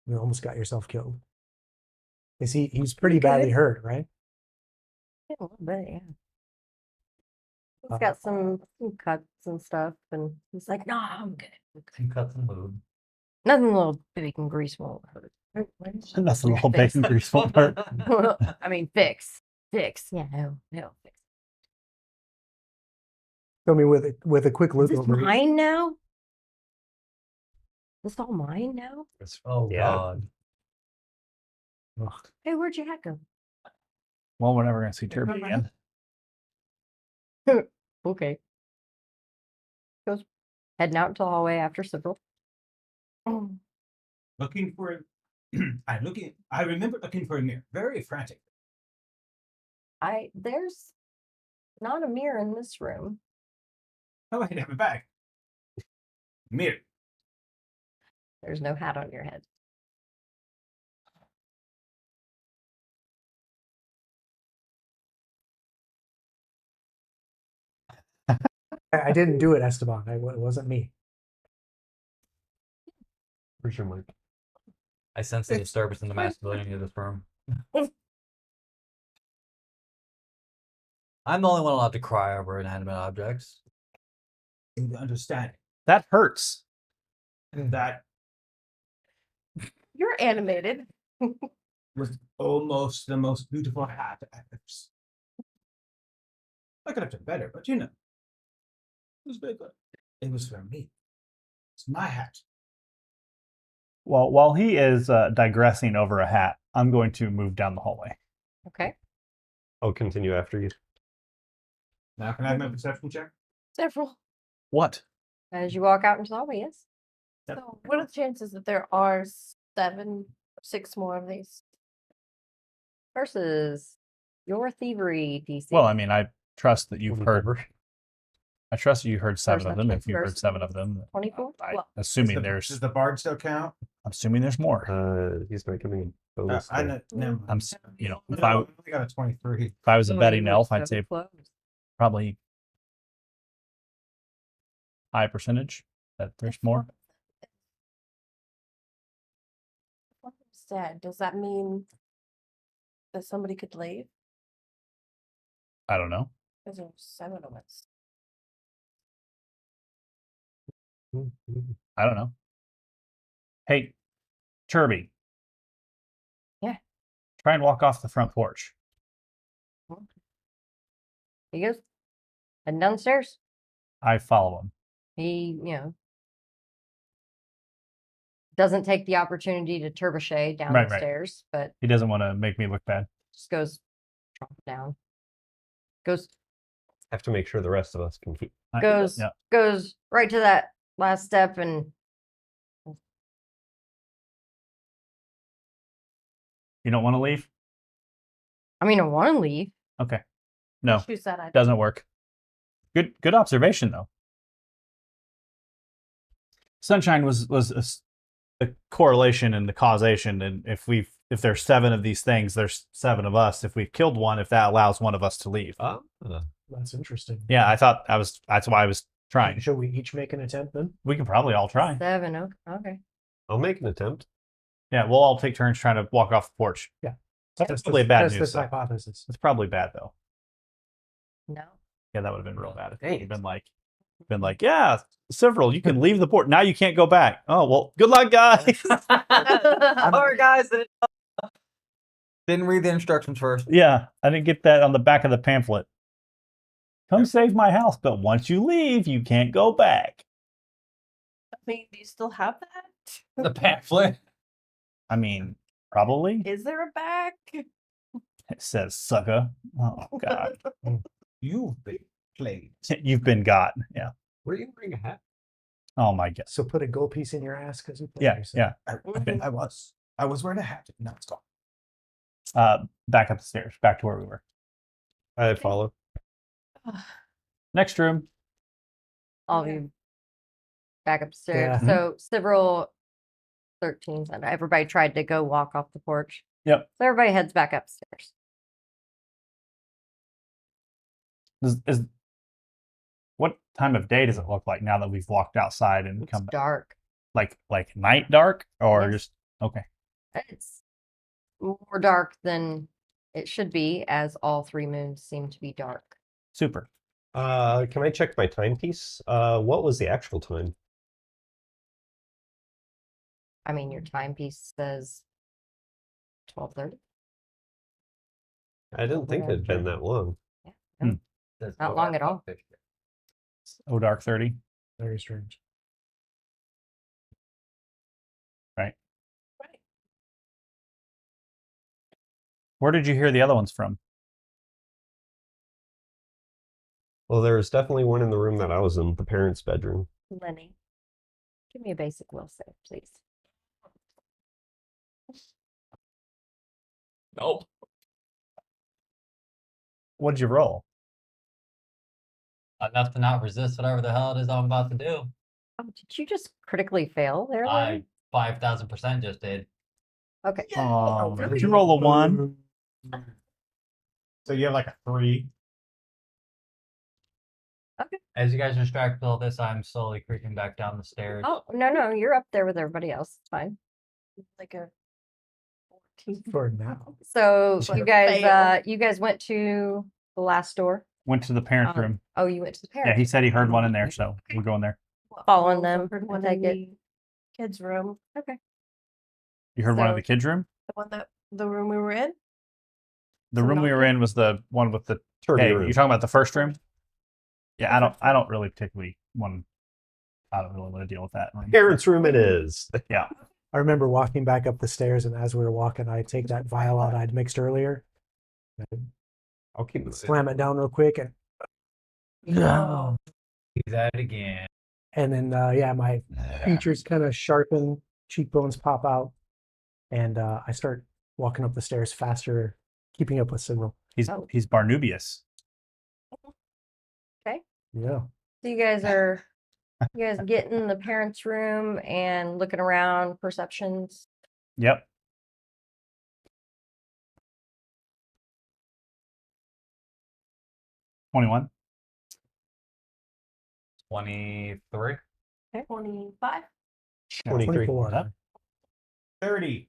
You almost got yourself killed. Is he's pretty badly hurt, right? Yeah, a little bit, yeah. He's got some cuts and stuff, and he's like, "No, I'm good. Some cuts and lube. Nothing a little bacon grease won't hurt." That's a little bacon grease won't hurt. I mean, fix. Yeah, no, fix. I mean, with a quick Is look this over. mine now? Is this all mine now? Oh Yeah. God. Ugh. Hey, where'd your hat go? Well, we're never gonna see Turby again. Okay. Goes heading out into the hallway after Sybil. Looking for I remember looking for a mirror. Very frantic. There's not a mirror in this room. Oh, I have it back. Mirror. There's no hat on your head. I didn't do it, Esteban. It wasn't me. Where's your mic? I sense the disturbance in the masculinity of this room. I'm the only one allowed to cry over inanimate objects. In the understanding That hurts. that You're animated. was almost the most beautiful hat I've ever seen. I could have done better, but you know, it was very good. It was for me. It's my hat. Well, while he is digressing over a hat, I'm going to move down the hallway. Okay. I'll continue after you. Now, can I have my perception check? Several. What? As you walk out into the hallway, yes. Yep. So, what are the chances that there are 7 or 6 more of these? Versus your thievery DC. Well, I mean, I trust that you've heard. Whatever. I trust that you heard 7 of them. If you heard First 7 of them, 24? Well, assuming there's, Does the bard still count? I'm assuming there's more. He's not giving a bonus. I there. know. Never mind. You know, No, if I I only got a 23. was a oh, betting you were elf, I'd so say close. probably high percentage that there's more. What instead? Does that mean that somebody could leave? I don't know. Because there's 7 of us. I don't know. Hey, Turby. Yeah. Try and walk off the front porch. He goes and downstairs. I follow him. He, doesn't take the opportunity to trebuchet down Right, the right. stairs, but He doesn't want to make me look bad. just goes tromp down. Goes Have to make sure the rest of us can keep. goes Yeah. goes right to that last step and You don't want to leave? I mean I want to leave. Okay. No, Choose that idea. doesn't work. Good observation though. Sunshine was a correlation and the causation, and if there's 7 of these things, there's 7 of us. If we've killed one, if that allows one of us to leave. That's interesting. Yeah, I thought that's why I was trying. Should we each make an attempt then? We can probably all try. 7. Okay. I'll make an attempt. Yeah, we'll all take turns trying to walk off the porch. Yeah. That's Test probably this- bad test news. this though. hypothesis. It's probably bad though. No. Yeah, that would have been real bad. If Dang you'd it. been like, yeah, several. You can leave the port. Now you can't go back. Oh well, good luck, guys. Sorry, guys. Didn't read the instructions first. Yeah, I didn't get that on the back of the pamphlet. Come save my house, but once you leave, you can't go back. I mean, do you still have that? The pamphlet. I mean, probably. Is there a back? It says sucker. Oh God, You've been played. you've been got. Yeah. Were you wearing a hat? Oh my God. So put a gold piece in your ass because you played Yeah, yourself. yeah. I was wearing a hat. Now it's gone. Back up the stairs, back to where we were. I follow. Next room. All of Yeah. you back upstairs. Yeah. So several 13s and everybody tried to go walk off the porch. Yep. So everybody heads back upstairs. Is what time of day does it look like now that we've walked outside and It's come back? dark. Like night dark or Yes. just okay? It's more dark than it should be, as all 3 moons seem to be dark. Super. Can I check my timepiece? What was the actual time? I mean, your timepiece says 12:30. I didn't think it had been that long. Not long at all. Oh, dark 30. Very strange. Right. Right. Where did you hear the other ones from? Well, there was definitely one in the room that I was in, the parents' bedroom. Lenny, give me a basic will save, please. Nope. What'd you roll? Enough to not resist whatever the hell it is I'm about to do. Oh, did you just critically fail there, I Lenny? 5,000% just did. Okay. Oh, did you roll a 1? So you have like a 3. As you guys distract with all this, I'm slowly creeping back down the stairs. Oh, no, you're up there with everybody else. It's fine. Like a 14. For now. So Sure. you guys, Fail. you guys went to the last door. Went to the parents' Um, room. Oh, you went to the Yeah, parents. he said he heard one in there, so we're going there. Following Also them, heard I one take in it. the kids' room. Okay. You heard one in So- the kids' room? The room we were in. The Some room we were knocking? in was the one with the. Turby Hey, room. you're talking about the first room? Yeah, The first I don't really particularly want. I don't really want to deal with that. Parents' room it is. Yeah. I remember walking back up the stairs, and as we were walking, I take that vial out I'd mixed earlier, I'll keep moving. slam it down real quick, and He's at it again. then yeah, my features kind of sharpen, cheekbones pop out, and I start walking up the stairs faster, keeping up with Cyril. He's Barnubius. Yeah. So you guys get in the parents' room and looking around, perceptions. Yep. $21. 23. Okay. 25. 23. 24. Up. 30.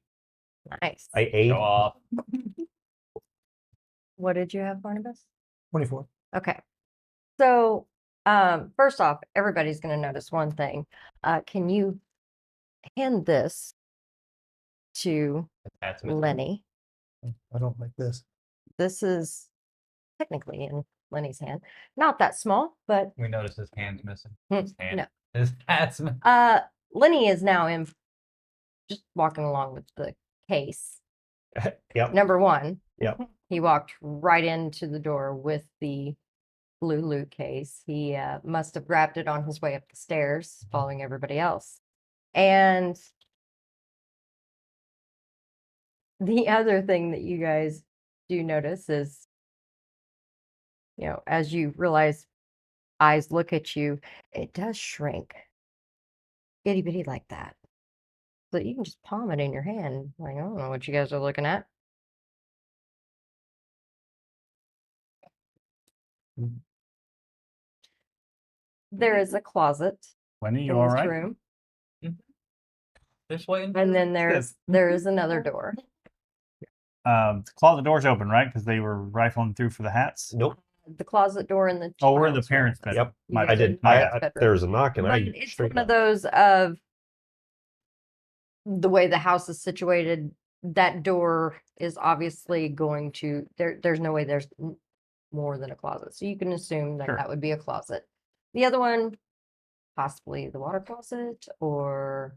Nice. I ate. Show off. What did you have, Barnabas? 24. Okay. So, first off, everybody's going to notice one thing. Can you hand this to That's missing. Lenny? I don't like this. This is technically in Lenny's hand. Not that small, but We noticed his hand's missing. Hmm, His hand. no. His hat's missing. Lenny is now in just walking along with the case. Yep. Number one. Yep. He walked right into the door with the blue loot case. He must have grabbed it on his way up the stairs, following everybody else. And the other thing that you guys do notice is, as you realize eyes look at you, it does shrink. Itty bitty like that. So you can just palm it in your hand. Like, I don't know what you guys are looking at. There is a closet Lenny, in you all this right? room. Just waiting. And then there is another door. The closet door's open, right? Because they were rifling through for the hats. Nope. The closet door in the Oh, we're in the child's parents' room. bed. Yep. You My guys I are in did. the parents' I, bedroom. there was a knock, and But I it's straight one of up. those of the way the house is situated. That door is obviously going to there's no way there's more than a closet, so you can assume that Sure. that would be a closet. The other one, possibly the water closet, or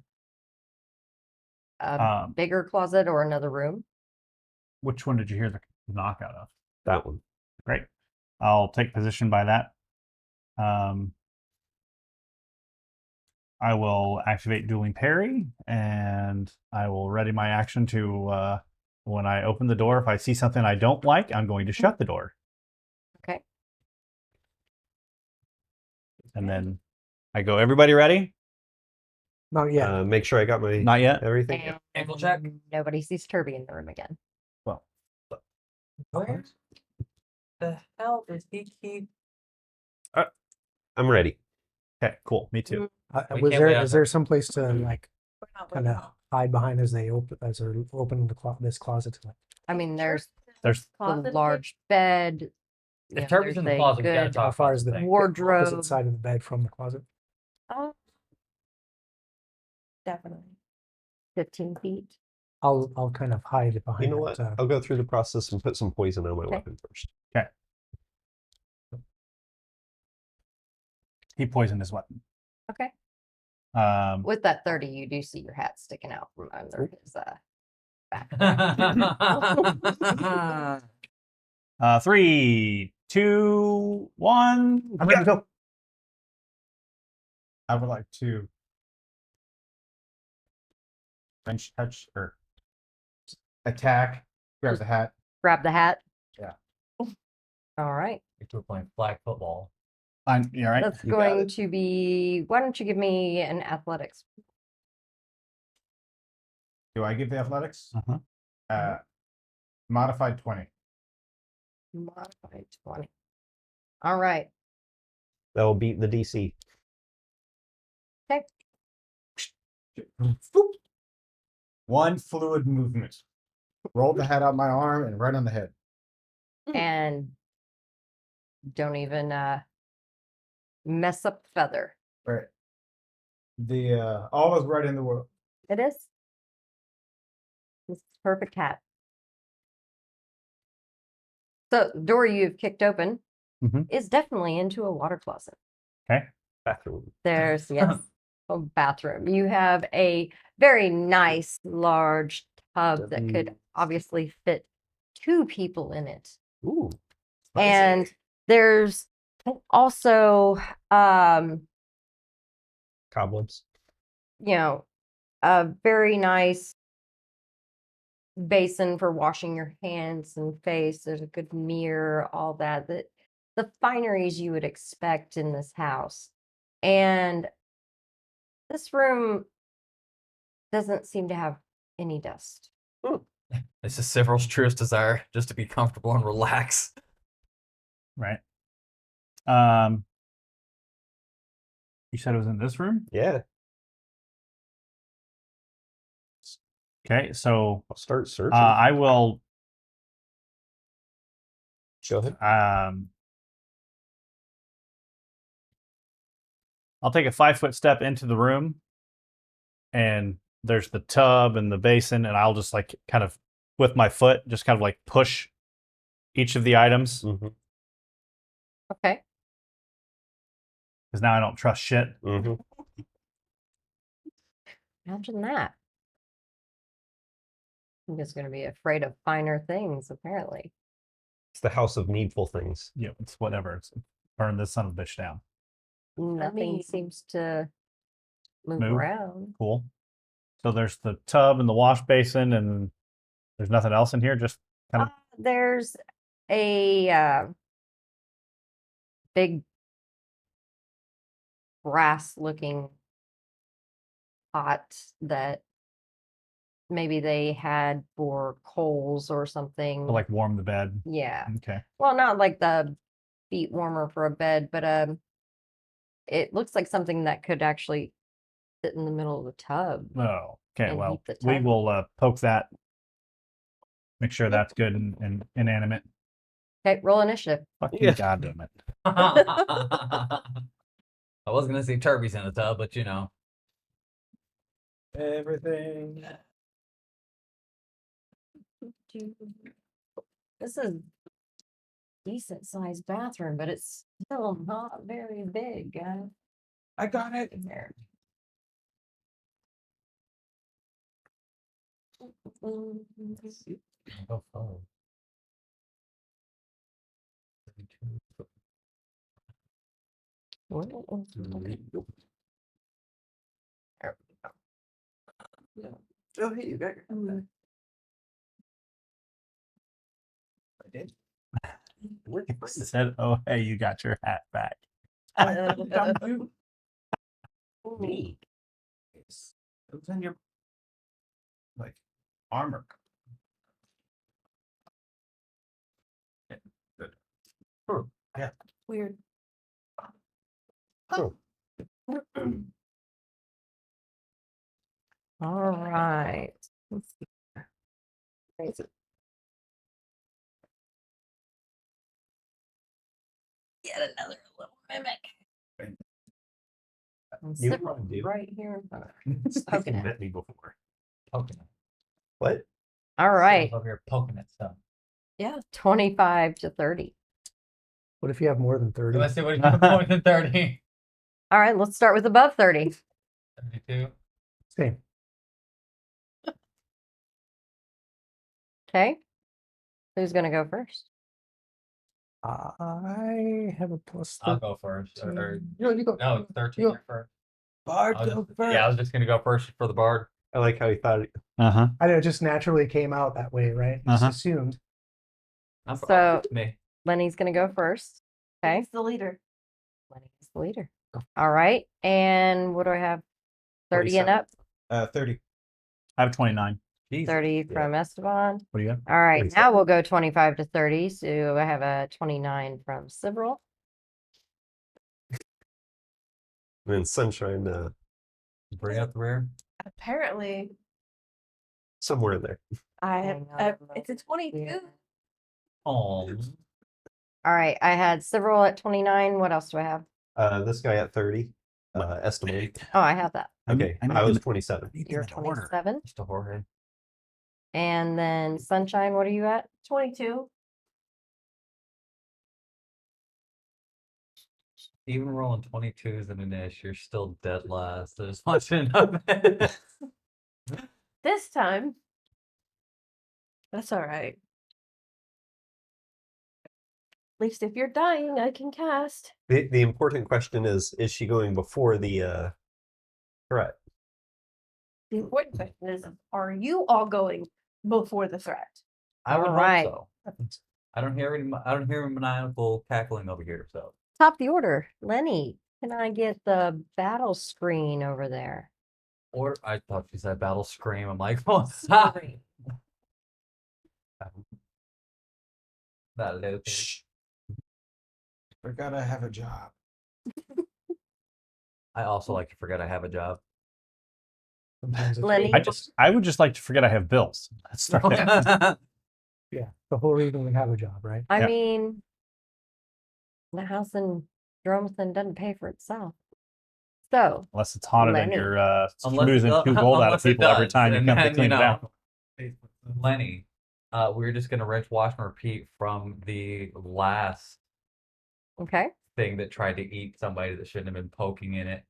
a bigger closet, or another room. Which one did you hear the knock out of? That one. Great. I'll take position by that. I will activate dueling parry, and I will ready my action to when I open the door. If I see something I don't like, I'm going to shut the door. Okay. And then I go, everybody ready? Not yet. Make sure I got my Not yet. everything. And Ankle check. nobody sees Turby in the room again. Well, Where the hell did he keep? I'm ready. okay, cool. Me too. We Was can't wait is there outside. some place to like We're not kind waiting of on- hide behind as they're opening this closet? I mean, there's There's the Closet large bed. If Turby's in the there's a closet, we gotta good talk How far about is this the thing. wardrobe. opposite side of the bed from the closet? Oh, Definitely. 15 feet. I'll kind of hide behind. You know what? I'll go through the process and put some poison on my Okay. weapon first. okay. He poisoned his weapon. Okay. Um, With that 30, you do see your hat sticking out from under his back. 3, 2, 1. I'm ready to go. I would like to French touch or attack. Grab the hat. Grab the hat. Yeah. All right. If we're playing flag football. You all right? That's You got going it. to be. Why don't you give me an athletics? Do I give the athletics? Uh-huh. Modified 20. Modified 20. All right. That'll beat the DC. Okay. One fluid movement. Roll the hat out my arm and right on the head. And don't even mess up the feather. Right. The all is right in the world. It is. This is a perfect hat. So the door you've kicked open Mhm. is definitely into a water closet. Bathroom. There's, yes, a bathroom. You have a very nice large tub that could obviously fit 2 people in it. Ooh. And there's also, Cobwebs. you know, a very nice basin for washing your hands and face. There's a good mirror, all that. The fineries you would expect in this house. And this room doesn't seem to have any dust. It's just Several's truest desire, just to be comfortable and relax. Right. You said it was in this room? Yeah. Okay, so I'll start searching. I will Go ahead. I'll take a 5-foot step into the room, and there's the tub and the basin, and I'll just like kind of with my foot just kind of like push each of the items Mm-hmm. Okay. because now I don't trust shit. Mm-hmm. Imagine that. I'm just going to be afraid of finer things, apparently. It's the house of needful things. Yeah, it's whatever. It's burn this son of a bitch down. Nothing mean- seems to move Move. around. Cool. So there's the tub and the wash basin, and there's nothing else in here. Just kind of There's a big brass looking pot that maybe they had for coals or something. to like warm the bed. Yeah. Okay. Well, not like the feet warmer for a bed, but it looks like something that could actually sit in the middle of the tub. Oh, okay. And Well, heat the we tub. will poke that. Make sure that's good and inanimate. Okay, roll initiative. Fucking Yeah. goddamn it. I was gonna say Turby's in the tub, but you know. Everything. This is decent sized bathroom, but it's still not very big, guys. I got it. In there. Go forward. Oh, hey, you got your. I did. Where'd you find It this? said, "Oh, hey, you got your hat back." Me. It was in your like armor. Yeah, good. Yeah. Weird. Oh. All right. Let's see. Get another little mimic. And You sit probably do. right here in front of her. It's Poking at bit me before. Poking it. What? All right. Over here poking at stuff. Yeah. 25 to 30. What if you have more than 30? Let's see what you pointing at 30. All right. Let's start with above 30. 32. Same. Okay. Who's going to go first? I have a plus I'll go first. Or, You go. no, 13 You- you're first. Bard, I was go just- first. Yeah, I was just gonna go first for the bard. I like how he thought. Uh-huh. I know, it just naturally came out that way, right? Just Uh-huh. assumed. So- me. Lenny's going to go first. Okay. He's the leader. Lenny is the leader. All right. And what do I have? 30 and 27. up? 30. I have 29. 30 from Esteban. What do you got? All right. 47. Now we'll go 25 to 30. So I have a 29 from Cyril. And then Sunshine Bring up the rear. Apparently, somewhere in there. I have. Hang on a It's a moment 22. here. Oh. All right. I had Cyril at 29. What else do I have? This guy at 30. Estimate. Oh, I have that. Okay, I was 27. You're 27. Just a Jorge. And then Sunshine, what are you at? 22. Even rolling 22s in an ish, you're still dead last. There's much enough. At This time, that's all right. At least if you're dying, I can cast. The important question is she going before the threat? The important question is, are you all going before the threat? I would Alright. hope so. I don't hear any maniacal cackling over here, so. Top the order. Lenny, can I get the battle screen over there? Or I thought she said battle scream. I'm like, oh, stop. That low pitch. Shh. Forgot I have a job. I also like to forget I have a job. Sometimes it's Lenny? I would just like to forget I have bills. Let's start there. yeah, the whole reason we have a job, right? I Yeah. mean, the house in Dromathan doesn't pay for itself. So, Unless it's haunted and Lenny. you're Unless- losing 2 gold out of unless it people every does, time you and come to then, clean it out. Lenny, we're just gonna rinse, wash, and repeat from the last okay. thing that tried to eat somebody that shouldn't have been poking in it.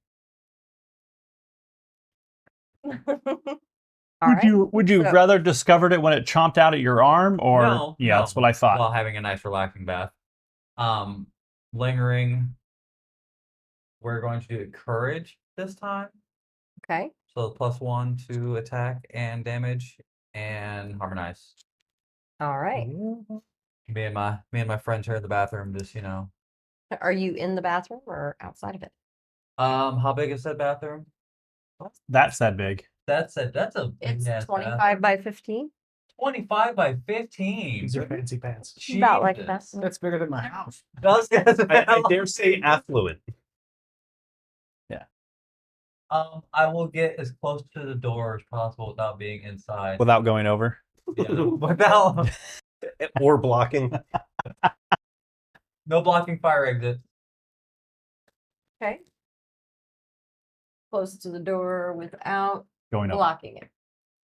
All right. Would you So- rather discovered it when it chomped out at your arm, or No, yeah, no. that's what I thought. While having a nice relaxing bath. Lingering. We're going to do courage this time. Okay. So +1 to attack and damage and harmonize. All right. Me and my friends here in the bathroom, just Are you in the bathroom or outside of it? How big is that bathroom? That's that big. That's a It's big-ass 25 bathroom. by 15. 25 by 15. These are fancy pants. About like Jesus. that. That's bigger than my house. I dare say affluent. I will get as close to the door as possible without being inside. Without going over. Yeah, without Or blocking. no blocking fire exit. Okay. Close to the door without Going over. blocking it.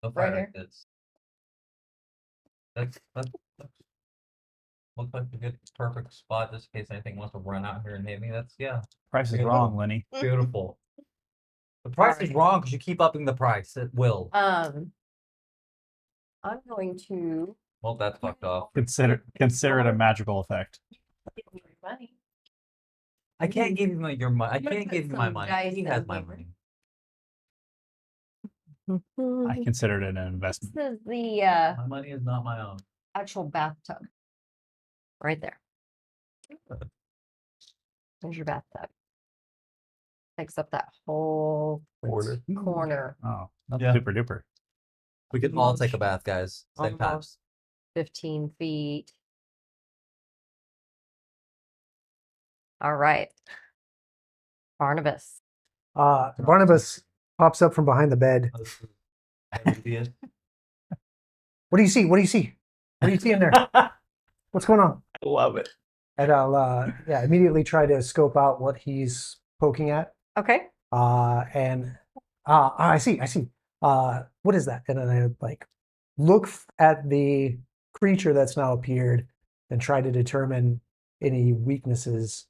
No Right fire here? exits. That's looks like a good perfect spot just in case anything wants to run out here and hit me. That's Price is Yeah. wrong, Lenny. beautiful. The price is Alright. wrong because you keep upping the price. It will. I'm going to Well, that's fucked off. Consider it a magical effect. Give me your money. I can't give you your money. I I'm gonna can't put give you my some money. dice He has in my here. money. I considered it an investment. This is the My money is not my own. actual bathtub. Right there. There's your bathtub. Takes up that whole Corner. corner. Oh, that's Yeah. super duper. We can all take a bath, guys. Same time. Almost 15 feet. All right. Barnabas. Barnabas pops up from behind the bed. What do you see? What do you see? What do you see in there? What's going on? I love it. And I'll immediately try to scope out what he's poking at. Okay. I see. What is that? And then I look at the creature that's now appeared and try to determine any weaknesses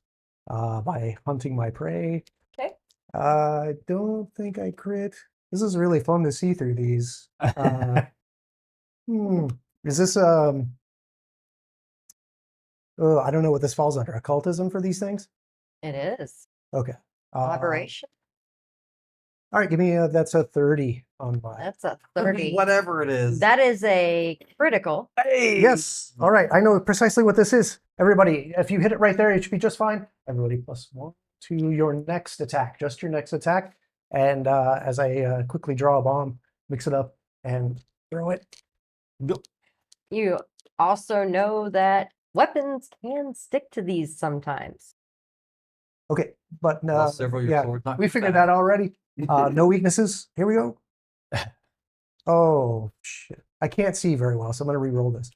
by hunting my prey. Okay. I don't think I crit. This is really fun to see through these. Is this I don't know what this falls under. Occultism for these things? It is. Okay. Collaboration. All right, give me that's a 30 on my. That's a 30. Whatever it is. That is a critical. Yes. All right, I know precisely what this is. Everybody, if you hit it right there, it should be just fine. Everybody +1 to your next attack, just your next attack. And as I quickly draw a bomb, mix it up and throw it. You also know that weapons can stick to these sometimes. Okay, but Well, several of your yeah, swords knock we you figured back. that already. No weaknesses. Here we go. Oh shit! I can't see very well, so I'm gonna re-roll this.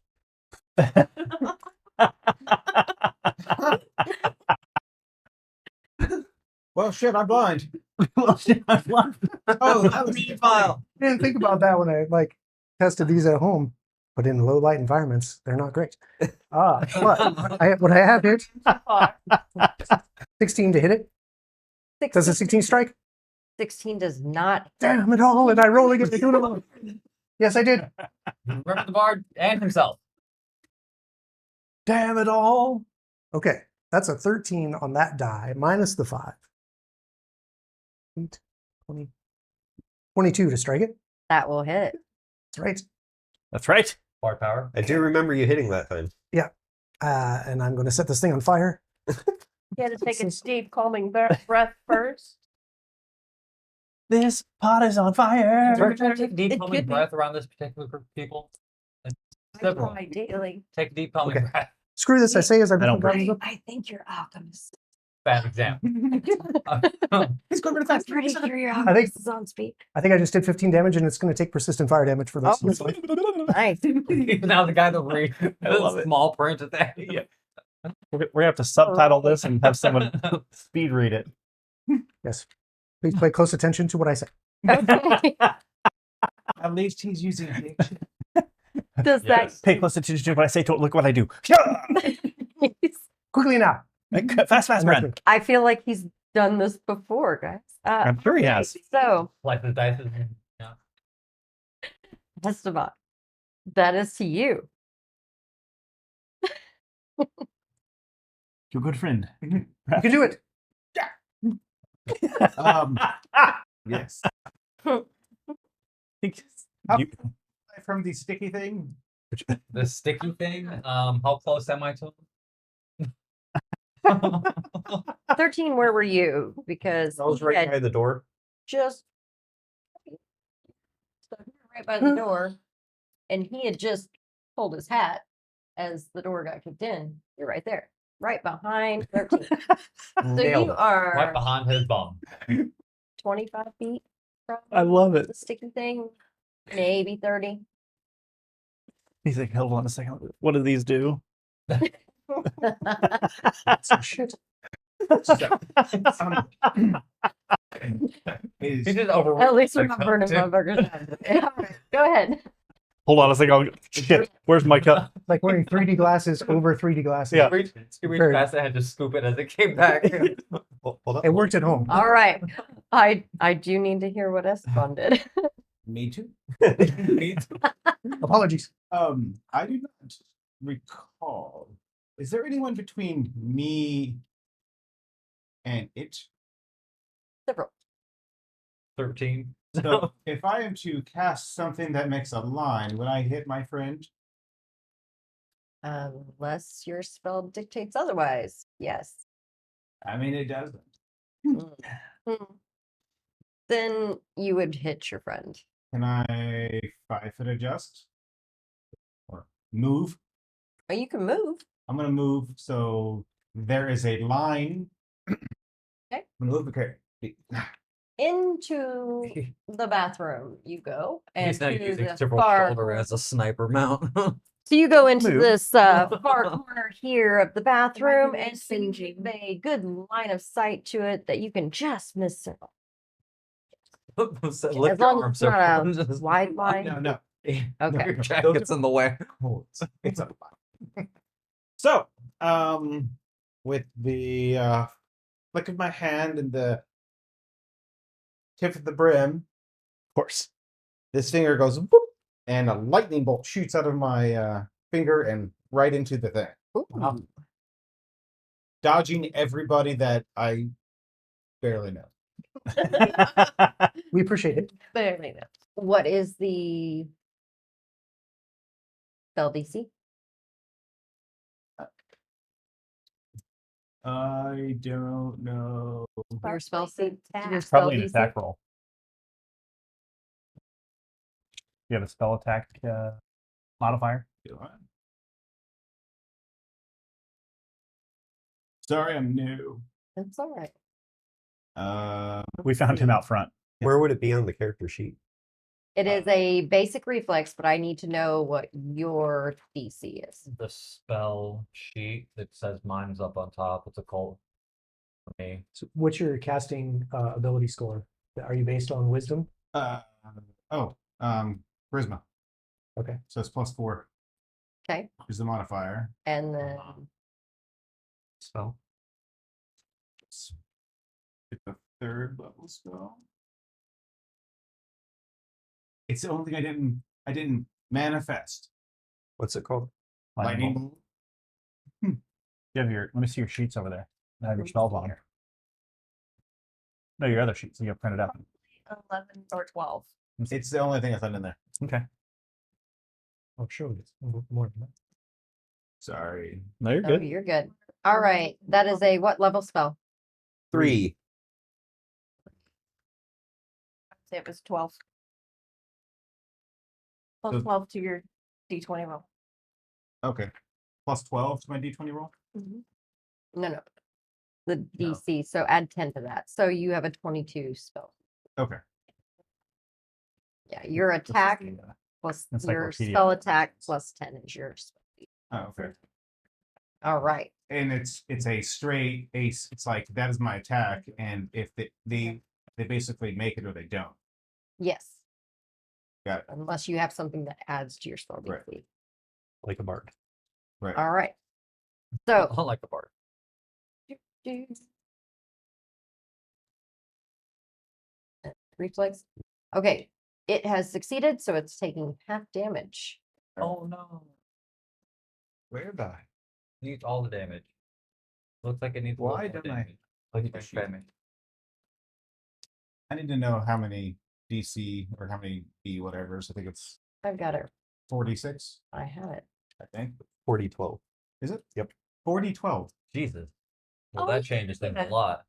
Well, shit, I'm blind. Well, shit, I've lost. Oh, that was Meanwhile, I didn't think about that when I tested these at home, but in low light environments, they're not great. But what I have here, 16 to hit it. Does a 16 strike? 16 does not. Damn it all! And I roll again. Yes, I did. Remember the bard and himself. Damn it all. Okay, that's a 13 on that die, minus the 5. 8, 20, 22 to strike it. That will hit. That's right. That's right. Bard power. I do remember you hitting that time. And I'm going to set this thing on fire. You had to take a deep, calming breath first. This pot is on fire. We're trying to take deep It calming could be. breath around this particular group of people. It's simple. Ideally. Take a deep calming Okay. breath. Screw this, I say as I I don't round up. I think you're alchemist. Bad example. He's going really fast. Pretty sure your I think- alchemist is on speed. I think I just did 15 damage, and it's going to take persistent fire damage for this. Nice. Now the guy that reads love it. small print at that. Yeah. We're gonna have to subtitle this and have someone speed read it. Yes. Please pay close attention to what I say. Okay. At least he's using diction. Does Yes. Pay close attention to what I say. To look what I do. that? Quickly now. Fast, And that's run. me. I feel like he's done this before, guys. I'm sure he has. So, Like the dice is, yeah. Esteban, that is to you. Your good friend. You can do it. Yes. You- From the sticky thing. The sticky thing. How close am I to him? 13, where were you? Because I was he right had by the door. just so you were right by the door, and he had just pulled his hat as the door got kicked in. You're right there, right behind 13. So Nailed you it. are Right behind his bum. 25 feet from I love it. the sticky thing, maybe 30. He's like, hold on a second. What do these do? Some shit. He just overruled. At least we're the not cup, burning too. motherfuckers. All right, go ahead. Hold on a second. Oh, shit. Where's my cup? Like wearing 3D glasses over 3D glasses. Yeah. He reached Very- past it and had to scoop it as it came back. Hold up. It worked at home. All right, I do need to hear what Esteban did. Me too. Apologies. I do not recall. Is there anyone between me and it? Several. 13. So if I am to cast something that makes a line, would I hit my friend? Unless your spell dictates otherwise. Yes. I mean, it doesn't. Hmm. Then you would hit your friend. Can I 5-foot adjust? Or move? Oh, you can move. I'm gonna move so there is a line. Okay. I'm gonna move the carrot. Into the bathroom you go. And He's not to using the several far shoulder corner. as a sniper mount. So you go into Move. this far corner here of the bathroom, be and singeing. you have a good line of sight to it that you can just miss it. Lift As your long as arm, it's not a sir. wide line. No. Okay. Your jacket's in the way. It's a So, with the flick of my hand and the tip of the brim, Of course. this finger goes boop, and a lightning bolt shoots out of my finger and right into the thing, Ooh. dodging everybody that I barely know. We appreciate it. Barely know. What is the spell DC? I don't know. Your spell C. Your spell Probably an DC? attack roll. You have a spell attack modifier. Sorry, I'm new. That's all right. We found him out front. Where would it be on the character sheet? It is a basic reflex, but I need to know what your DC is. The spell sheet that says mine's up on top. It's a cold for me. So what's your casting ability score? Are you based on wisdom? Charisma. Okay. So it's +4 Okay. is the modifier. And then Spell. Get the third level spell. It's the only thing I didn't manifest. What's it called? Lightning bolt. bolt. You have let me see your sheets over there. I have your spells on here. No, your other sheets. You have printed out. 11 or 12. It's the only thing I found in there. Okay. Oh, sure. It's more than that. Sorry. No, you're Oh, good. you're good. All right. That is a what level spell? 3. I'd say it was 12. Plus So- 12 to your d20 roll. Okay. Plus 12 to my d20 roll. No. The No. DC. So add 10 to that. So you have a 22 spell. Okay. Yeah, your attack plus your Encyclopedia. spell attack plus 10 is your spell. Oh, okay. All right. And it's a straight ace. It's like that is my attack, and if they basically make it or they don't. Yes. Got it. Unless you have something that adds to your spell Right. DC. Like a bard. Right. All right. So I like the bard. reflex. Okay. It has succeeded, so it's taking half damage. Oh no. Whereby? Needs all the damage. Looks like it needs Why more don't I damage. look Like at the it's sheet? damage. I need to know how many DC or how many D whatever. So I think it's I've got it. 46. I have it. I think. 40-12. Is it? Yep. 40-12. Jesus. Well, Oh, that changes things a yeah. lot.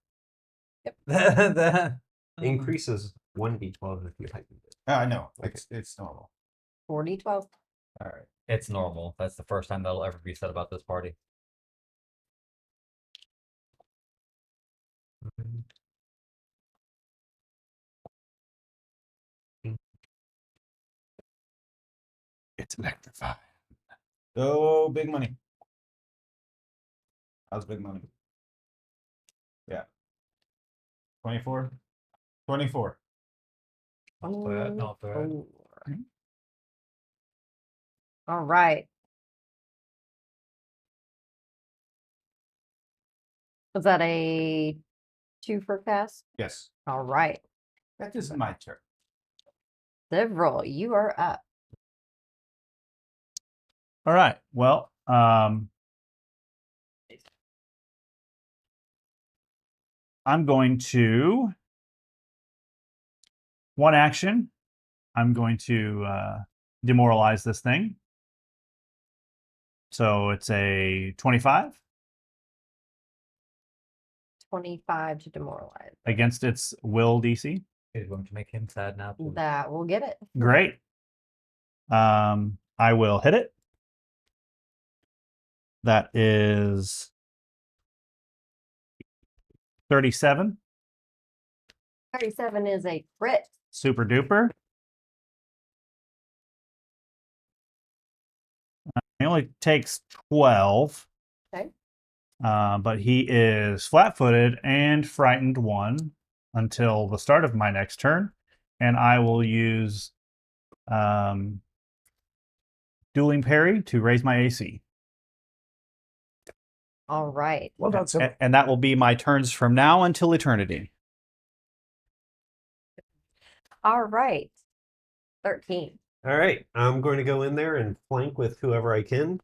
Yep. That Increases 1d12 if you heighten it. I know. It's normal. 40, 12. All right. It's normal. That's the first time that'll ever be said about this party. It's electrified. Oh, big money. How's big money? Yeah. 24. 24. Not bad, not bad. Oh. All right. Was that a 2 for cast? Yes. All right. That is my turn. Several, you are up. All right. Well, I'm going to one action. I'm going to demoralize this thing. So it's a 25 25 to demoralize. against its will DC. It's going to make him sad now. Too. That will get it. Great. I will hit it. That is 37. 37 is a crit. Super duper. He only takes 12. Okay. But he is flat-footed and frightened 1 until the start of my next turn. And I will use dueling parry to raise my AC. All right. Well done, sir. And that will be my turns from now until eternity. All right. 13. All right. I'm going to go in there and flank with whoever I can.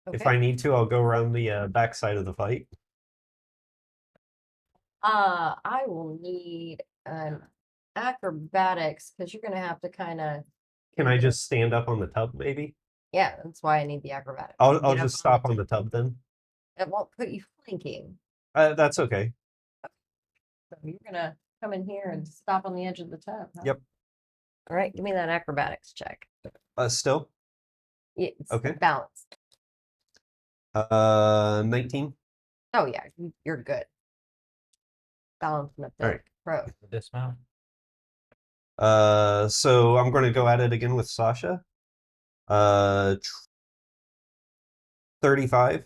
Okay. If I need to, I'll go around the backside of the fight. I will need acrobatics because you're going to have to kind of. Can I just stand up on the tub, maybe? Yeah, that's why I need the acrobatics. I'll Get up just stop on the tub then. It won't put you flanking. That's okay. So you're going to come in here and stop on the edge of the tub. Huh? Yep. All right, give me that acrobatics check. Still? It's Okay. balanced. 19. Oh, yeah, you're good. Balancing up All the right. pro. Dismount. So I'm going to go at it again with Sasha. 35.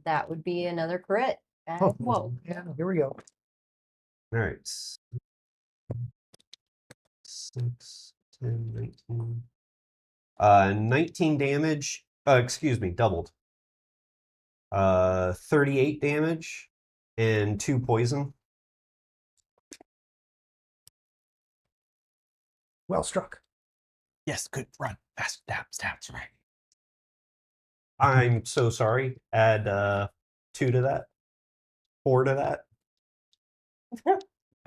That would be another crit. Oh, Whoa. yeah, here we go. All right. 6, 10, 19. 19 damage. Excuse me, doubled. 38 damage and 2 poison. Well struck. Yes, good. Run. Fast. Stabs. Right. I'm so sorry. Add 2 to that. 4 to that.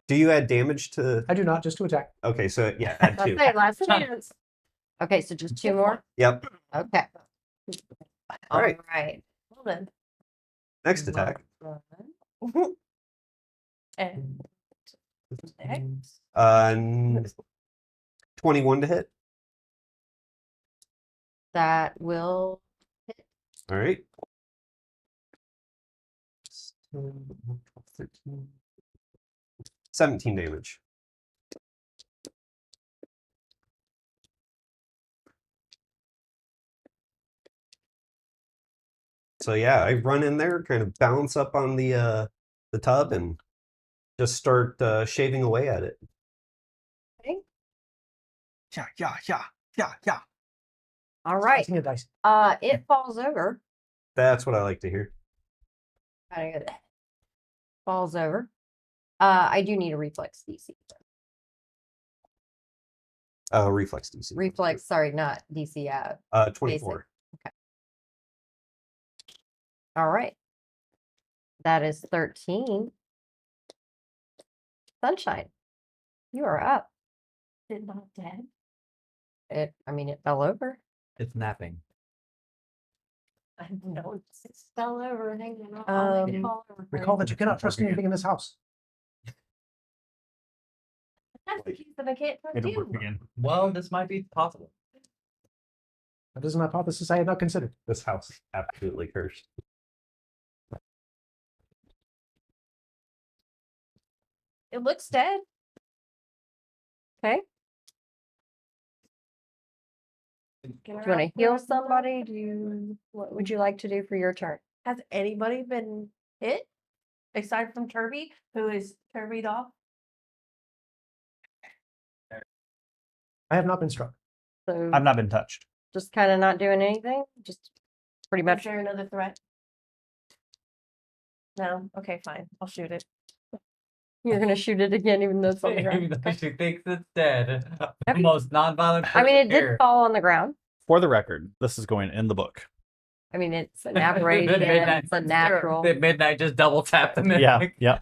Do you add damage to? I do not, just to attack. Okay, so yeah, add 2. Okay, last chance. Okay, so just 2 more. Yep. Okay. All right. right. Well then. Next attack. And next. 21 to hit. That will. All right. 17 damage. So yeah, I run in there, kind of bounce up on the tub, and just start shaving away at it. Yeah. All right. Slicing a dice. It falls over. That's what I like to hear. Kinda good. Falls over. I do need a reflex DC. Reflex DC. Reflex, sorry, not DC. 24. All right. That is 13. Sunshine, you are up. Did not dead. It fell over. It's napping. I know it's fell over. Hang on. I'll make it Um, fall over. Recall that you cannot trust anything in this house. That's the piece that I can't trust It'll you. work again. Well, this might be possible. That is an hypothesis I had not considered. This house is absolutely cursed. It looks dead. Okay. Do you want to heal somebody? What would you like to do for your turn? Has anybody been hit? Aside from Turby, who is Turbied off? I have not been struck. So I've not been touched. just kind of not doing anything. Just pretty Is much. there another threat? No? Okay, fine. I'll shoot it. You're gonna shoot it again, even though it's on the Even ground. though she thinks it's dead. The Yep. most non-violent I mean, it person did here. fall on the ground. For the record, this is going in the book. I mean, it's an aberration. Midnight- It's a natural. At midnight, just double tap the midnight. Yeah.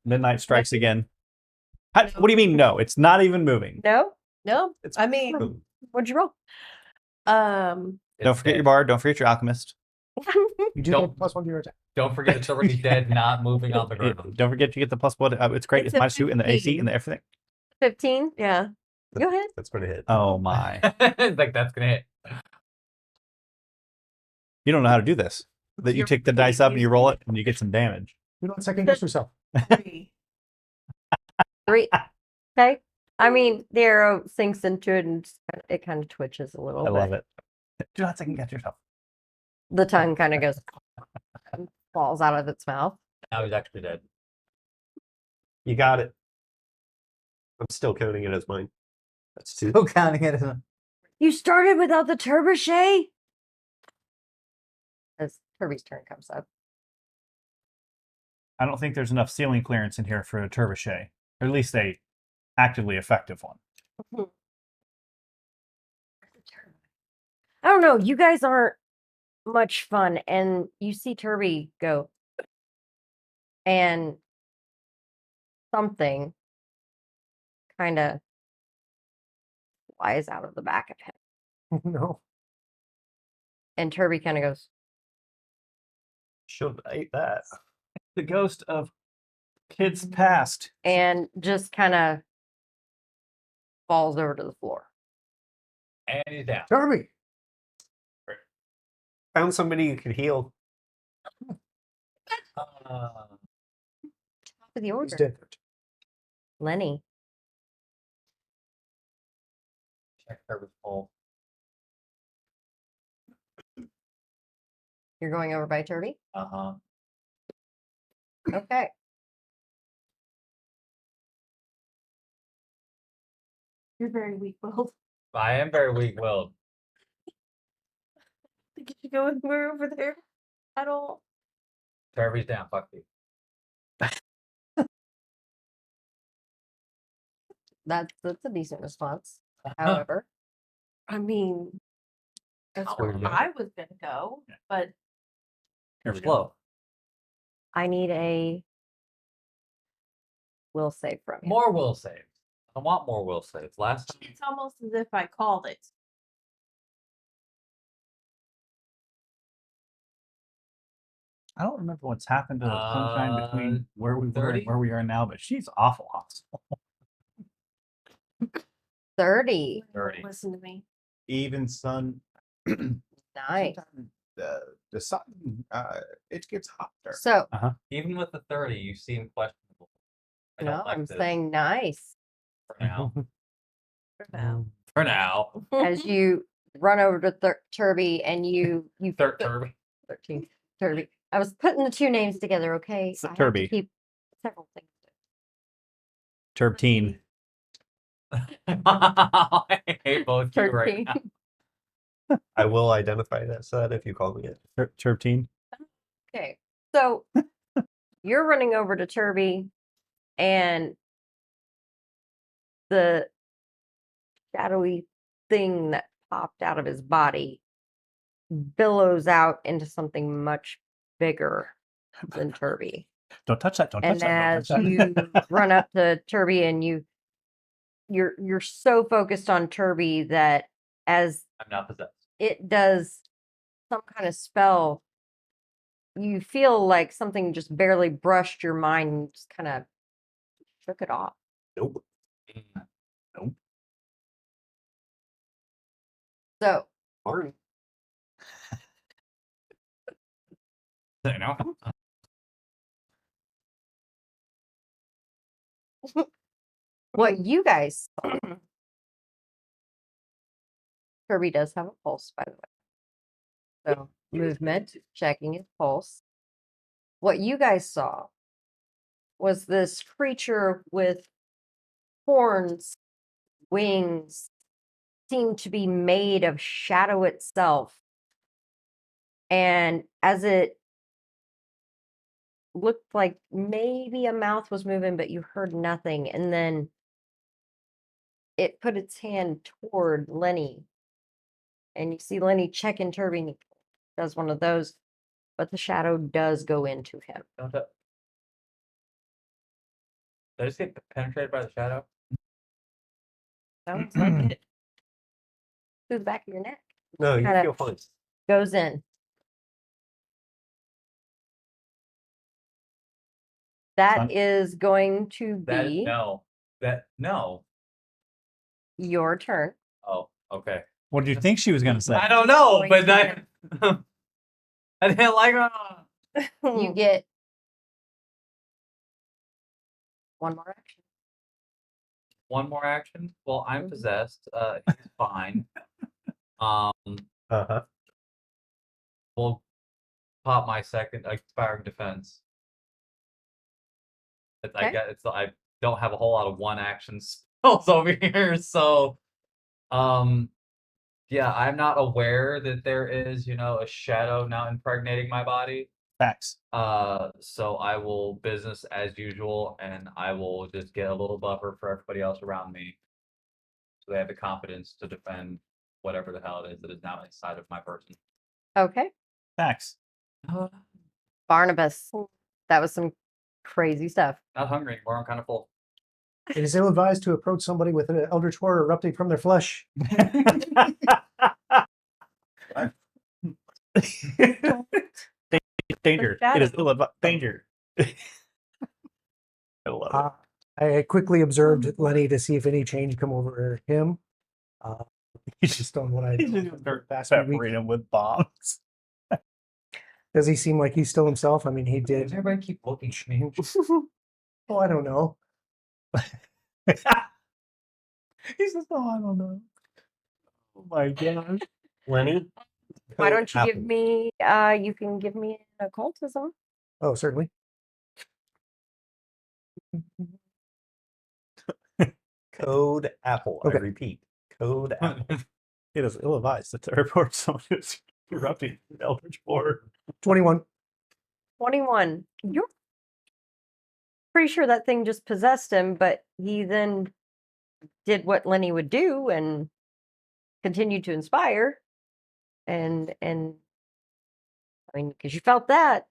Midnight strikes again. What do you mean? No, it's not even moving. No, No? It's I mean, boom. what'd you roll? Don't It's forget your dead. bard. Don't forget your alchemist. You do Don't- get +1 to your attack. Don't forget it's already dead, not moving on the ground. Don't forget to get the +1. It's great. It's It's a my suit and the AC and the everything. 15. yeah. Go ahead. That's going to hit. Oh my! It's like that's gonna hit. You don't know how to do this. That you You're take the dice up and you roll it and you get some damage. Do not second guess yourself. 3. Okay. I mean, the arrow sinks into it and it kind of twitches a little I bit. love it. Do not second guess yourself. The tongue kind of goes, and falls out of its mouth. Now he's actually dead. You got it. I'm still counting it as mine. That's 2. Still counting it as a... You started without the trebuchet? As Kirby's turn comes up. I don't think there's enough ceiling clearance in here for a trebuchet, or at least a actively effective one. I don't know. You guys aren't much fun. And you see Turby go. And something kind of flies out of the back of him. No. And Turby kind of goes, Should have ate that. The ghost of kids past. and just kind of falls over to the floor. And he's down. Darby. Found somebody who could heal. Top of the He's order. dead. Lenny. Check service full. You're going over by Turby? Uh-huh. Okay. You're very weak-willed. I am very weak-willed. Think you should go with we're over there at all. Turby's down. Fuck you. That's a decent response. However, I mean, that's How where are you? I was gonna go, but You're slow. I need a will save from you. More will saves. I want more will saves. Last time. it's almost as if I called it. I don't remember what's happened to Sunshine between where we were 30? and where we are now, but she's awful hostile. 30. 30. Listen to me. Even sun. Nice. sometimes the sun, it gets hotter. So, Even with the 30, you seem questionable. I don't no, like I'm this saying nice. for now. For now. For now. As you run over to Turby and you Third put- Turby. 13 Turby. I was putting the two names together, okay? So I have to Turby. keep several things. Turpteen. I hate both you right 13. now. I will identify that set if you call me it. Turpteen. Okay. So you're running over to Turby and the shadowy thing that popped out of his body billows out into something much bigger than Turby. Don't touch that. Don't And touch that. as Don't touch you that. run up to Turby and you're so focused on Turby that as I'm not possessed. it does some kind of spell, you feel like something just barely brushed your mind and just kind of shook it off. Nope. Nope. So Martin. You know? what you guys saw, Kirby does have a pulse, by the way. So movement, checking his pulse. What you guys saw was this creature with horns, wings, seemed to be made of shadow itself. And as it looked like maybe a mouth was moving, but you heard nothing. And then it put its hand toward Lenny. And you see Lenny checking Turby, and he does one of those, but the shadow does go into him. Don't touch. Did I just get penetrated by the shadow? Sounds like it. Through the back of your neck. No, you Kinda- feel fine. Goes in. That Son- is going to That be no. That no. your turn. Oh, okay. What did you think she was going to say? I don't know, Going but to I didn't like You get one more action. one more action. Well, I'm Mhm. possessed. He's fine. Uh-huh. We'll pop my second expiring defense. I Okay. get it's I don't have a whole lot of one action spells over here, so yeah, I'm not aware that there is, a shadow now impregnating my body. Facts. So I will business as usual, and I will just get a little buffer for everybody else around me, so they have the confidence to defend whatever the hell it is that is now inside of my person. Okay. Facts. Barnabas. That was some crazy stuff. Not hungry anymore. I'm kind of full. It is ill advised to approach somebody with an eldritch horror erupting from their flesh. Danger. It is ill danger. I love it. I quickly observed Lenny to see if any change come over him. He's Just on what I He's know just from the start past few weeks. peppering him with bombs. Does he seem like he's still himself? I mean, he Does did. everybody keep looking at me? Oh, I don't know. He says, "Oh, I don't know." Oh my god. Lenny? Why Code don't you give Apple. me you can give me an occultism. Oh, certainly. Code Apple. Okay. I repeat. Code Apple. It is ill advised to report someone who's erupting from Eldritch Horror. 21. 21. You're pretty sure that thing just possessed him, but he then did what Lenny would do and continued to inspire. And I mean, because you felt that.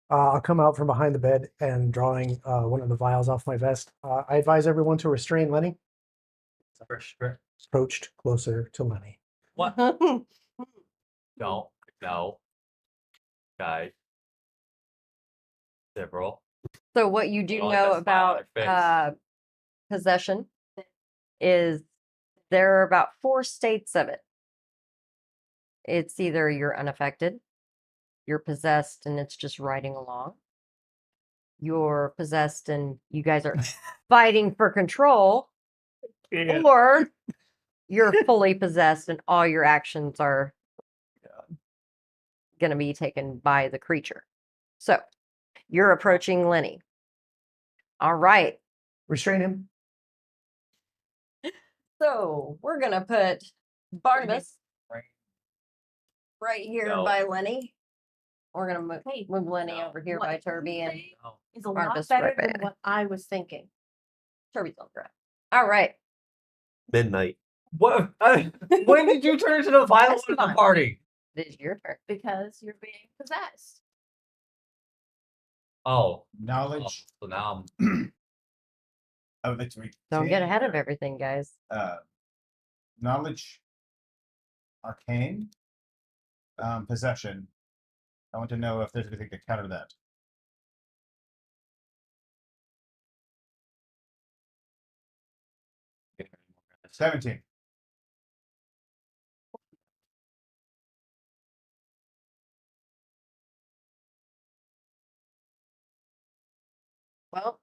I'll come out from behind the bed and drawing one of the vials off my vest. I advise everyone to restrain Lenny. Approached closer to Lenny. What? No, no. Guys. Several. So what you do You like know that smile on about your face. possession is there are about 4 states of it. It's either you're unaffected, you're possessed and it's just riding along. You're possessed and you guys are fighting for control, or you're fully possessed and all your actions are going to be taken by the creature. So you're approaching Lenny. All right. Restrain him. So we're going to put Barnabas right here No. by Lenny. We're going to move Lenny No. over here What by you Turby, and say is a lot Barnabas better right than there. what I was thinking. Turby's on the right. All right. Midnight. What? When did you turn into the violent That's in the fine. party? It is your turn. Because you're being possessed. Oh. Knowledge. So now I would like to read. Don't get ahead of everything, guys. Knowledge, arcane, possession. I want to know if there's anything to counter that. I'm 17. Well,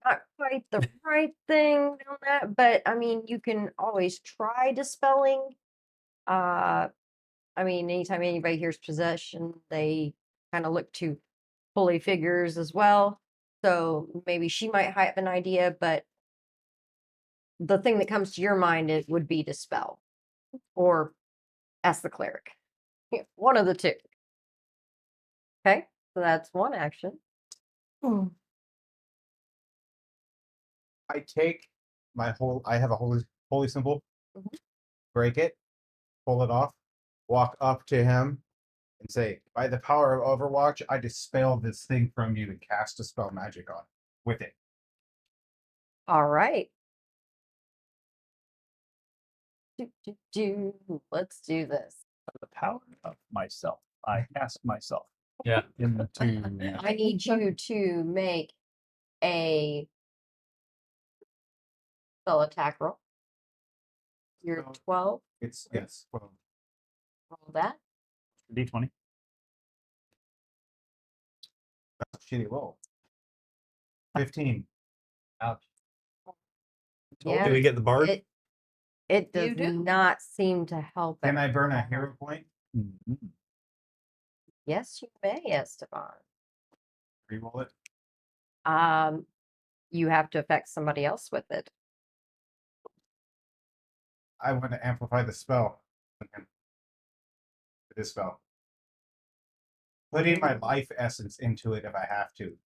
not quite the right thing on that, but I mean, you can always try dispelling. I mean, anytime anybody hears possession, they kind of look to holy figures as well. So maybe she might have an idea, but the thing that comes to your mind it would be dispel or ask the cleric. One of the two. Okay, so that's one action. I take I have a holy symbol, Mhm. break it, pull it off, walk up to him, and say, by the power of Overwatch, I dispel this thing from you and cast a spell magic on it with it. All right. Let's do this. The power of myself. I ask myself. Yeah. Into. I need you to make a spell attack roll. You're So- 12. Yes. Well, Roll that. D20. that's a shitty roll. 15. Ouch. Yeah. Do we get the bard? It You does do. not seem to help. Can at I burn a all. hero point? Mhm. Yes, you may, Esteban. Reroll it. You have to affect somebody else with it. I want to amplify the spell. This spell. Putting my life essence into it if I have to.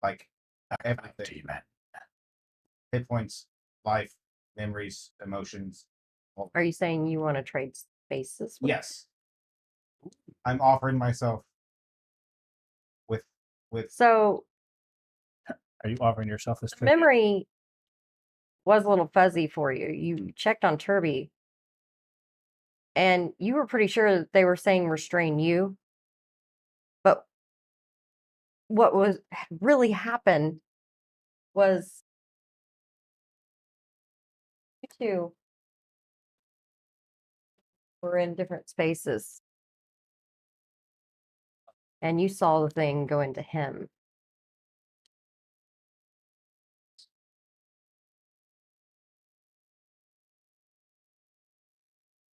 Like everything. Demon. Hit points, life, memories, emotions. Are you saying you want to trade spaces? With Yes. I'm offering myself with So Are you offering yourself this the tribute? memory was a little fuzzy for you. You checked on Turby, and you were pretty sure that they were saying restrain you. But what was really happened was you two were in different spaces, and you saw the thing go into him.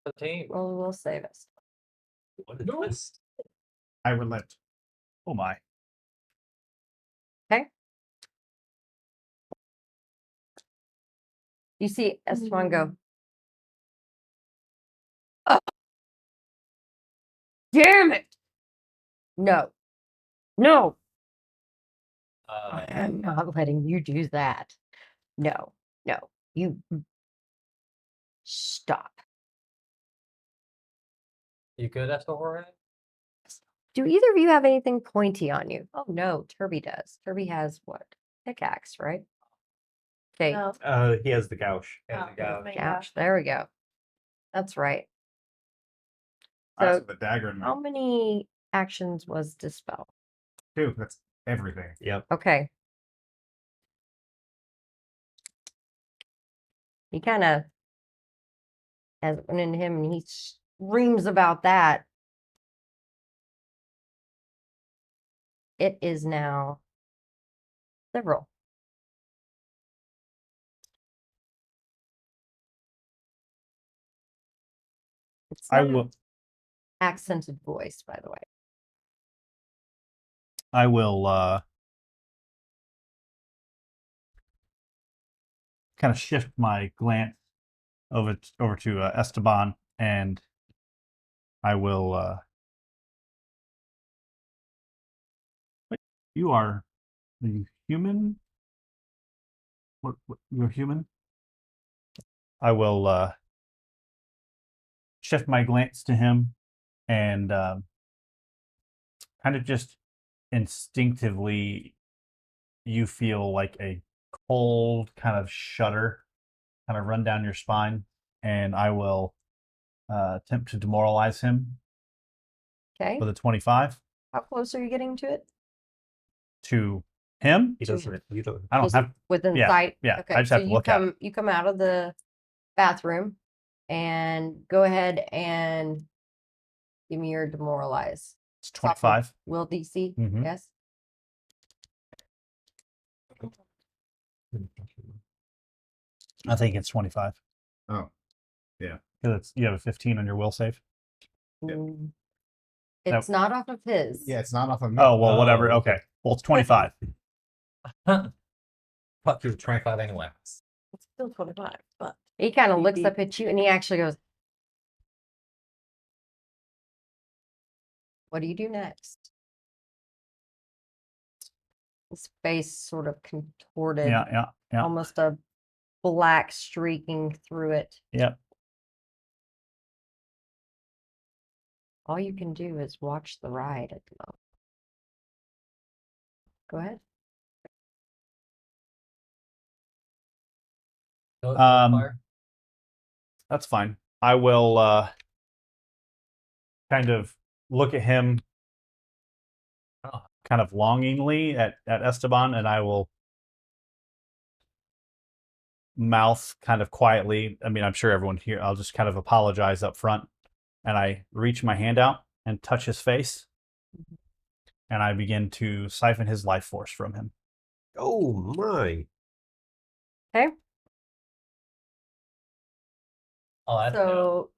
The team. Well, we'll save us. What a twist. I relent. Oh my. Okay. You see Esteban go, "Oh," damn it! No. No. Uh, I'm not letting you do that. No. No. You stop. you good, Estor? Do either of you have anything pointy on you? Oh no, Turby does. Turby has what? Pickaxe, right? Okay, No. He has the gouge. Yeah, Oh, the gouge. my ouch. There we go. That's right. I also So, have a dagger in my how many actions was dispel? 2. That's everything. Yep. Okay. He kind of has went into him and he screams about that. It is now several. It's I not will. accented voice, by the way. I will kind of shift my glance over to Esteban, and I will. Wait, you are human? What? You're human? I will shift my glance to him, and kind of just instinctively, you feel like a cold kind of shudder kind of run down your spine, and I will attempt to demoralize him Okay. with a 25 How close are you getting to it? to him. He doesn't. You don't. I don't Just have. within yeah, sight. yeah, Okay. I just so have to you look at come you come out of the bathroom and go ahead and give me your demoralize. It's Soft 25. Will DC. Mhm. Yes. I think it's 25 Oh, yeah. because you have a 15 on your will save. Yep. Mm. It's not off of his. Yeah, it's not off of me. Oh well, whatever. Oh, Okay. Well, it's 25. Fuck you, 25 anyway. It's still 25, but He kind of looks up at you and he actually goes, "What do you do next?" His face sort of contorted, Yeah. almost a black streaking through it. Yep. All you can do is watch the ride at the moment. Go ahead. That's fine. I will kind of look at him kind of longingly at Esteban, and I will mouth kind of quietly. I mean, I'm sure everyone here, I'll just kind of apologize up front. And I reach my hand out and touch his face. And I begin to siphon his life force from him. Oh my! Okay. Oh, that's So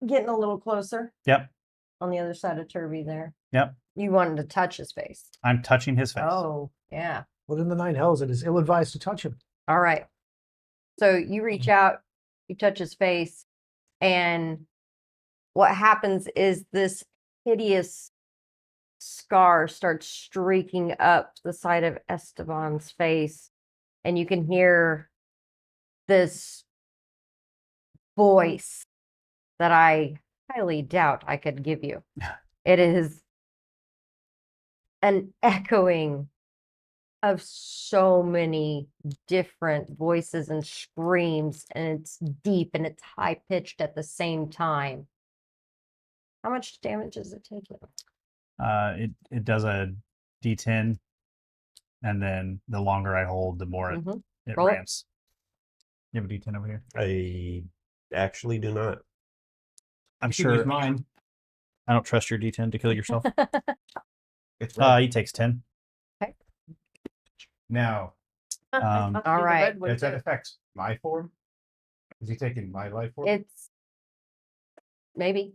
getting a little closer Yep. on the other side of Turby there. Yep. You wanted to touch his face. I'm touching his face. Oh, yeah. Within the 9 hells, it is ill-advised to touch him. All right. So you reach out, you touch his face, and what happens is this hideous scar starts streaking up the side of Esteban's face, and you can hear this voice that I highly doubt I could give you. It is an echoing of so many different voices and screams, and it's deep and it's high pitched at the same time. How much damage is it taking? It does a D10, and then the longer I hold, the more it Roll it. ramps. You have a D10 over here. I actually do not. I'm You can use sure. mine. I don't trust your D10 to kill yourself. It's red. He takes 10. Now, all the right. red one does that too. affect my form? Is he taking my life form? It's maybe.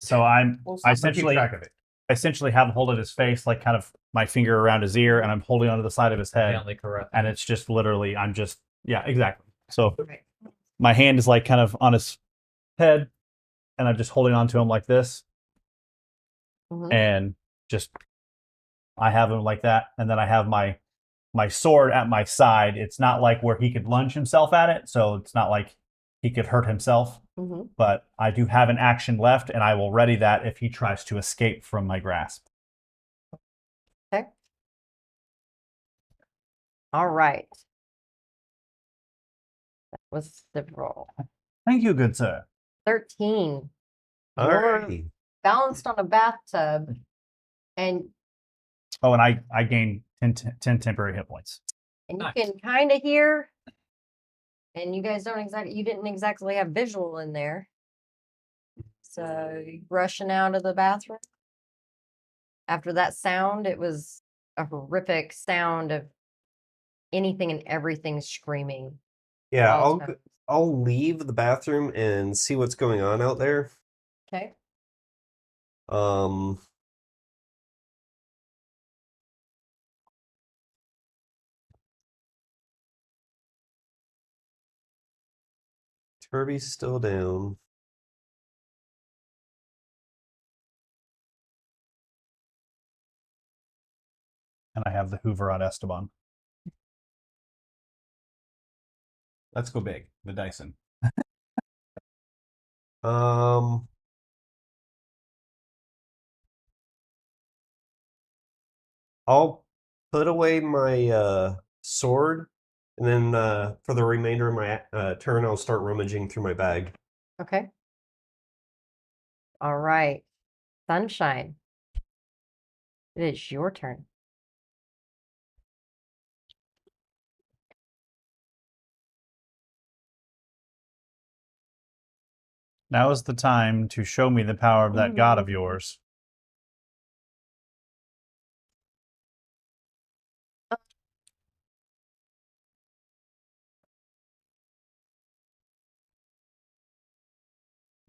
So I I'll keep essentially track of it. essentially have hold of his face, like kind of my finger around his ear, and I'm holding onto the side of his head, gently correct. and it's just literally yeah, exactly. So Okay. my hand is like kind of on his head, and I'm just holding on to him like this, Mhm. and just I have him like that, and then I have my sword at my side. It's not like where he could lunge himself at it, so it's not like he could hurt himself. Mhm. But I do have an action left, and I will ready that if he tries to escape from my grasp. Okay. All right. That was the roll. Thank you, good sir. 13. You're Alrighty. balanced on a bathtub, and Oh, and I gain 10 temporary hit points. you Nice. can kind of hear, and you guys you didn't exactly have visual in there. So you rushing out of the bathroom. After that sound, it was a horrific sound of anything and everything screaming. Yeah, all tones. I'll leave the bathroom and see what's going on out there. Okay. Um, Turby's still down. And I have the Hoover on Esteban. Let's go big. The Dyson. Um, I'll put away my sword, and then for the remainder of my turn, I'll start rummaging through my bag. Okay. All right. Sunshine. It is your turn. Now is the time to show me the power of that god of yours.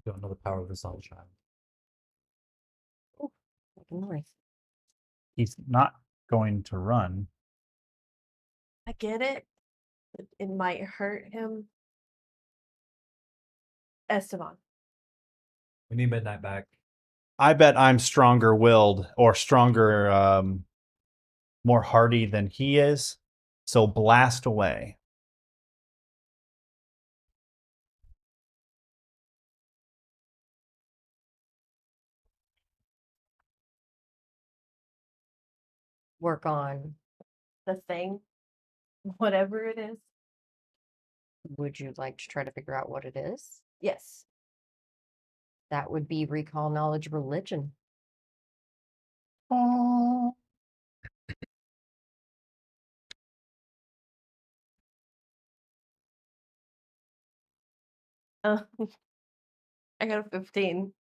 Don't know the power of the sunshine. Nice. He's not going to run. I get it. But it might hurt him. Esteban. We need midnight back. I bet I'm stronger willed or stronger, more hardy than he is. So blast away. Work on. The thing. Whatever it is. Would you like to try to figure out what it is? Yes. That would be recall knowledge religion. Oh. I got a 15.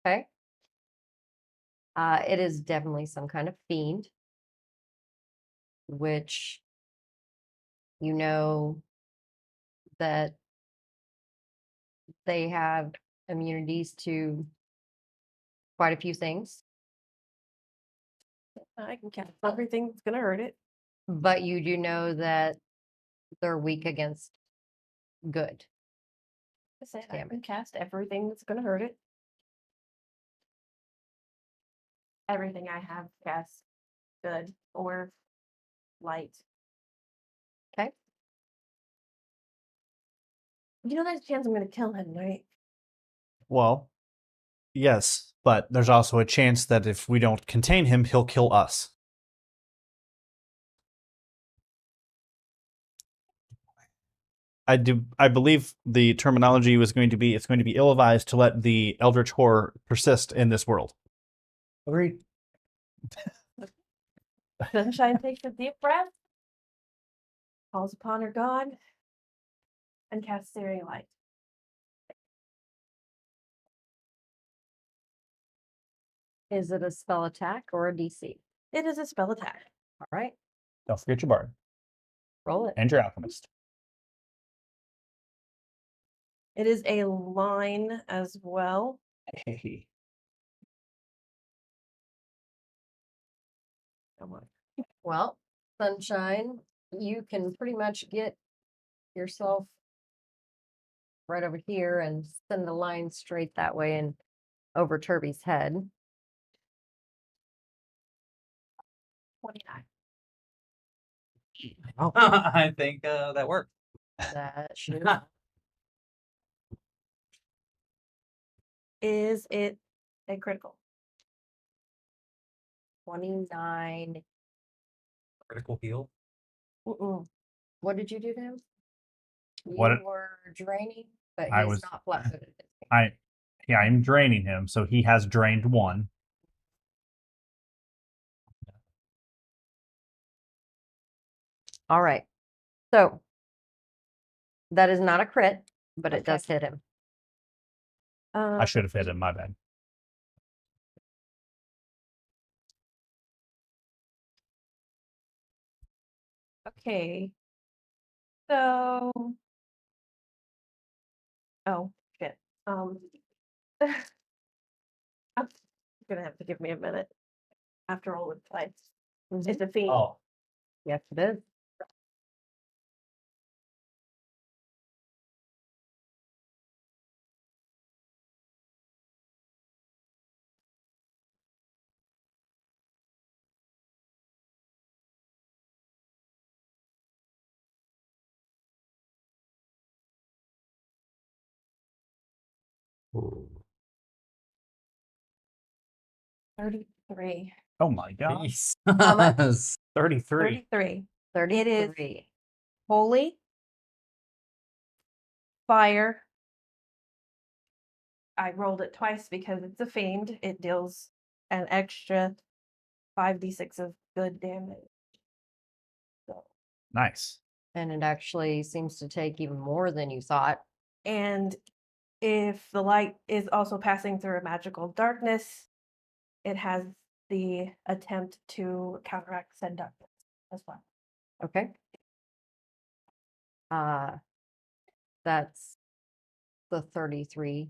Okay. It is definitely some kind of fiend, which you know that they have immunities to quite a few things, I can cast everything that's gonna hurt it. but you do know that they're weak against good. I said I Damn can cast everything that's gonna hurt it. Everything I have cast good or light. Okay. You know there's a chance I'm gonna kill him, right? Well, yes, but there's also a chance that if we don't contain him, he'll kill us. I believe the terminology was going to be it's going to be ill-advised to let the eldritch horror persist in this world. Agreed. Sunshine takes a deep breath, calls upon her god, and casts Searing Light. Is it a spell attack or a DC? It is a spell attack. All right. Don't forget your bard Roll it. and your alchemist. It is a line as well. Hey. Come on. Well, Sunshine, you can pretty much get yourself right over here and send the line straight that way and over Turby's head. 29. I think that worked. That should. Is it a critical? 29. Critical heal. Mm-mm. What did you do to him? What You were draining, but I he's was- not flat-footed. I'm draining him, so he has drained 1. All right. So that is not a crit, but it Okay. does hit him. I should have hit him. My bad. Okay. So. Oh shit. I'm gonna have to give me a minute. After all with play. It's a fiend. Oh, Yes, it is. Ooh. 33. Oh my god. peace. How much? 33. 33. 33. Holy. Fire. I rolled it twice because it's a fiend. It deals an extra 5d6 of good damage. So, Nice. And it actually seems to take even more than you thought. and if the light is also passing through a magical darkness, it has the attempt to counteract said darkness as well. Okay. That's the 33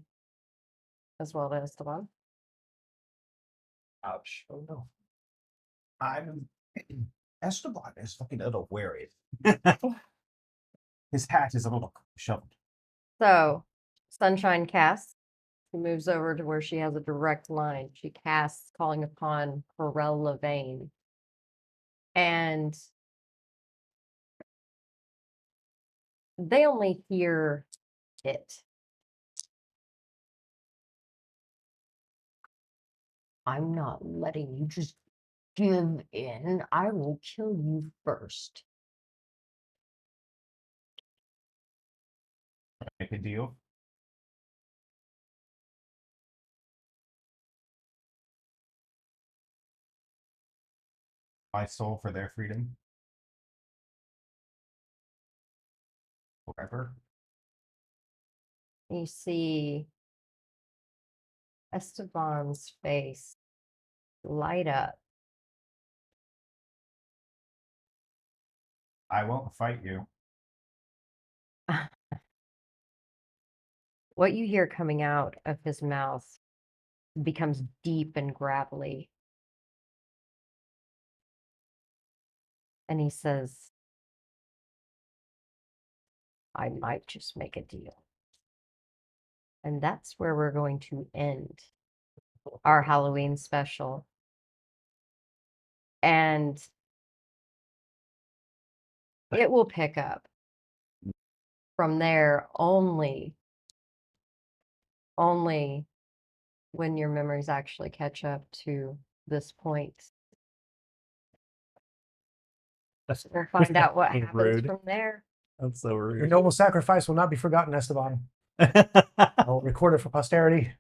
as well as the one. Ouch. Oh no. I'm Esteban is fucking a little worried. His hat is a little shoved. So Sunshine casts. She moves over to where she has a direct line. She casts calling upon Corel Levane. And they only hear it. I'm not letting you just give in. I will kill you first. Make a deal. My soul for their freedom. Forever. You see Esteban's face light up. I won't fight you. What you hear coming out of his mouth becomes deep and gravelly. And he says, I might just make a deal. And that's where we're going to end our Halloween special. And it will pick up from there only when your memories actually catch up to this point. We'll find out what fucking happens rude. from there. That's so Your rude. noble sacrifice will not be forgotten, Esteban. I'll record it for posterity.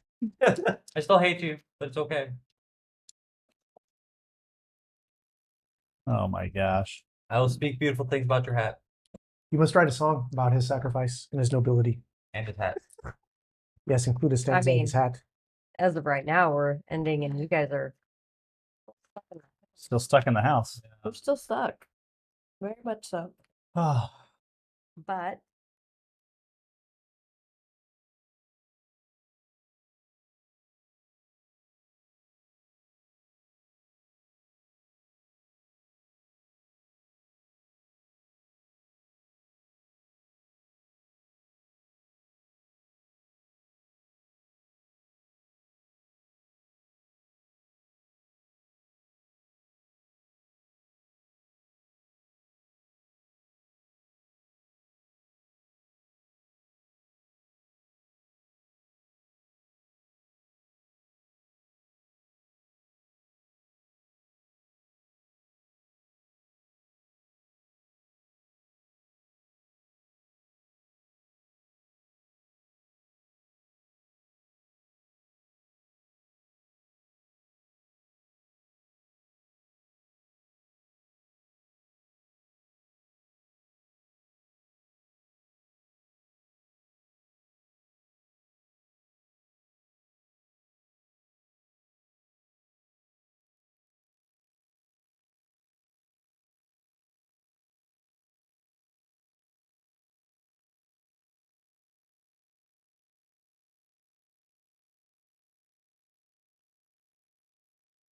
I still hate you, but it's okay. Oh my gosh. I will speak beautiful things about your hat You must write a song about his sacrifice and his nobility. and his hat. Yes, include a stanza in his hat. As of right now, we're ending and you guys are Still stuck in the house. I'm still stuck. Very much so. Oh. but